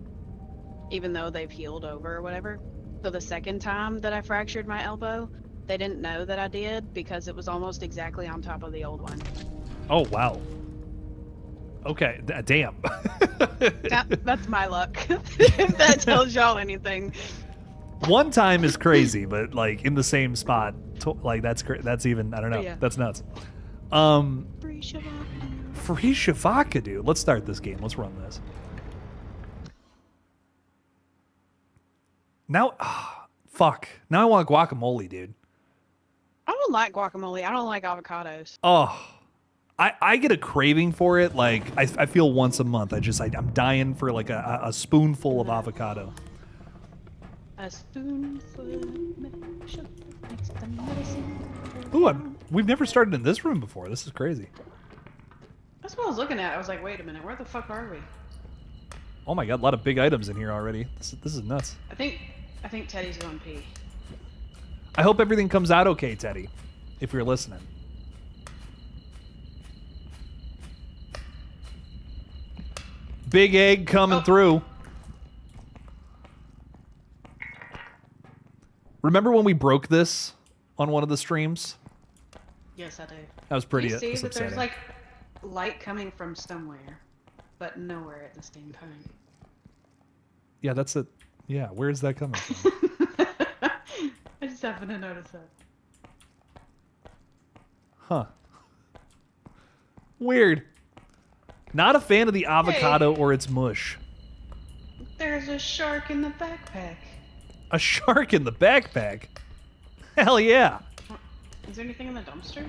even though they've healed over or whatever. So the second time that I fractured my elbow, they didn't know that I did because it was almost exactly on top of the old one. Oh, wow. Okay, damn. That's my luck. If that tells y'all anything. One time is crazy, but like in the same spot, like that's even, I don't know. Yeah. That's nuts. Free Shavak. Free Shavaka, dude. Let's start this game. Let's run this. Now, fuck. Now I want guacamole, dude. I don't like guacamole. I don't like avocados. Oh, I get a craving for it. Like I feel once a month. I'm dying for like a spoonful of avocado. A spoonful of medicine makes the medicine. Ooh, we've never started in this room before. This is crazy. That's what I was looking at. I was like, wait a minute, where the fuck are we? Oh my god, a lot of big items in here already. This is nuts. I think I think Teddy's going pee. I hope everything comes out okay, Teddy, if you're listening. Big egg coming through. Remember when we broke this on one of the streams? Yes, I do. That was pretty You see that upsetting. there's like light coming from somewhere, but nowhere at the same time. Yeah, that's it. Yeah, where is that coming from? I just happened to notice that. Huh. Weird. Not a fan of the avocado or its mush. There's a shark in the backpack. A shark in the backpack? Hell yeah. Is there anything in the dumpster?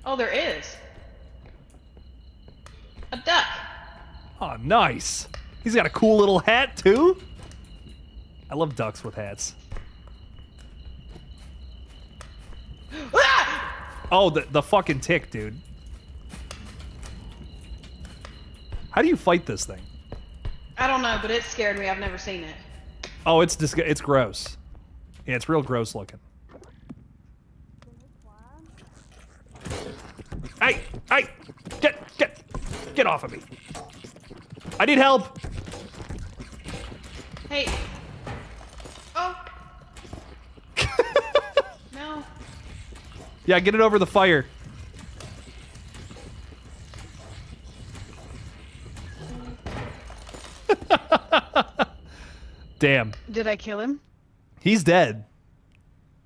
Oh, there is. A duck. Oh, nice. He's got a cool little hat, too. I love ducks with hats. Ah! Oh, the fucking tick, dude. How do you fight this thing? I don't know, but it scared me. I've never seen it. Oh, it's gross. Yeah, it's real gross looking. Hey! Hey! Get off of me. I need help. Hey. Oh. No. Yeah, get it over the fire. Damn. Did I kill him? He's dead.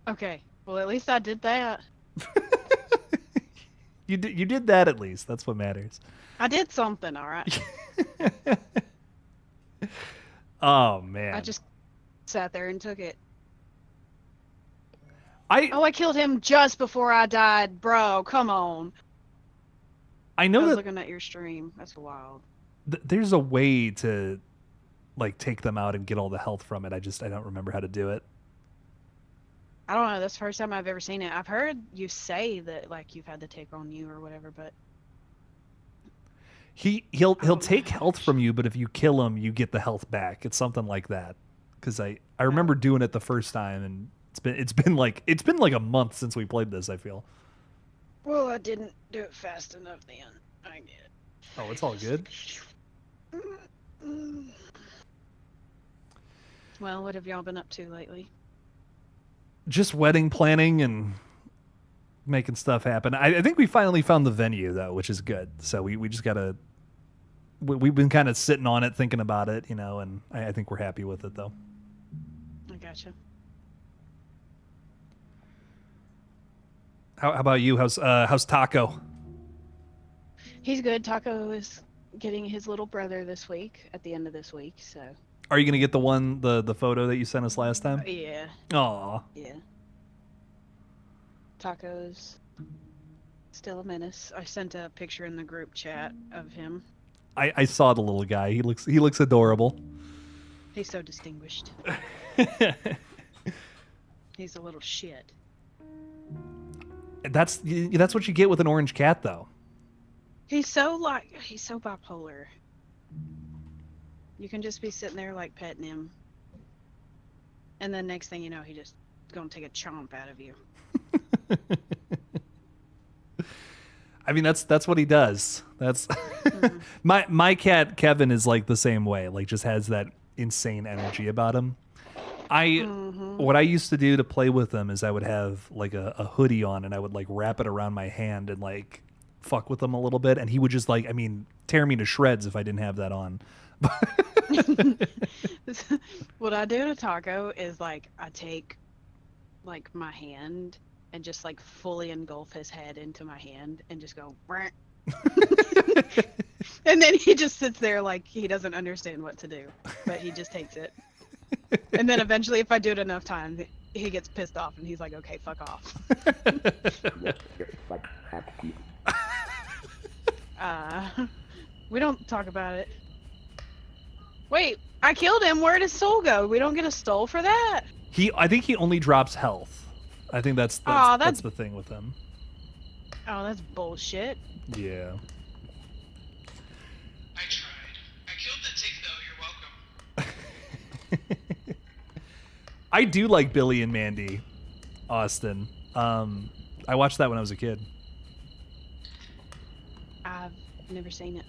Okay. Well, at least I did that. You did that at least. That's what matters. I did something, all right. Oh man. I just sat there and took it. I I killed him just before I died, bro. Come on. I know was that looking at your stream. That's wild. there's a way to like take them out and get all the health from it. I don't remember how to do it. I don't know. That's the first time I've ever seen it. I've heard you say that like you've had the tick on you or whatever, but He'll Oh, take health from you, but if you kill him, you get the health back. It's something like that. Because I remember doing it the first time, and it's been like a month since we played this. I feel. well, I didn't do it fast enough then. I get it. Oh, it's all good. Well, what have y'all been up to lately? Just wedding planning and making stuff happen. I think we finally found the venue though, which is good. So we just gotta. We've been kind of sitting on it, thinking about it, and I think we're happy with it though. I gotcha. How about you? How's Taco? He's good. Taco is getting his little brother this week, at the end of this week, so. Are you gonna get the photo that you sent us last time? Yeah. Aw. Yeah. Taco's still a menace. I sent a picture in the group chat of him. I saw the little guy. He looks adorable. He's so distinguished. He's a little shit. That's what you get with an orange cat, though. He's so bipolar. You can just be sitting there like petting him, and then next thing you know, he just gonna take a chomp out of you. I mean, that's what he does. That's my cat Kevin is like the same way. Like, just has that insane energy about him. What I used to do to play with him is I would have like a hoodie on, and I would like wrap it around my hand and like fuck with him a little bit, and he would just like, tear me to shreds if I didn't have that on. What I do to Taco is like I take like my hand and just like fully engulf his head into my hand and just go "Brr." And then he just sits there like he doesn't understand what to do, but he just takes it. And then eventually if I do it enough times, he gets pissed off and he's like, okay, fuck off. We don't talk about it. Wait, I killed him. Where did his soul go? We don't get a soul for that? I think he only drops health. I think that's the thing with him. Oh, that's bullshit. Yeah. I tried. I killed the tick though, you're welcome. I do like Billy and Mandy, Austin. I watched that when I was a kid. I've never seen it.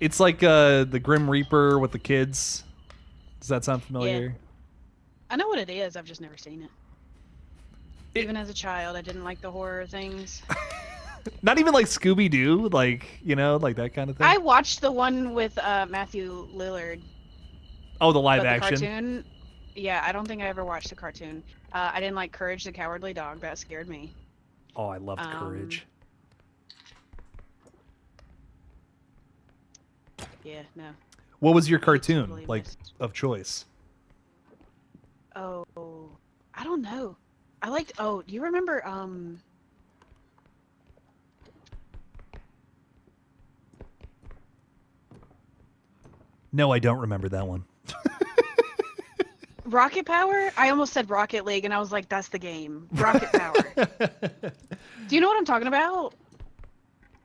It's like the Grim Reaper with the kids. Does that sound familiar? I know what it is. I've just never seen it. Even as a child, I didn't like the horror things. Not even like Scooby-Doo, like, you know, like that kind of thing? I watched the one with Matthew Lillard. Oh, the live but action? The cartoon, yeah, I don't think I ever watched the cartoon. I didn't like Courage the Cowardly Dog. That scared me. Oh, I loved Courage. Yeah, no. What was your cartoon, Totally like, missed. of choice? Oh, I don't know. I liked, do you remember, No, I don't remember that one. Rocket Power? I almost said Rocket League, and I was like, that's the game. Rocket Power. Do you know what I'm talking about?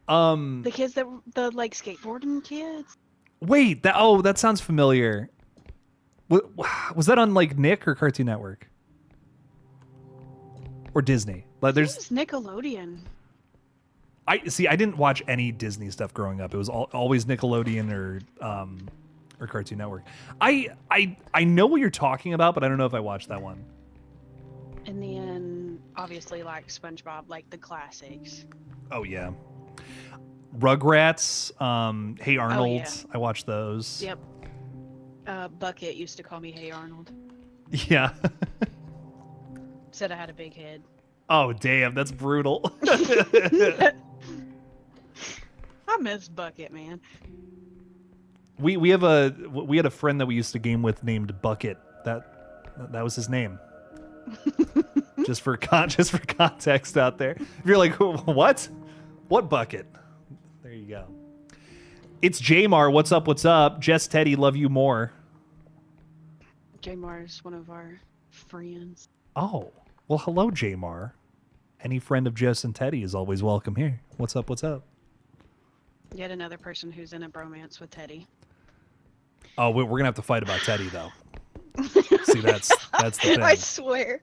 The kids the like skateboarding kids? Wait, that sounds familiar. Was that on like Nick or Cartoon Network? Or Disney? Like It was Nickelodeon. I didn't watch any Disney stuff growing up. It was always Nickelodeon or Cartoon Network. I know what you're talking about, but I don't know if I watched that one. And then, obviously, like SpongeBob, like the classics. Oh yeah. Rugrats, Hey Arnold. yeah. I watched those. Yep. Bucket used to call me Hey Arnold. Yeah. Said I had a big head. Oh damn, that's brutal. I miss Bucket, man. We had a friend that we used to game with named Bucket. That was his name. just for context out there. If you're like, what Bucket? There you go. It's Jamar. What's up? What's up? Jess, Teddy, love you more. Jamar is one of our friends. Oh, well, hello, Jamar. Any friend of Jess and Teddy is always welcome here. What's up? What's up? Yet another person who's in a bromance with Teddy. Oh, we're gonna have to fight about Teddy though. See, that's the thing. I swear.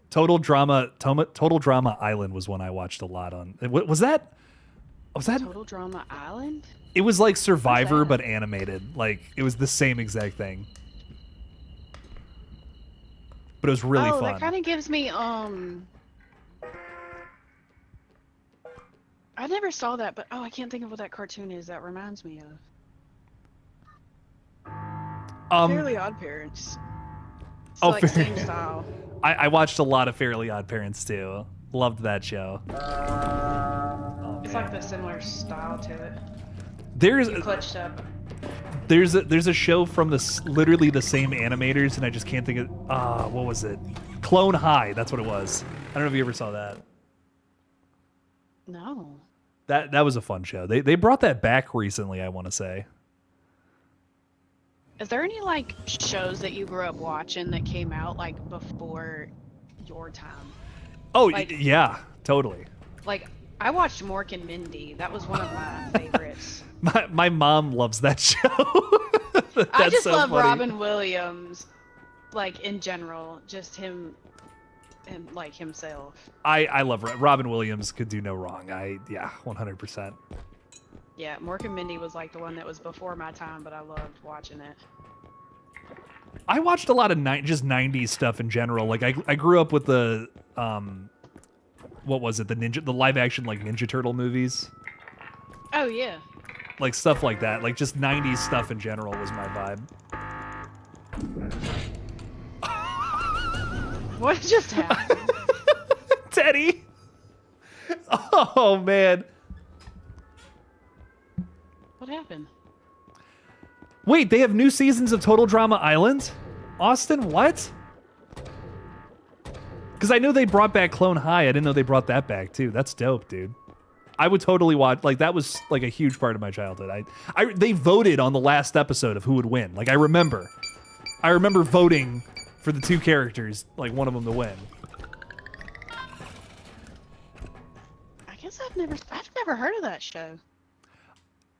Total Drama Island was one I watched a lot on. Was that? Total Drama Island? It was like Survivor that? but animated. Like it was the same exact thing. But it was really fun. That kind of gives me I never saw that, but I can't think of what that cartoon is. That reminds me of Fairly Odd Parents. It's like same style. I watched a lot of Fairly Odd Parents too. Loved that show. Oh, It's like the similar style to it. There's Clutched up. there's a show from literally the same animators, and I just can't think of what was it? Clone High. That's what it was. I don't know if you ever saw that. No. That was a fun show. They brought that back recently, I want to say. Is there any like shows that you grew up watching that came out like before your time? Oh, Like- yeah, totally. Like I watched Mork and Mindy. That was one of my favorites. My mom loves that show. I just so love funny. Robin Williams, like in general, just him and like himself. I love Robin Williams. Could do no wrong. 100%. Yeah, Mork and Mindy was like the one that was before my time, but I loved watching it. I watched a lot of just 90s stuff in general. Like I grew up with the what was it? The live action like Ninja Turtle movies. Oh yeah. Like stuff like that. Like just 90s stuff in general was my vibe. What just happened? Teddy. Oh man. What happened? Wait, they have new seasons of Total Drama Island? Austin, what? Because I know they brought back Clone High. I didn't know they brought that back too. That's dope, dude. I would totally watch. Like that was like a huge part of my childhood. They voted on the last episode of who would win. Like I remember voting for the two characters, like one of them to win. I guess I've never heard of that show.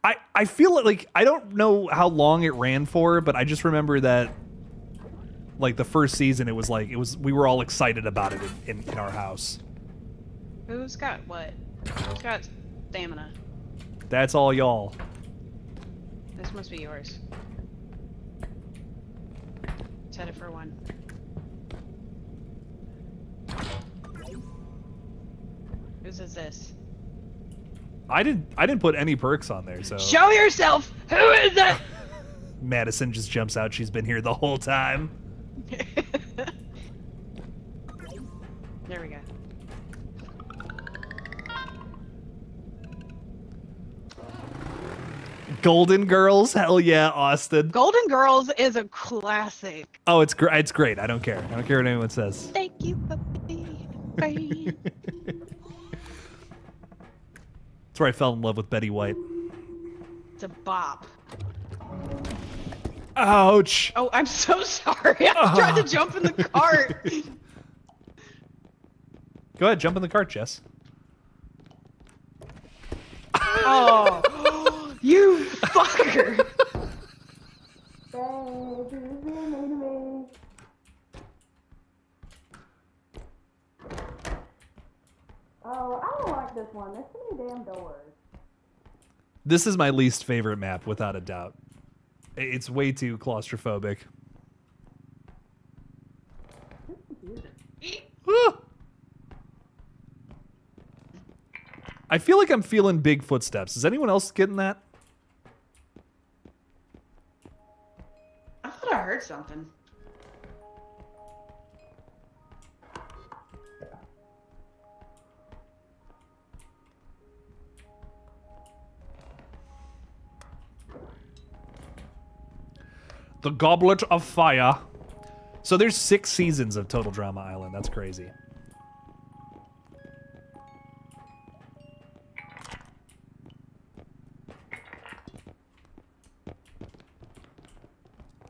I feel like I don't know how long it ran for, but I just remember that like the first season we were all excited about it in our house. Who's got what? Who's got stamina? That's all y'all. This must be yours. Set it for 1. Whose is this? I didn't put any perks on there, so Show yourself! Who is it? Madison just jumps out. She's been here the whole time. There we go. Golden Girls, hell yeah, Austin. Golden Girls is a classic. Oh, it's great. It's great. I don't care. I don't care what anyone says. Thank you, puppy. That's where I fell in love with Betty White. It's a bop. Ouch. Oh, I'm so sorry. I tried to jump in the cart. Go ahead, jump in the cart, Jess. Oh, you fucker. Oh, I don't like this one. There's too many damn doors. This is my least favorite map, without a doubt. It's way too claustrophobic. Ah! I feel like I'm feeling big footsteps. Is anyone else getting that? I thought I heard something. The Goblet of Fire. So there's 6 seasons of Total Drama Island. That's crazy.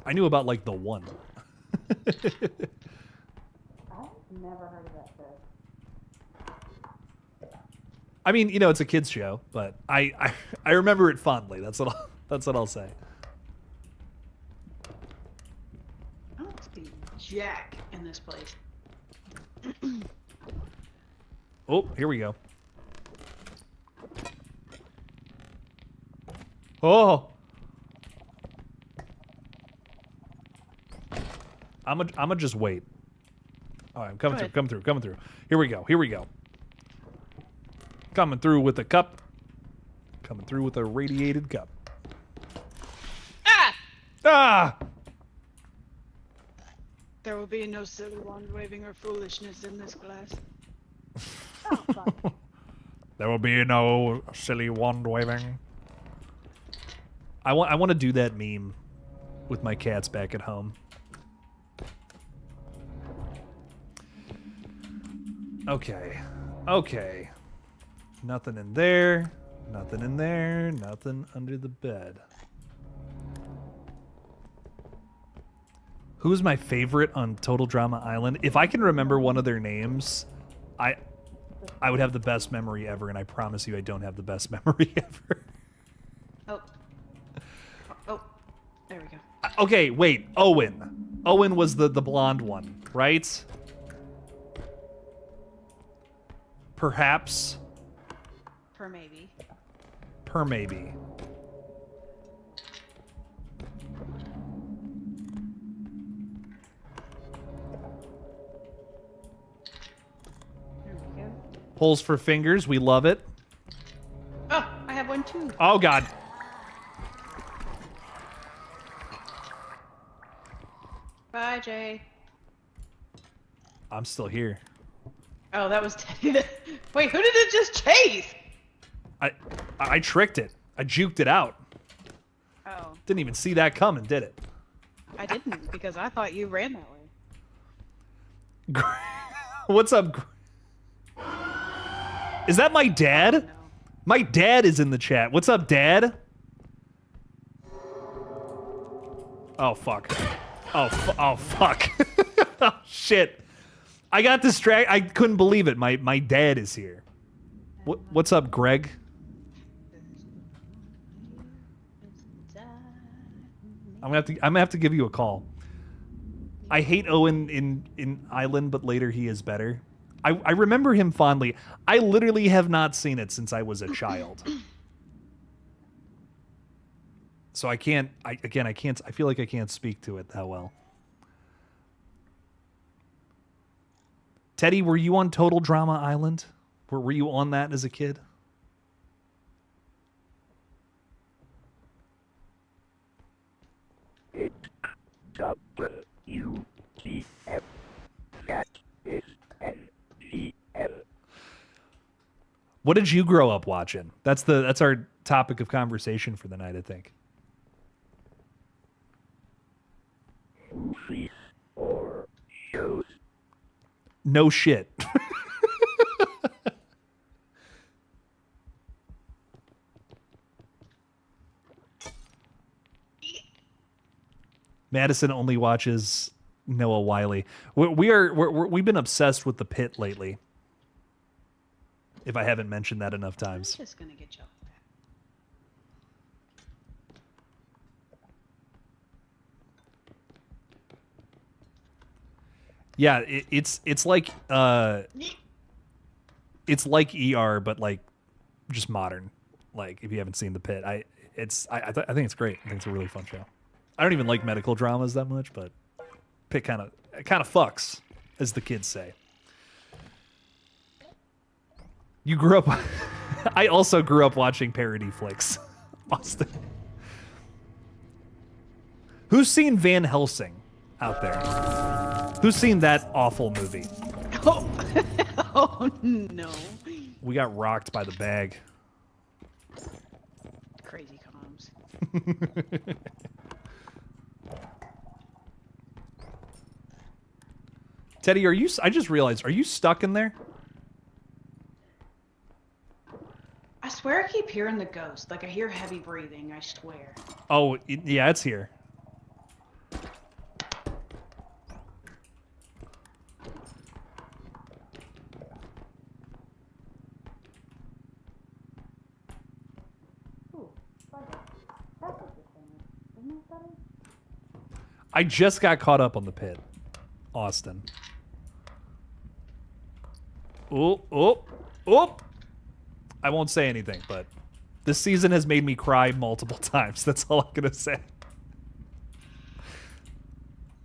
I knew about like the 1. I've never heard of that show. I mean, you know, it's a kids show, but I remember it fondly. That's what I'll say. I don't see Jack in this place. Oh, here we go. Oh. I'ma just wait. All right, I'm coming through. Here we go. Coming through with a cup. Coming through with a radiated cup. Ah! Ah! There will be no silly wand waving or foolishness in this class. There will be no silly wand waving. I want to do that meme with my cats back at home. Okay. Nothing in there. Nothing in there. Nothing under the bed. Who's my favorite on Total Drama Island? If I can remember one of their names, I would have the best memory ever, and I promise you I don't have the best memory ever. Oh, there we go. Okay, wait. Owen. Owen was the blonde one, right? Perhaps. Per maybe. Per maybe. There we go. Holes for fingers. We love it. Oh, I have one too. Oh, God. Bye, Jay. I'm still here. Oh, that was Teddy. Wait, who did it just chase? I tricked it. I juked it out. Oh, Didn't even see that coming, did it? I didn't because I thought you ran that way. What's up? Is that my dad? No. My dad is in the chat. What's up, Dad? Oh, fuck. Oh, fuck. Oh, shit. I got distracted. I couldn't believe it. My dad is here. What's up, Greg? I'm gonna have to give you a call. I hate Owen in Island, but later he is better. I remember him fondly. I literally have not seen it since I was a child. So I can't. I can't. I feel like I can't speak to it that well. Teddy, were you on Total Drama Island? Were you on that as a kid? What did you grow up watching? That's our topic of conversation for the night, I think. Or shows. No shit. Madison only watches Noah Wiley. We've been obsessed with The Pit lately. If I haven't mentioned that enough times. I'm just gonna get you. Yeah, it's like ER, but like just modern. Like if you haven't seen The Pit, I think it's great. I think it's a really fun show. I don't even like medical dramas that much, but Pit kind of fucks, as the kids say. You grew up. I also grew up watching parody flicks. Austin. Who's seen Van Helsing out there? Who's seen that awful movie? Oh, oh no. We got rocked by the bag. Crazy comms. Teddy, are you? I just realized. Are you stuck in there? I swear I keep hearing the ghost. Like I hear heavy breathing, I swear. Oh, yeah, it's here. I just got caught up on The Pit, Austin. Oh. I won't say anything, but this season has made me cry multiple times. That's all I'm gonna say.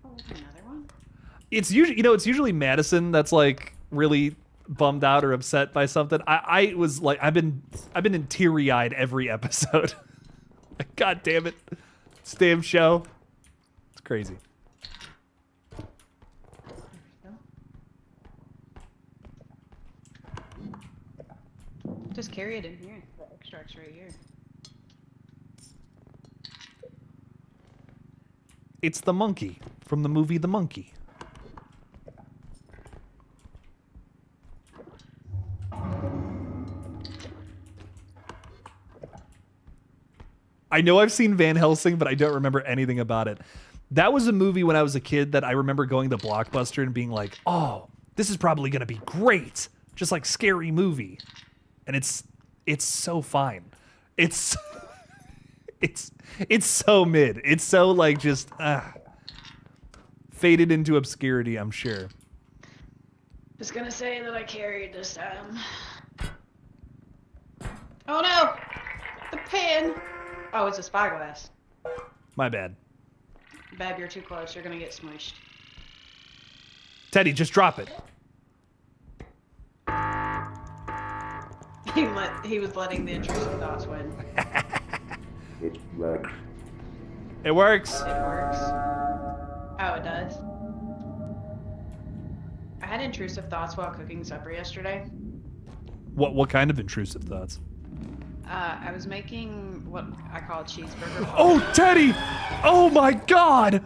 Oh, there's another one? It's usually, it's usually Madison that's like really bummed out or upset by something. I was like, I've been in teary-eyed every episode. God damn it, this damn show. It's crazy. Just carry it in here. The extract's right here. It's the monkey from the movie The Monkey. I know I've seen Van Helsing, but I don't remember anything about it. That was a movie when I was a kid that I remember going to Blockbuster and being like, oh, this is probably going to be great. Just like scary movie. And it's so fine. It's so mid. It's so like just faded into obscurity, I'm sure. Just gonna say that I carried this time. Oh no! The pen! Oh, it's a spyglass. My bad. Bab, you're too close. You're gonna get smushed. Teddy, just drop it. He was letting the intrusive thoughts win. It works. It works. It works. Oh, it does. I had intrusive thoughts while cooking supper yesterday. What kind of intrusive thoughts? I was making what I call a cheeseburger. Oh, Teddy! Oh my God!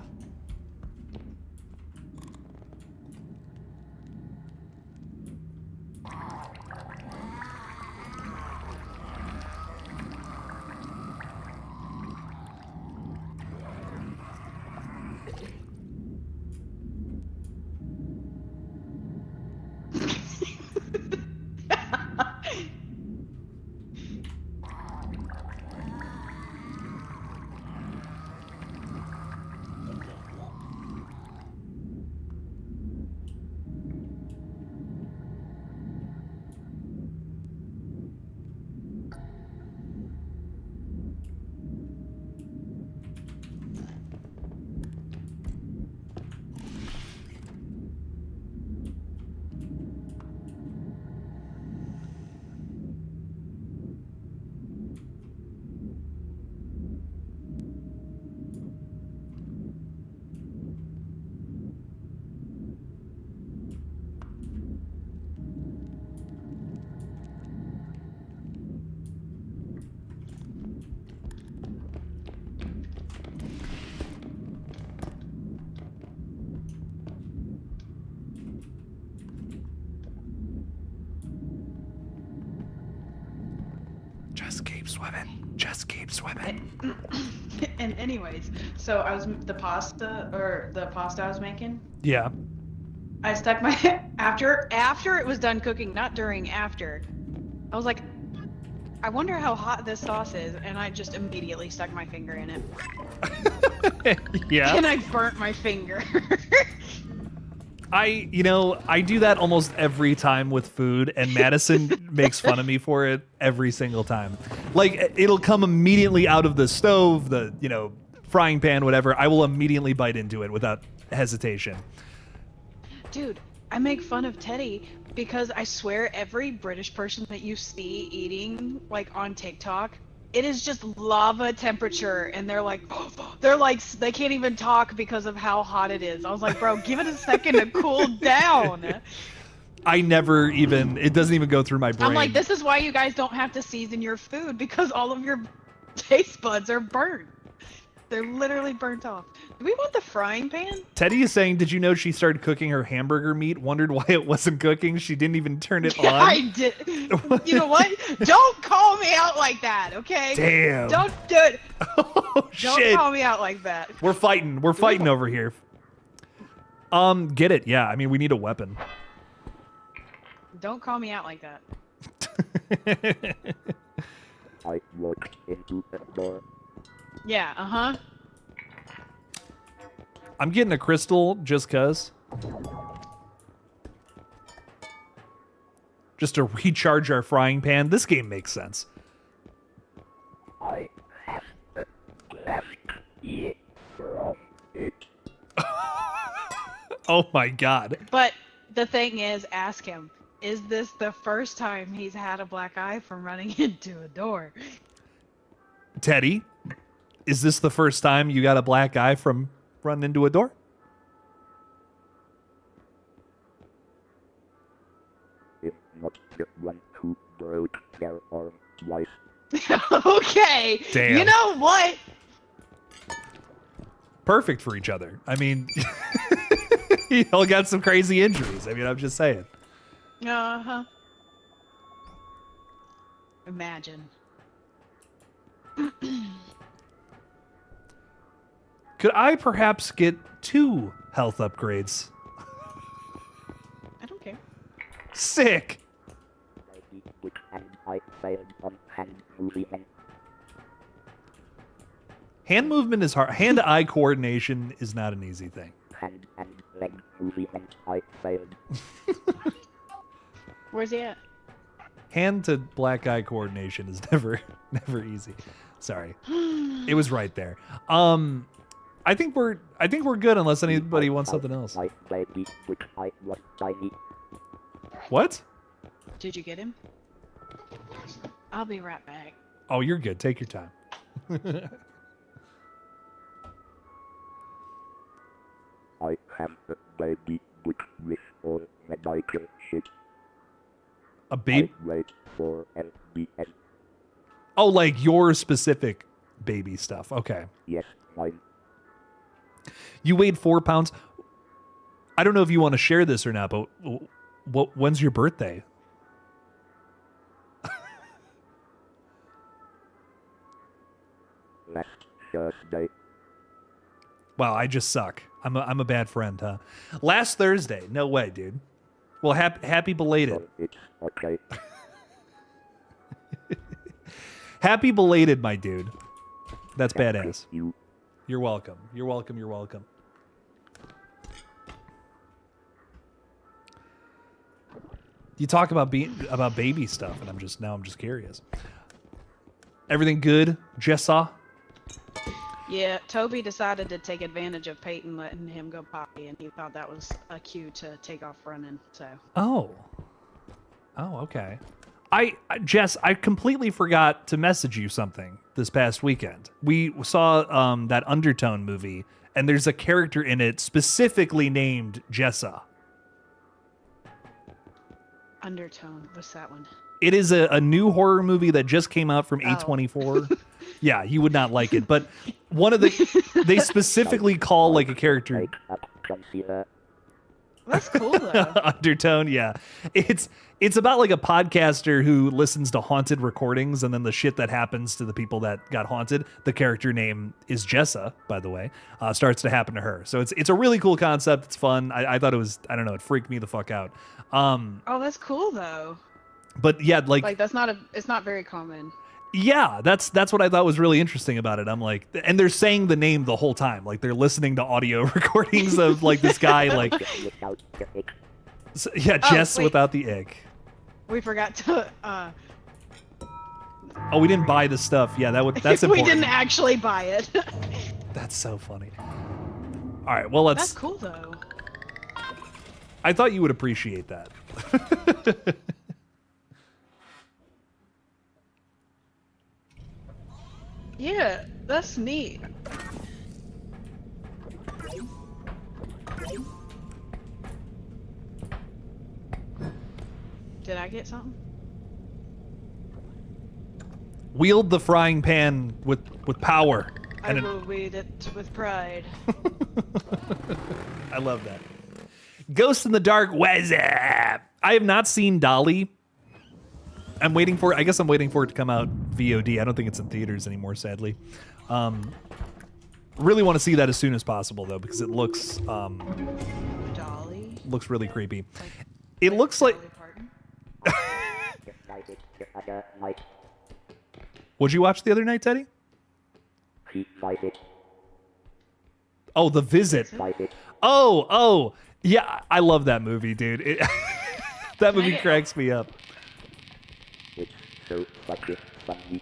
Keep swimming. And anyways, so I was the pasta I was making. Yeah. I stuck my after it was done cooking, not during, after. I was like, I wonder how hot this sauce is, and I just immediately stuck my finger in it. Yeah. And I burnt my finger. I do that almost every time with food, and Madison makes fun of me for it every single time. Like, it'll come immediately out of the stove, the, frying pan, whatever. I will immediately bite into it without hesitation. Dude, I make fun of Teddy because I swear every British person that you see eating, like, on TikTok, it is just lava temperature, and they're like, they can't even talk because of how hot it is. I was like, bro, give it a second to cool down. It doesn't even go through my brain. I'm like, this is why you guys don't have to season your food, because all of your taste buds are burnt. They're literally burnt off. Do we want the frying pan? Teddy is saying, did you know she started cooking her hamburger meat, wondered why it wasn't cooking? She didn't even turn it on. I did. You know what? Don't call me out like that, okay? Damn. Don't do it. Oh, shit. Don't call me out like that. We're fighting. We're fighting over here. Get it. Yeah, I mean, we need a weapon. Don't call me out like that. I walked into the door. Yeah, uh-huh. I'm getting a crystal just cuz. Just to recharge our frying pan. This game makes sense. I have left it from it. Oh my god. But the thing is, ask him, is this the first time he's had a black eye from running into a door? Teddy, is this the first time you got a black eye from running into a door? If not the one who broke their arm twice. Okay. Damn. You know what? Perfect for each other. I mean, you all got some crazy injuries. I mean, I'm just saying. Uh-huh. Imagine. Could I perhaps get 2 health upgrades? I don't care. Sick. Which hand I failed on hand movement. Hand movement is hard. Hand-eye coordination is not an easy thing. Hand and leg movement I failed. Where's he at? Hand to black eye coordination is never easy. Sorry. It was right there. I think we're good unless anybody wants something else. My baby, which I was tiny. What? Did you get him? I'll be right back. Oh, you're good. Take your time. I have a baby which restore medical shit. A baby? I wait for LBN. Oh, like your specific baby stuff. Okay. Yes, mine. You weighed 4 pounds. I don't know if you want to share this or not, but when's your birthday? Last Thursday. Wow, I just suck. I'm a bad friend, huh? Last Thursday. No way, dude. Well, happy belated. So it's okay. Happy belated, my dude. That's Thank badass. You. You're welcome. You're welcome. You're welcome. You talk about baby stuff, and I'm just curious. Everything good, Jessa? Yeah, Toby decided to take advantage of Peyton letting him go potty, and he thought that was a cue to take off running, so. Oh, okay. Jess, I completely forgot to message you something this past weekend. We saw that Undertone movie, and there's a character in it specifically named Jessa. Undertone, what's that one? It is a new horror movie that just came out from A24. Yeah, you would not like it, but they specifically call like a character. That's cool though. Undertone, yeah. It's about like a podcaster who listens to haunted recordings, and then the shit that happens to the people that got haunted. The character name is Jessa, by the way. Starts to happen to her. So it's a really cool concept. It's fun. I thought it was, I don't know, it freaked me the fuck out. Oh, that's cool though. But yeah, like it's not very common. yeah, that's what I thought was really interesting about it. I'm like, and they're saying the name the whole time, like they're listening to audio recordings of like this guy, like Without the ick. yeah, Jess wait. without the ick. We forgot to. Oh, we didn't buy the stuff. Yeah, that's we important. didn't actually buy it. That's so funny. All right, well That's cool though. I thought you would appreciate that. Yeah, that's neat. Did I get something? Wield the frying pan with power. I will wield it with pride. I love that. Ghost in the Dark, what's up? I have not seen Dolly. I guess I'm waiting for it to come out VOD. I don't think it's in theaters anymore, sadly. Really want to see that as soon as possible, though, because it looks Dolly? looks really creepy. It looks like... Dolly Parton? The other night. What'd you watch the other night, Teddy? He invited. Oh, The Visit. Invited. Oh, yeah, I love that movie, dude. That movie cracks me up. It's so fucking funny.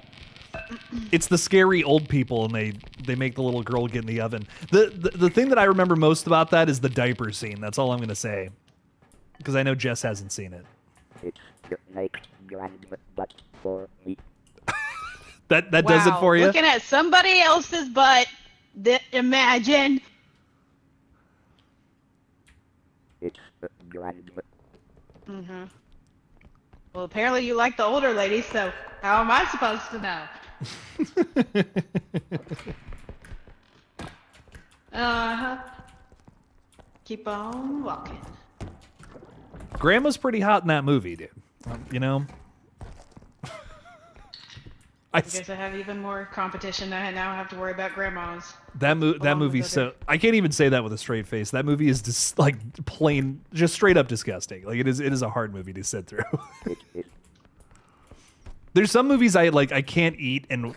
It's the scary old people, and they make the little girl get in the oven. The thing that I remember most about that is the diaper scene. That's all I'm gonna say, because I know Jess hasn't seen it. It's the next grand butt for me. That does it for you. Looking at somebody else's butt. Imagine. It's the grand butt. Mm-hmm. Well, apparently you like the older ladies, so how am I supposed to know? Uh-huh. Keep on walking. Grandma's pretty hot in that movie, dude. You know. I guess I have even more competition. I now have to worry about grandmas. That movie's so... I can't even say that with a straight face. That movie is just like plain, just straight up disgusting. Like it is a hard movie to sit through. There's some movies I can't eat and...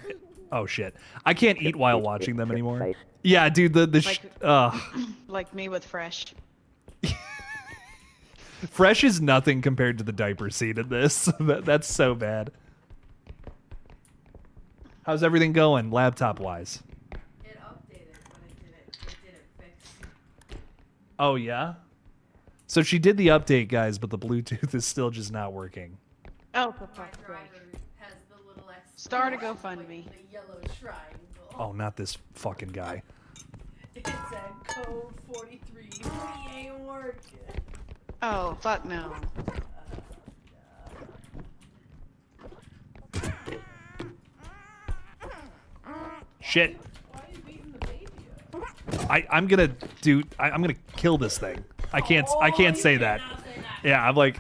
Oh shit. I can't eat while watching them anymore. Yeah, dude, Like me with Fresh. Fresh is nothing compared to the diaper scene in this. That's so bad. How's everything going, laptop-wise? It updated, but it didn't fix. Oh, yeah? So she did the update, guys, but the Bluetooth is still just not working. Oh, for My fuck's sake. driver has the little X. Start a GoFundMe. The yellow triangle. Oh, not this fucking guy. It said code 43. He ain't working. Oh, fuck no. Shit. Why are you beating the baby up? I'm gonna kill this thing. I can't say that. Cannot say that. Yeah, I'm like...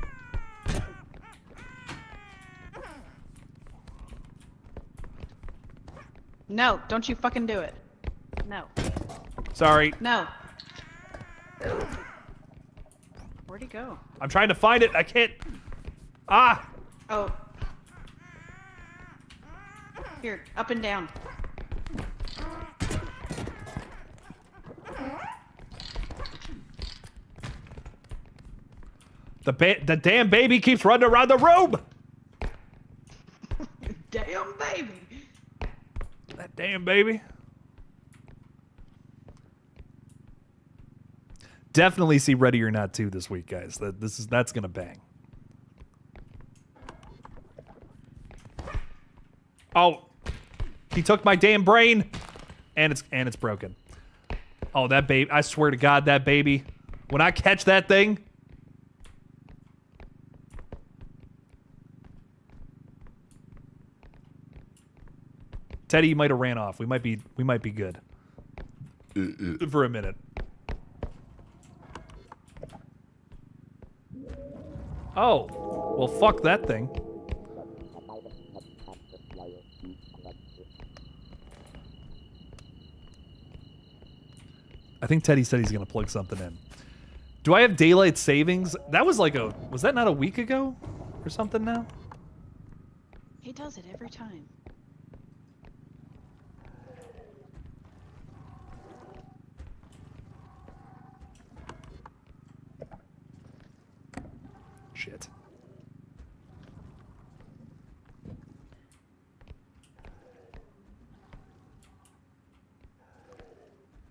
No, don't you fucking do it. No. Sorry. No. Where'd he go? I'm trying to find it. I can't... Ah! Oh. Here, up and down. The damn baby keeps running around the room! Damn baby. That damn baby. Definitely see Ready or Not 2 this week, guys. That's gonna bang. Oh, he took my damn brain, and it's broken. Oh, that baby! I swear to God, that baby. When I catch that thing. Teddy, you might have ran off. We might be good for a minute. Oh, well, fuck that thing. I think Teddy said he's gonna plug something in. Do I have daylight savings? That was like was that not a week ago or something now? He does it every time. Shit.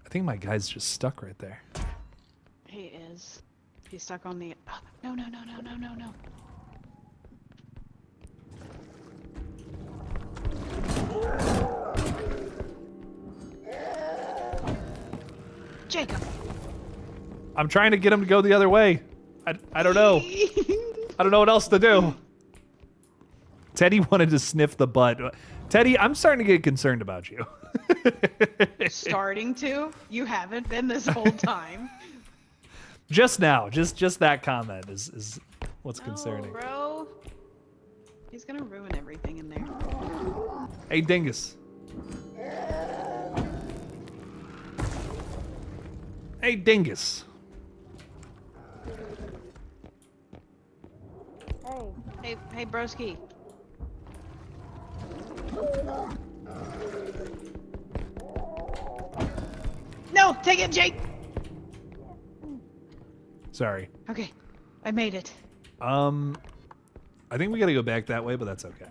I think my guy's just stuck right there. He is. He's stuck on the. Oh, no, no, no, no, no, no, no. Jacob. I'm trying to get him to go the other way. I don't know. I don't know what else to do. Teddy wanted to sniff the butt. Teddy, I'm starting to get concerned about you. Starting to? You haven't been this whole time. Just now, just that comment is what's concerning. Bro. He's gonna ruin everything in there. Hey, Dingus. Hey, Dingus. Hey, broski. No, take it, Jake. Sorry. Okay, I made it. I think we gotta go back that way, but that's okay.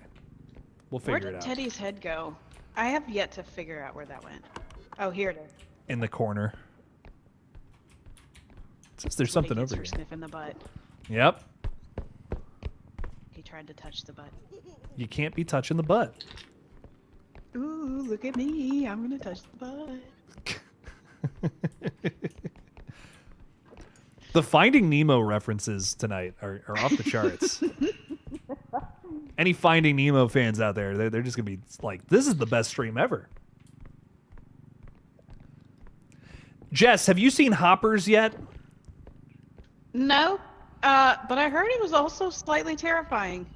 We'll figure Where it did out. Teddy's head go? I have yet to figure out where that went. Oh, here it is. In the corner. It says there's something over here. Sniffing the butt. Yep. He tried to touch the butt. You can't be touching the butt. Ooh, look at me. I'm gonna touch the butt. The Finding Nemo references tonight are off the charts. Any Finding Nemo fans out there, they're just gonna be like, this is the best stream ever. Jess, have you seen Hoppers yet? No, but I heard it was also slightly terrifying.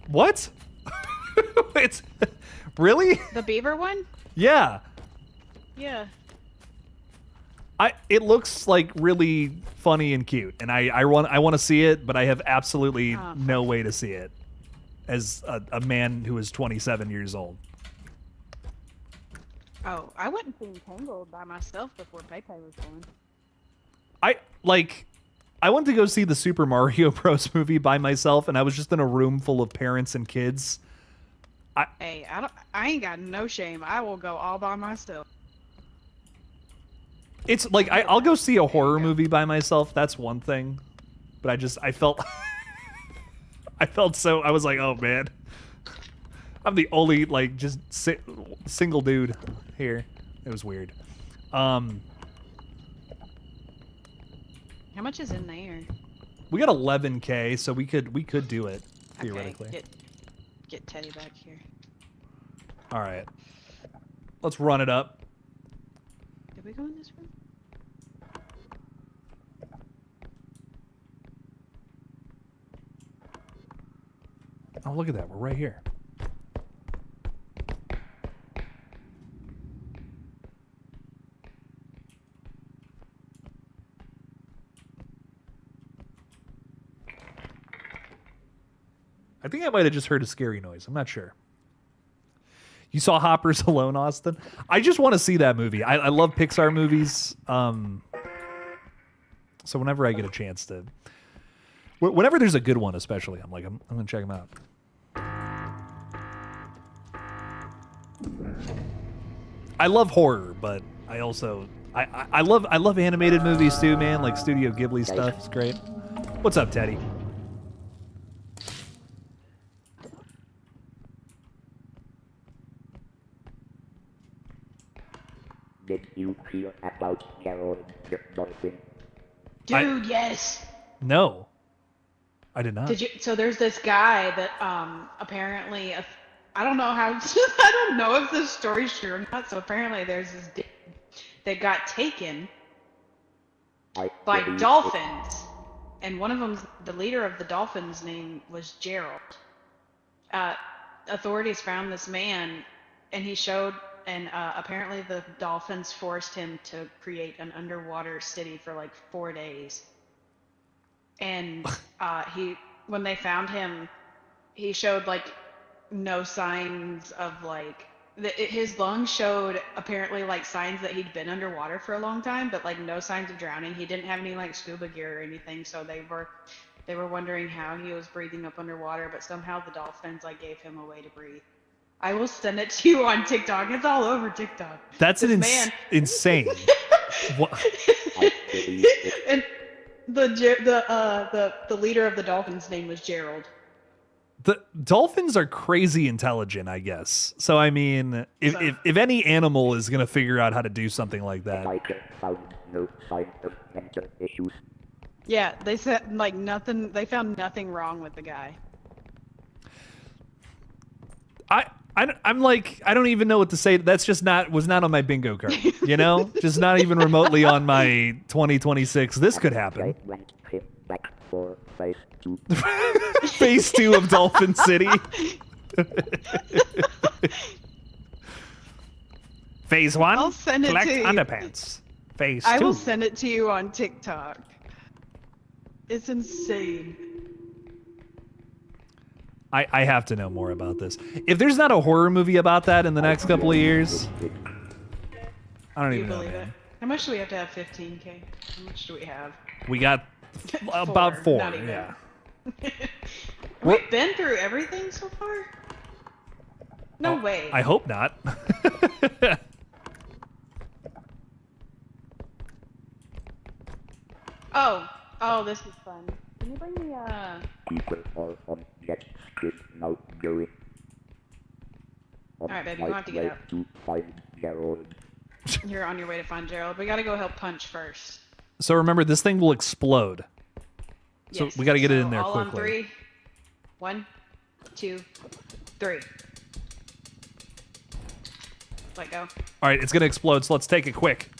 What? It's really? The beaver one? Yeah. Yeah. It looks like really funny and cute, and I want to see it, but I have absolutely no way to see it as a man who is 27 years old. Oh, I went and seen Tangled by myself before Pepe was born. I went to go see the Super Mario Bros. Movie by myself, and I was just in a room full of parents and kids. Hey, I ain't got no shame. I will go all by myself. It's like I'll go see a horror movie by myself. That's one thing, but I felt I was like, oh man, I'm the only like just single dude here. It was weird. How much is in there? We got 11K, so we could do it theoretically. Okay, get Teddy back here. All right, let's run it up. Did we go in this room? Oh, look at that. We're right here. I think I might have just heard a scary noise. I'm not sure. You saw Hoppers alone, Austin? I just want to see that movie. I love Pixar movies. So whenever I get a chance to... Whenever there's a good one, especially, I'm going to check them out. I love horror, but I also... I love animated movies too, man. Like Studio Ghibli stuff is great. What's up, Teddy? Did you hear about Carol the dolphin? Dude, yes. No, I did not. Did you? So there's this guy that apparently I don't know how I don't know if this story's true or not. So apparently there's this dude that got taken by dolphins, and one of them, the leader of the dolphins' name was Gerald. Authorities found this man, and he showed, and apparently the dolphins forced him to create an underwater city for like 4 days. And when they found him, he showed like no signs of like, his lungs showed apparently like signs that he'd been underwater for a long time, but like no signs of drowning. He didn't have any like scuba gear or anything, so they were wondering how he was breathing up underwater, but somehow the dolphins like gave him a way to breathe. I will send it to you on TikTok. It's all over TikTok. That's insane. What? And the leader of the dolphins' name was Gerald. The dolphins are crazy intelligent, I guess. So I mean, if any animal is gonna figure out how to do something like that, Found no sign of mental issues. Yeah, they said like nothing. They found nothing wrong with the guy. I'm like, I don't even know what to say. That's just was not on my bingo card, you know? Just not even remotely on my 2026. This could happen. Went him back for phase 2. Phase 2 of Dolphin City. Phase 1, I'll send it collect to you. underpants. Phase 2. I will send it to you on TikTok. It's insane. I have to know more about this. If there's not a horror movie about that in the next couple of years, I don't Do you even know, believe it? man. How much do we have to have 15K? How much do we have? We got about 4, not even. yeah. We've been through everything so far? No way. I hope not. Oh, this is fun. Can you bring me People are on jet ski now going. On Alright, baby, my you have to get way up. to find Gerald. You're on your way to find Gerald. We gotta go help Punch first. So remember, this thing will explode. So Yes. we got to get it in there all quickly. on 3. 1, 2, 3. Let go. All right, it's going to explode, so let's take it quick.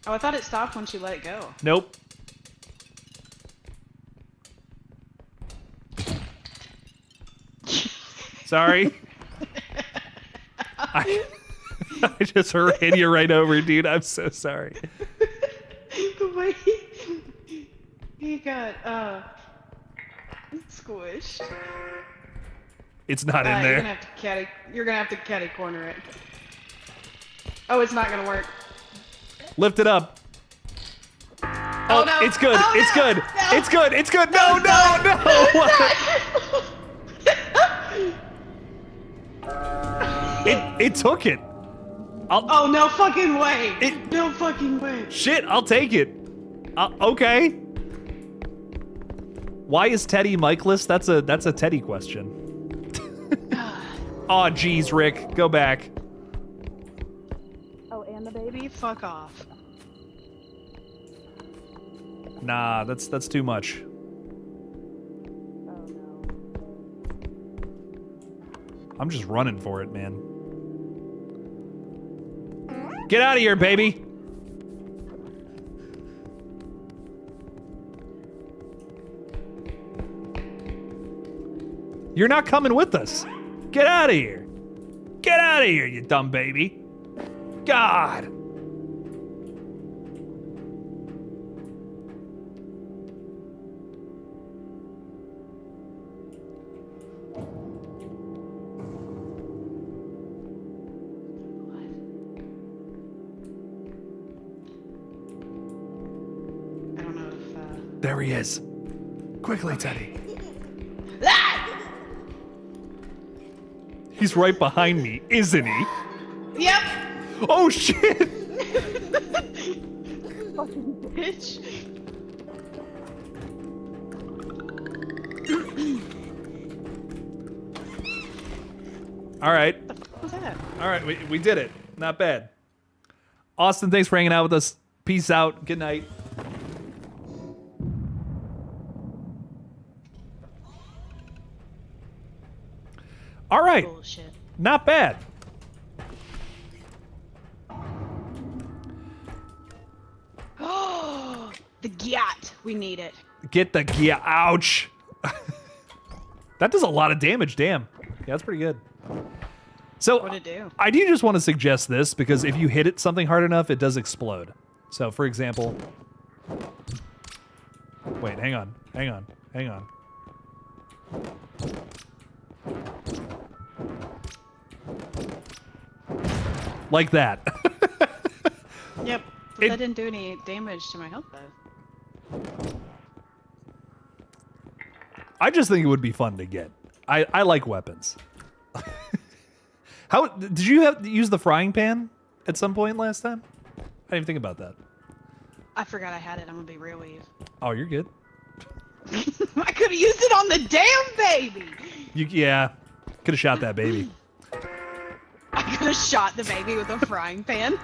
Oh, I thought it stopped once you let it go. Nope. Sorry. I just ran you right over, dude. I'm so sorry. The way he got squished. It's not in there. You're gonna have to catty corner it. Oh, it's not gonna work. Lift it up. Oh, no. It's good. Oh, It's no. good. No. It's good. It's good. No, It took it. Oh, no fucking way. No fucking way. Shit, I'll take it. Okay. Why is Teddy Mikeless? That's a Teddy question. Aw, geez, Rick, go back. Oh, and the baby? Fuck off. Nah, that's too much. Oh, no. I'm just running for it, man. Get out of here, baby. You're not coming with us. Get out of here. Get out of here, you dumb baby. God. I don't know if There he is. Quickly, Teddy. He's right behind me, isn't he? Yep. Oh, shit. Fucking bitch. All right. What was that? All right, we did it. Not bad. Austin, thanks for hanging out with us. Peace out. Good night. All right. Bullshit. Not bad. The gyat. We need it. Get the gear. Ouch. That does a lot of damage. Damn. Yeah, that's pretty good. So What'd it do? I do just want to suggest this because if you hit it something hard enough, it does explode. So for example, wait, hang on. Like that. Yep. But that didn't do any damage to my health though. I just think it would be fun to get. I like weapons. How did you have to use the frying pan at some point last time? I didn't even think about that. I forgot I had it. I'm gonna be real with you. Oh, you're good. I could have used it on the damn baby. Yeah, could have shot that baby. I could have shot the baby with a frying pan.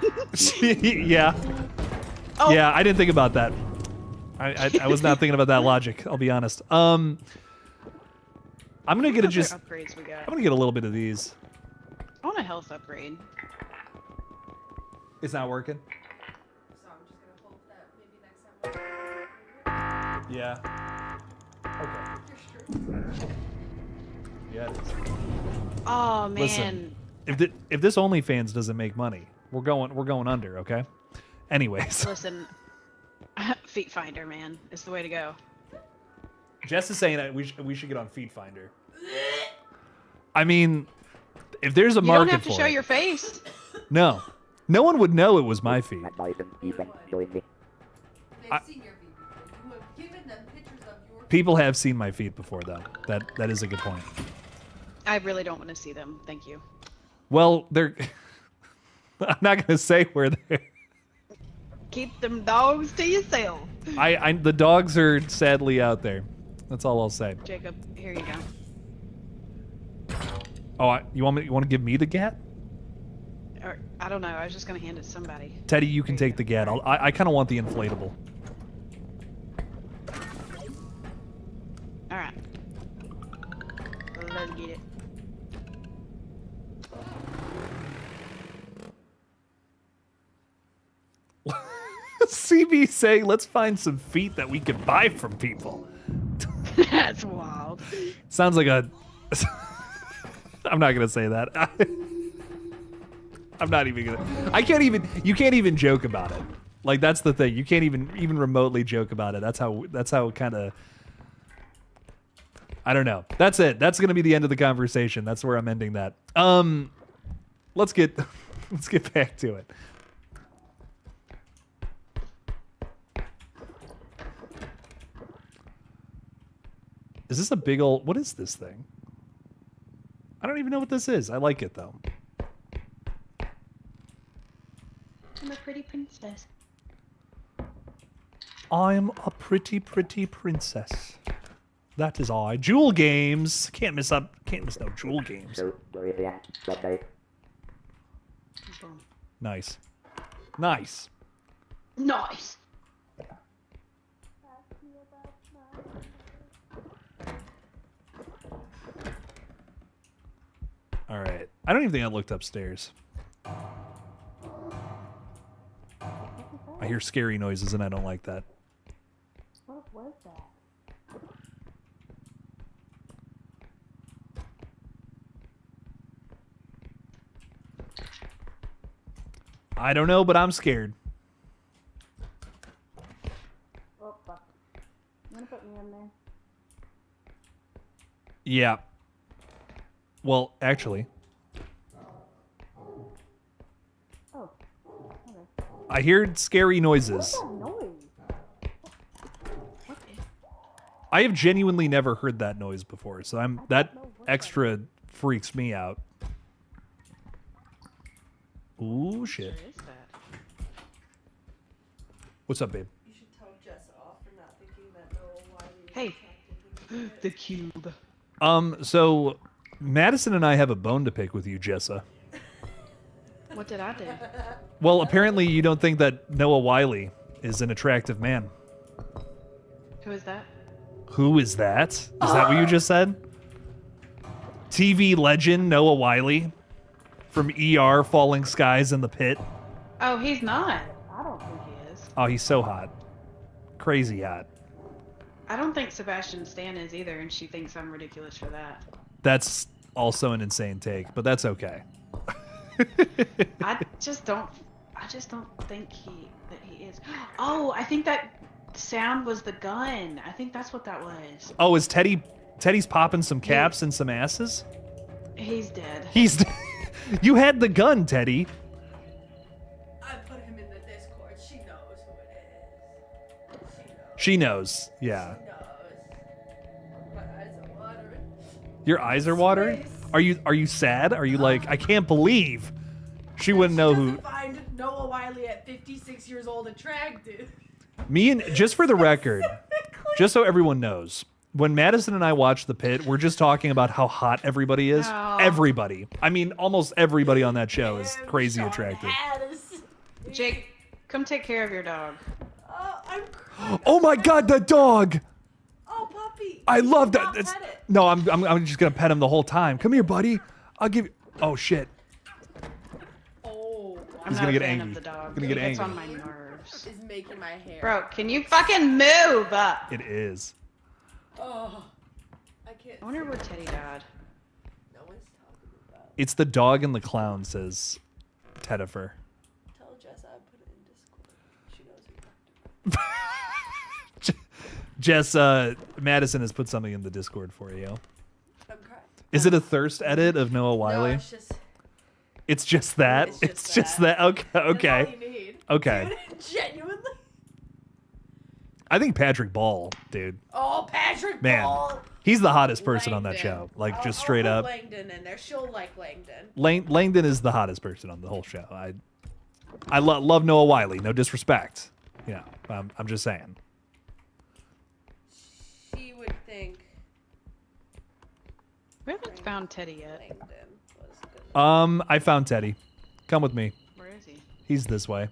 Yeah. Oh. Yeah, I didn't think about that. I was not thinking about that logic. I'll be honest. I'm gonna get What other upgrades we got? I'm gonna get a little bit of these. I want a health upgrade. It's not working. So I'm just gonna hope that maybe next time. Yeah. Okay. Yeah. It is. Oh man. Listen, if this OnlyFans doesn't make money, we're going under. Okay. Anyways, Listen, Feet Finder, man, is the way to go. Jess is saying that we should get on Feet Finder. I mean, if there's a You market don't have to for show it, your face. no one would know it was my feet. And I don't even join me. They've seen your feet before. You have given them pictures of your feet. People have seen my feet before, though. That is a good point. I really don't want to see them. Thank you. Well, they're. I'm not gonna say where they're. Keep them dogs to yourself. The dogs are sadly out there. That's all I'll say. Jacob, here you go. Oh, you want to give me the gat? Or, I don't know. I was just gonna hand it to somebody. Teddy, you can take the gat. I kind of want the inflatable. All right. Let's get it. CB saying, let's find some feet that we can buy from people. That's wild. Sounds like a. I'm not gonna say that. I'm not even gonna. I can't even. You can't even joke about it. Like that's the thing. You can't even remotely joke about it. That's how kind of. I don't know. That's it. That's gonna be the end of the conversation. That's where I'm ending that. Let's get back to it. Is this a big old... What is this thing? I don't even know what this is. I like it, though. I'm a pretty princess. I'm a pretty, pretty princess. That is I. Jewel games. Can't miss no Jewel games. So brilliant. Sunday. Boom. Nice. Nice. Nice. All right. I don't even think I looked upstairs. I hear scary noises, and I don't like that. What was that? I don't know, but I'm scared. Oh, fuck. You wanna put me in there? Yeah. Well, actually, Oh. Okay. I hear scary noises. What's that noise? What the? I have genuinely never heard that noise before, so that extra freaks me out. Ooh, shit. Where is that? What's up, babe? You should tell Jess off for not thinking that Noah Wiley Hey. was attracted to The cube. So Madison and I have a bone to pick with you, Jessa. What did I do? Well, apparently you don't think that Noah Wiley is an attractive man. Who is that? Who is that? Is that what you just said? TV legend Noah Wiley from ER, Falling Skies, and The Pit. Oh, he's not. I don't think He is. Oh, he's so hot. Crazy hot. I don't think Sebastian Stan is either, and she thinks I'm ridiculous for that. That's also an insane take, but that's okay. I just don't think that he is. Oh, I think that sound was the gun. I think that's what that was. Oh, is Teddy's popping some caps and some asses? He's dead. He's You had the gun, Teddy. I put him in the Discord. She knows who it is. She knows. Yeah. She knows. My eyes are watering. Your eyes are watering? Are you sad? Are you like, I can't believe she wouldn't know who Doesn't find Noah Wiley at 56 years old attractive. me and just for the record, just so everyone knows, when Madison and I watch The Pit, we're just talking about how hot everybody is. Oh. Everybody. I mean, almost everybody on that show is crazy Sean attractive. Addison. Jake, come take care of your dog. I'm crying. Oh my God, that dog! Oh, puppy. I love that. Not That's, pet it. no, I'm just gonna pet him the whole time. Come here, buddy. I'll give you. Oh shit. Oh, I'm He's not gonna a get fan angry. of the dog. Gonna get He gets angry. on my nerves. is making my hair. Bro, can you fucking move up? It is. Oh, I can't. I wonder where Teddy died. No one's talking about. It's the dog and the clown, says Tedifer. Tell Jess I put it in Discord. She knows who talked about. Jess, Madison has put something in the Discord for you. I'm crying. Is it a thirst edit of Noah Wiley? No, it's just. It's just that. It's It's just just that. that. Okay. That's Okay. all you need. Okay. Dude, genuinely. I think Patrick Ball, dude. Oh, Patrick Man, Ball. he's the hottest person on that Langdon. show. Like I'll- just straight I'll up. put Langdon in there. She'll like Langdon. Langdon is the hottest person on the whole show. I love Noah Wiley. No disrespect. Yeah, I'm just saying. She would think We haven't found Teddy yet. Langdon was good. I found Teddy. Come with me. Where is he? He's this way.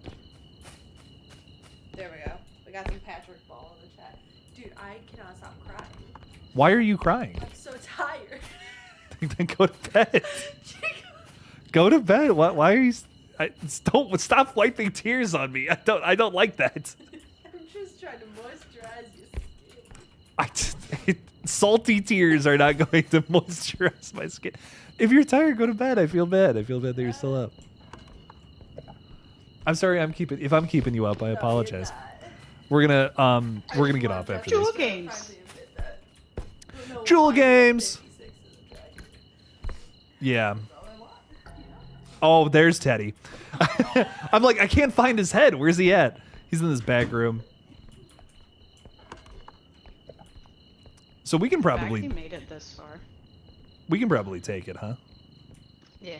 There we go. We got some Patrick Ball in the chat. Dude, I cannot stop crying. Why are you crying? I'm so tired. Then go to bed. Go to bed. Why are you? Don't stop wiping tears on me. I don't like that. I'm just trying to moisturize your skin. Salty tears are not going to moisturize my skin. If you're tired, go to bed. I feel bad. I feel bad that you're still up. I'm sorry. If I'm keeping you up, I apologize. We're gonna get off after Jewel this. games. Jewel games. Yeah. Oh, there's Teddy. I'm like, I can't find his head. Where's he at? He's in this back room. So we can He probably made it this far. take it, huh? Yeah.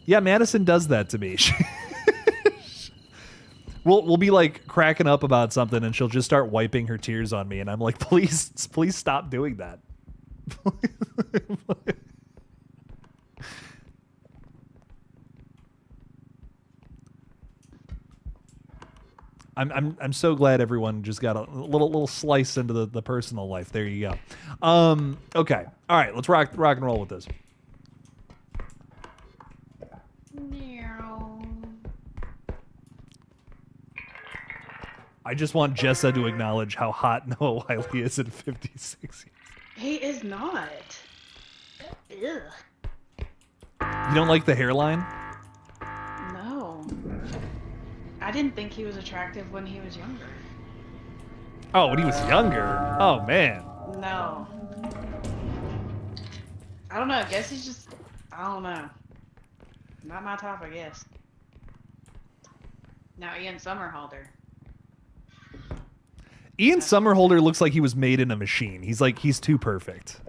Yeah, Madison does that to me. We'll be like cracking up about something and she'll just start wiping her tears on me and I'm like, please stop doing that. I'm so glad everyone just got a little slice into the personal life. There you go. Okay. All right, let's rock and roll with this. I just want Jessa to acknowledge how hot Noah Wiley is at 56 years. He is not. Ugh. You don't like the hairline? No. I didn't think he was attractive when he was younger. Oh, when he was younger. Oh man. No. I don't know. I guess he's just. I don't know. Not my type, I guess. Now Ian Somerhalder. Ian Somerhalder looks like he was made in a machine. He's too perfect.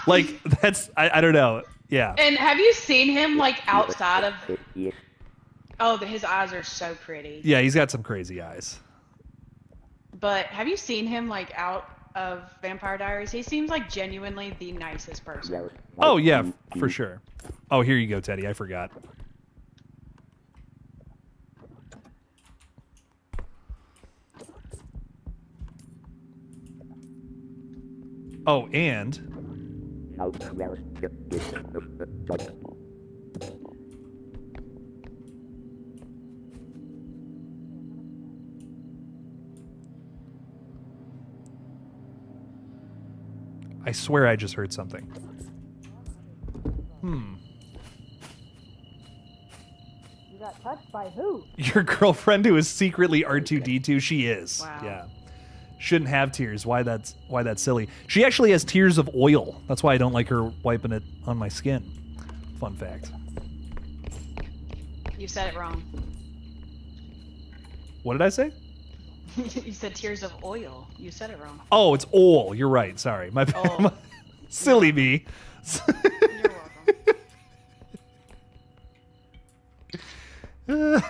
Like that's I don't know. Yeah. And have you seen him like outside of? Yes. Oh, his eyes are so pretty. Yeah, he's got some crazy eyes. But have you seen him like out of Vampire Diaries? He seems like genuinely the nicest person. Oh yeah, for sure. Oh, here you go, Teddy. I forgot. Oh, and I swear I just heard something. You got touched by who? Your girlfriend who is secretly R2-D2. She is. Wow. Yeah. Shouldn't have tears. Why that's silly. She actually has tears of oil. That's why I don't like her wiping it on my skin. Fun fact. You said it wrong. What did I say? You said tears of oil. You said it wrong. Oh, it's oil. You're right. Sorry. My Oh. silly me. You're welcome.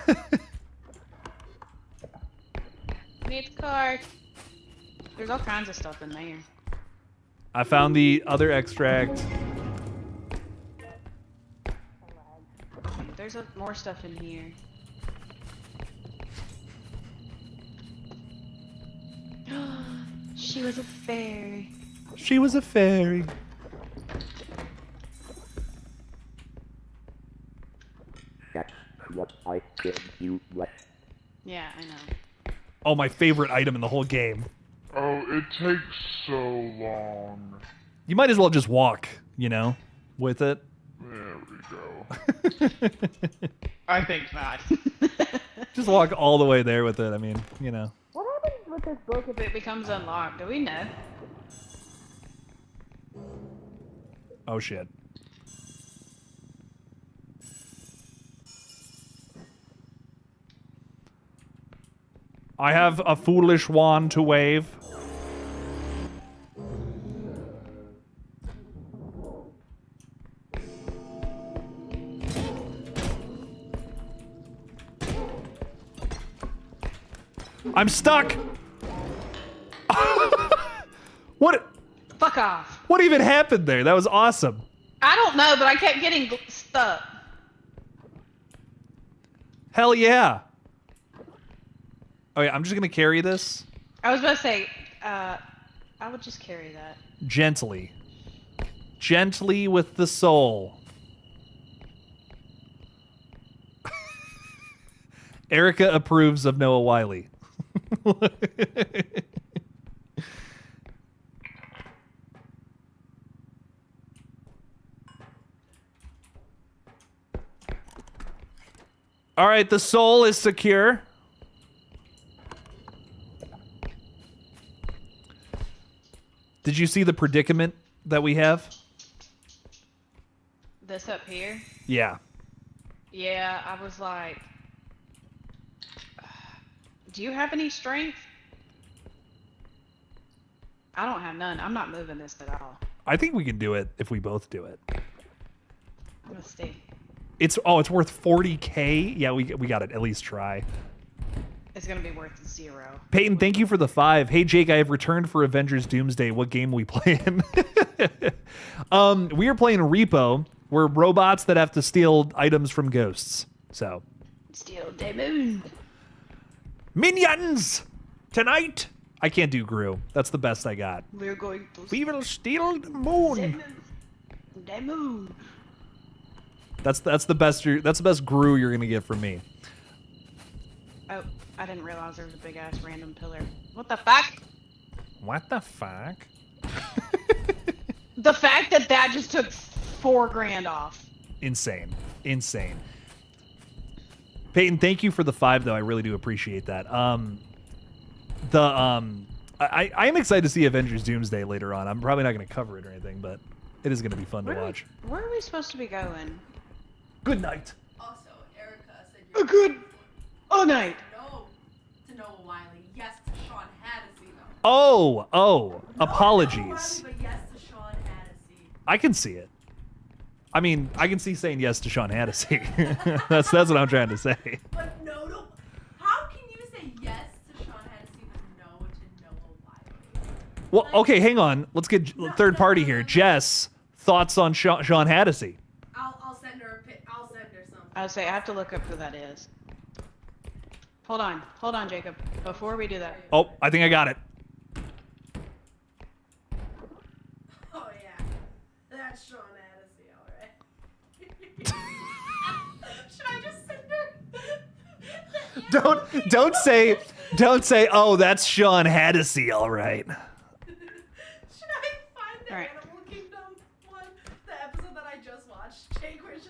Need the card. There's all kinds of stuff in there. I found the other extract. There's more stuff in here. She was a fairy. She was a fairy. That's what I gave you with. Yeah, I know. Oh, my favorite item in the whole game. Oh, it takes so long. You might as well just walk, you know, with it. There we go. I think not. Just walk all the way there with it. I mean, you know. What happens with this book If it becomes unlocked, do we know? Oh, shit. I have a foolish wand to wave. I'm stuck. What? Fuck off. What even happened there? That was awesome. I don't know, but I kept getting stuck. Hell yeah. Oh yeah, I'm just gonna carry this I was about to say, I would just carry that. gently. Gently with the soul. Erica approves of Noah Wiley. All right, the soul is secure. Did you see the predicament that we have? This up here? Yeah. Yeah, I was like, do you have any strength? I don't have none. I'm not moving this at all. I think we can do it if we both do it. Let's see. It's worth 40K. Yeah, we got to at least try. It's gonna be worth 0. Peyton, thank you for the 5. Hey Jake, I have returned for Avengers Doomsday. What game we playing? We are playing Repo. We're robots that have to steal items from ghosts. So Steal the moon. minions tonight. I can't do Gru. That's the best I got. We're going to We will steal the moon. the moon. That's the best. That's the best Gru you're gonna get from me. Oh, I didn't realize there was a big ass random pillar. What the fuck? What the fuck? The fact that that just took $4 grand off. Insane. Peyton, thank you for the 5 though. I really do appreciate that. I am excited to see Avengers Doomsday later on. I'm probably not going to cover it or anything, but it is going to be fun to watch. Where are we supposed to be going? Good night. Also, Erica said A good night. no to Noah Wiley, yes to Sean Hannity though. Oh, No to Noah apologies. Wiley, but yes to Sean Hannity. I can see it. I mean, I can see saying yes to Sean Hannity. that's what I'm trying to say. But no to... How can you say yes to Sean Hannity but no to Noah Wiley? Well, okay, hang on. Let's get third party here. Jess, thoughts on Sean Hannity? I'll send her a I'll send her something. I would say I have to look up who that is. Hold on, Jacob. Before we do that, Oh, I think I got it. Oh yeah, that's Sean Hannity, alright. Should I just send her? Don't say, oh, that's Sean Hannity, all right. Should I find the all right.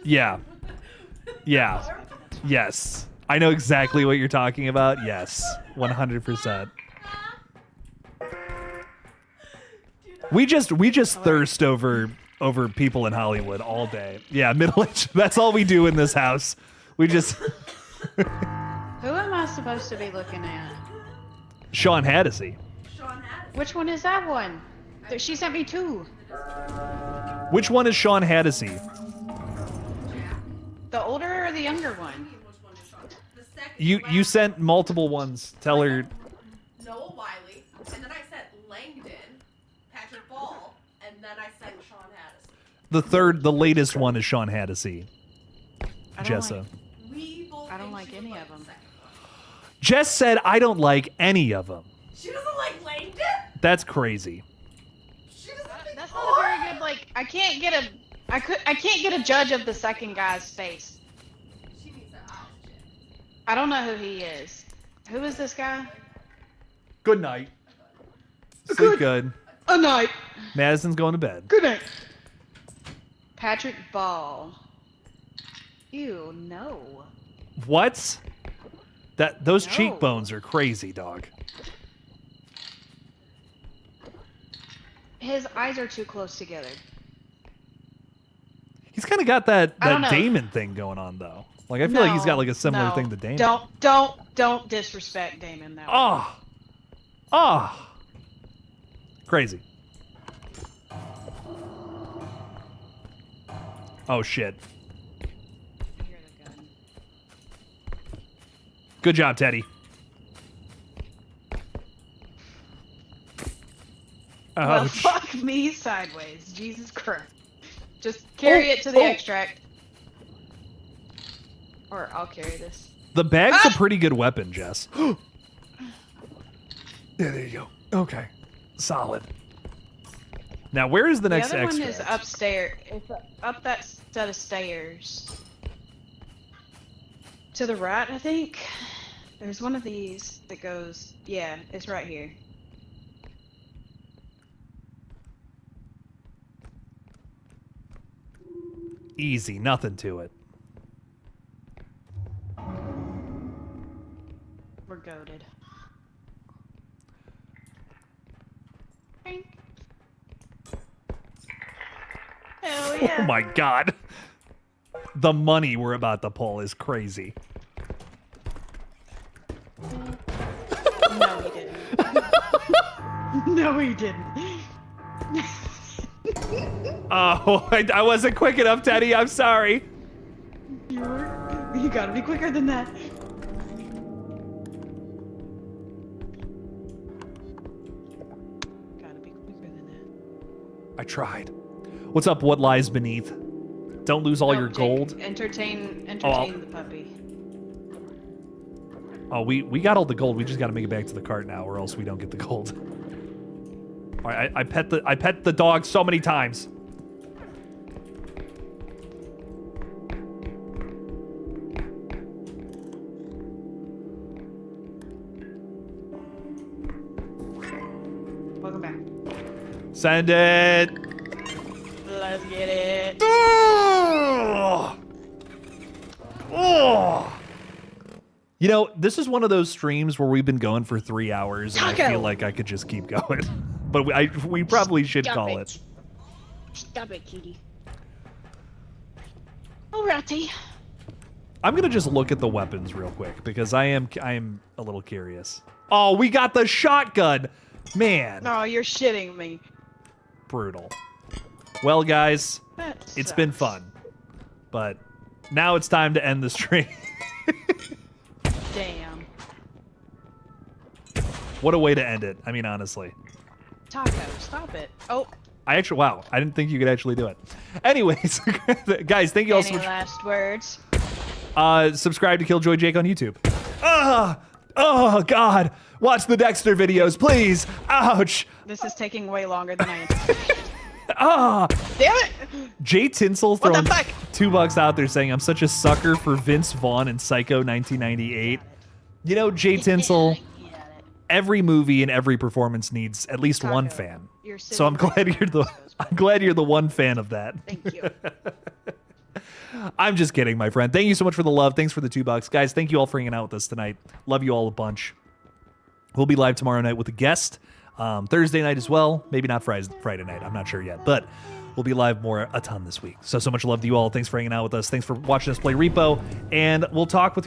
Yeah. Yeah. Yes. I know exactly what you're talking about. Yes. 100%. We just thirst over people in Hollywood all day. Yeah, middle-aged. That's all we do in this house. We just Who am I supposed to be looking at? Sean Hannity. Which one is that one? She sent me two. Which one is Sean Hannity? The older or the younger one? You sent multiple ones. Tell her. Noah Wiley, and then I sent Langdon, Patrick Ball, and then I sent Sean Hannity. The latest one is Sean Hannity. I don't Jessa. I don't like any of them. Jess said I don't like any of them. She doesn't like Langdon? That's crazy. She doesn't think That's not a very good, like, I can't get a judge of the second guy's face. She needs her eyes checked. I don't know who he is. Who is this guy? Good night. Sleep good. A night. Madison's going to bed. Good night. Patrick Ball. Ew, no. What? Those No. cheekbones are crazy, dog. His eyes are too close together. He's kind of got that I don't know. Damon thing going on though. Like I feel like he's got like a similar No. thing to Damon. Don't disrespect Damon that way. Oh. Crazy. Oh shit. I hear the gun. Good job, Teddy. Well, Ouch. fuck me sideways. Jesus Christ. Just carry it to the extract. Or I'll carry this. The bag's a pretty good weapon, Jess. Yeah, there you go. Okay. Solid. Now, where is the next other one extract? is upstairs. It's up that set of stairs. To the right, I think. There's one of these that goes... Yeah, it's right here. Easy. Nothing to it. We're goated. Hell yeah. Oh my god. The money we're about to pull is crazy. No, he didn't. No, he didn't. Oh, I wasn't quick enough, Teddy. I'm sorry. You gotta be quicker than that. Gotta be quicker than that. I tried. What's up, what lies beneath? Don't lose all your Jake, gold. Entertain I'll- the puppy. Oh, we got all the gold. We just got to make it back to the cart now, or else we don't get the gold. All right, I pet the dog so many times. Welcome back. Send it. Let's get it. Oh! Oh! You know, this is one of those streams where we've been going for 3 hours, and I Taco! feel like I could just keep going. But we probably should Stop call it. it. Stop it, kitty. Alrighty. I'm gonna just look at the weapons real quick because I am a little curious. Oh, we got the shotgun, man. Oh, you're shitting me. Brutal. Well, guys, That it's been sucks. fun, but now it's time to end the stream. Damn. What a way to end it. I mean, honestly. Taco, stop it. Oh, Wow, I didn't think you could actually do it. Anyways, guys, thank you all so any much. last words? Subscribe to Killjoy Jake on YouTube. Oh, God. Watch the Dexter videos, please. Ouch. This is taking way longer than I anticipated. Damn it! Jay Tinsel What the throwing fuck? $2 out there saying, I'm such a sucker for Vince Vaughn and Psycho 1998. You know, Jay Tinsel, every movie and every performance needs at least one Taco, fan. you're So I'm sitting glad you're the one fan of that. Thank you. I'm just kidding, my friend. Thank you so much for the love. Thanks for the $2. Guys, thank you all for hanging out with us tonight. Love you all a bunch. We'll be live tomorrow night with a guest. Thursday night as well. Maybe not Friday night. I'm not sure yet. But we'll be live a ton this week. So much love to you all. Thanks for hanging out with us. Thanks for watching us play Repo. And we'll talk with you all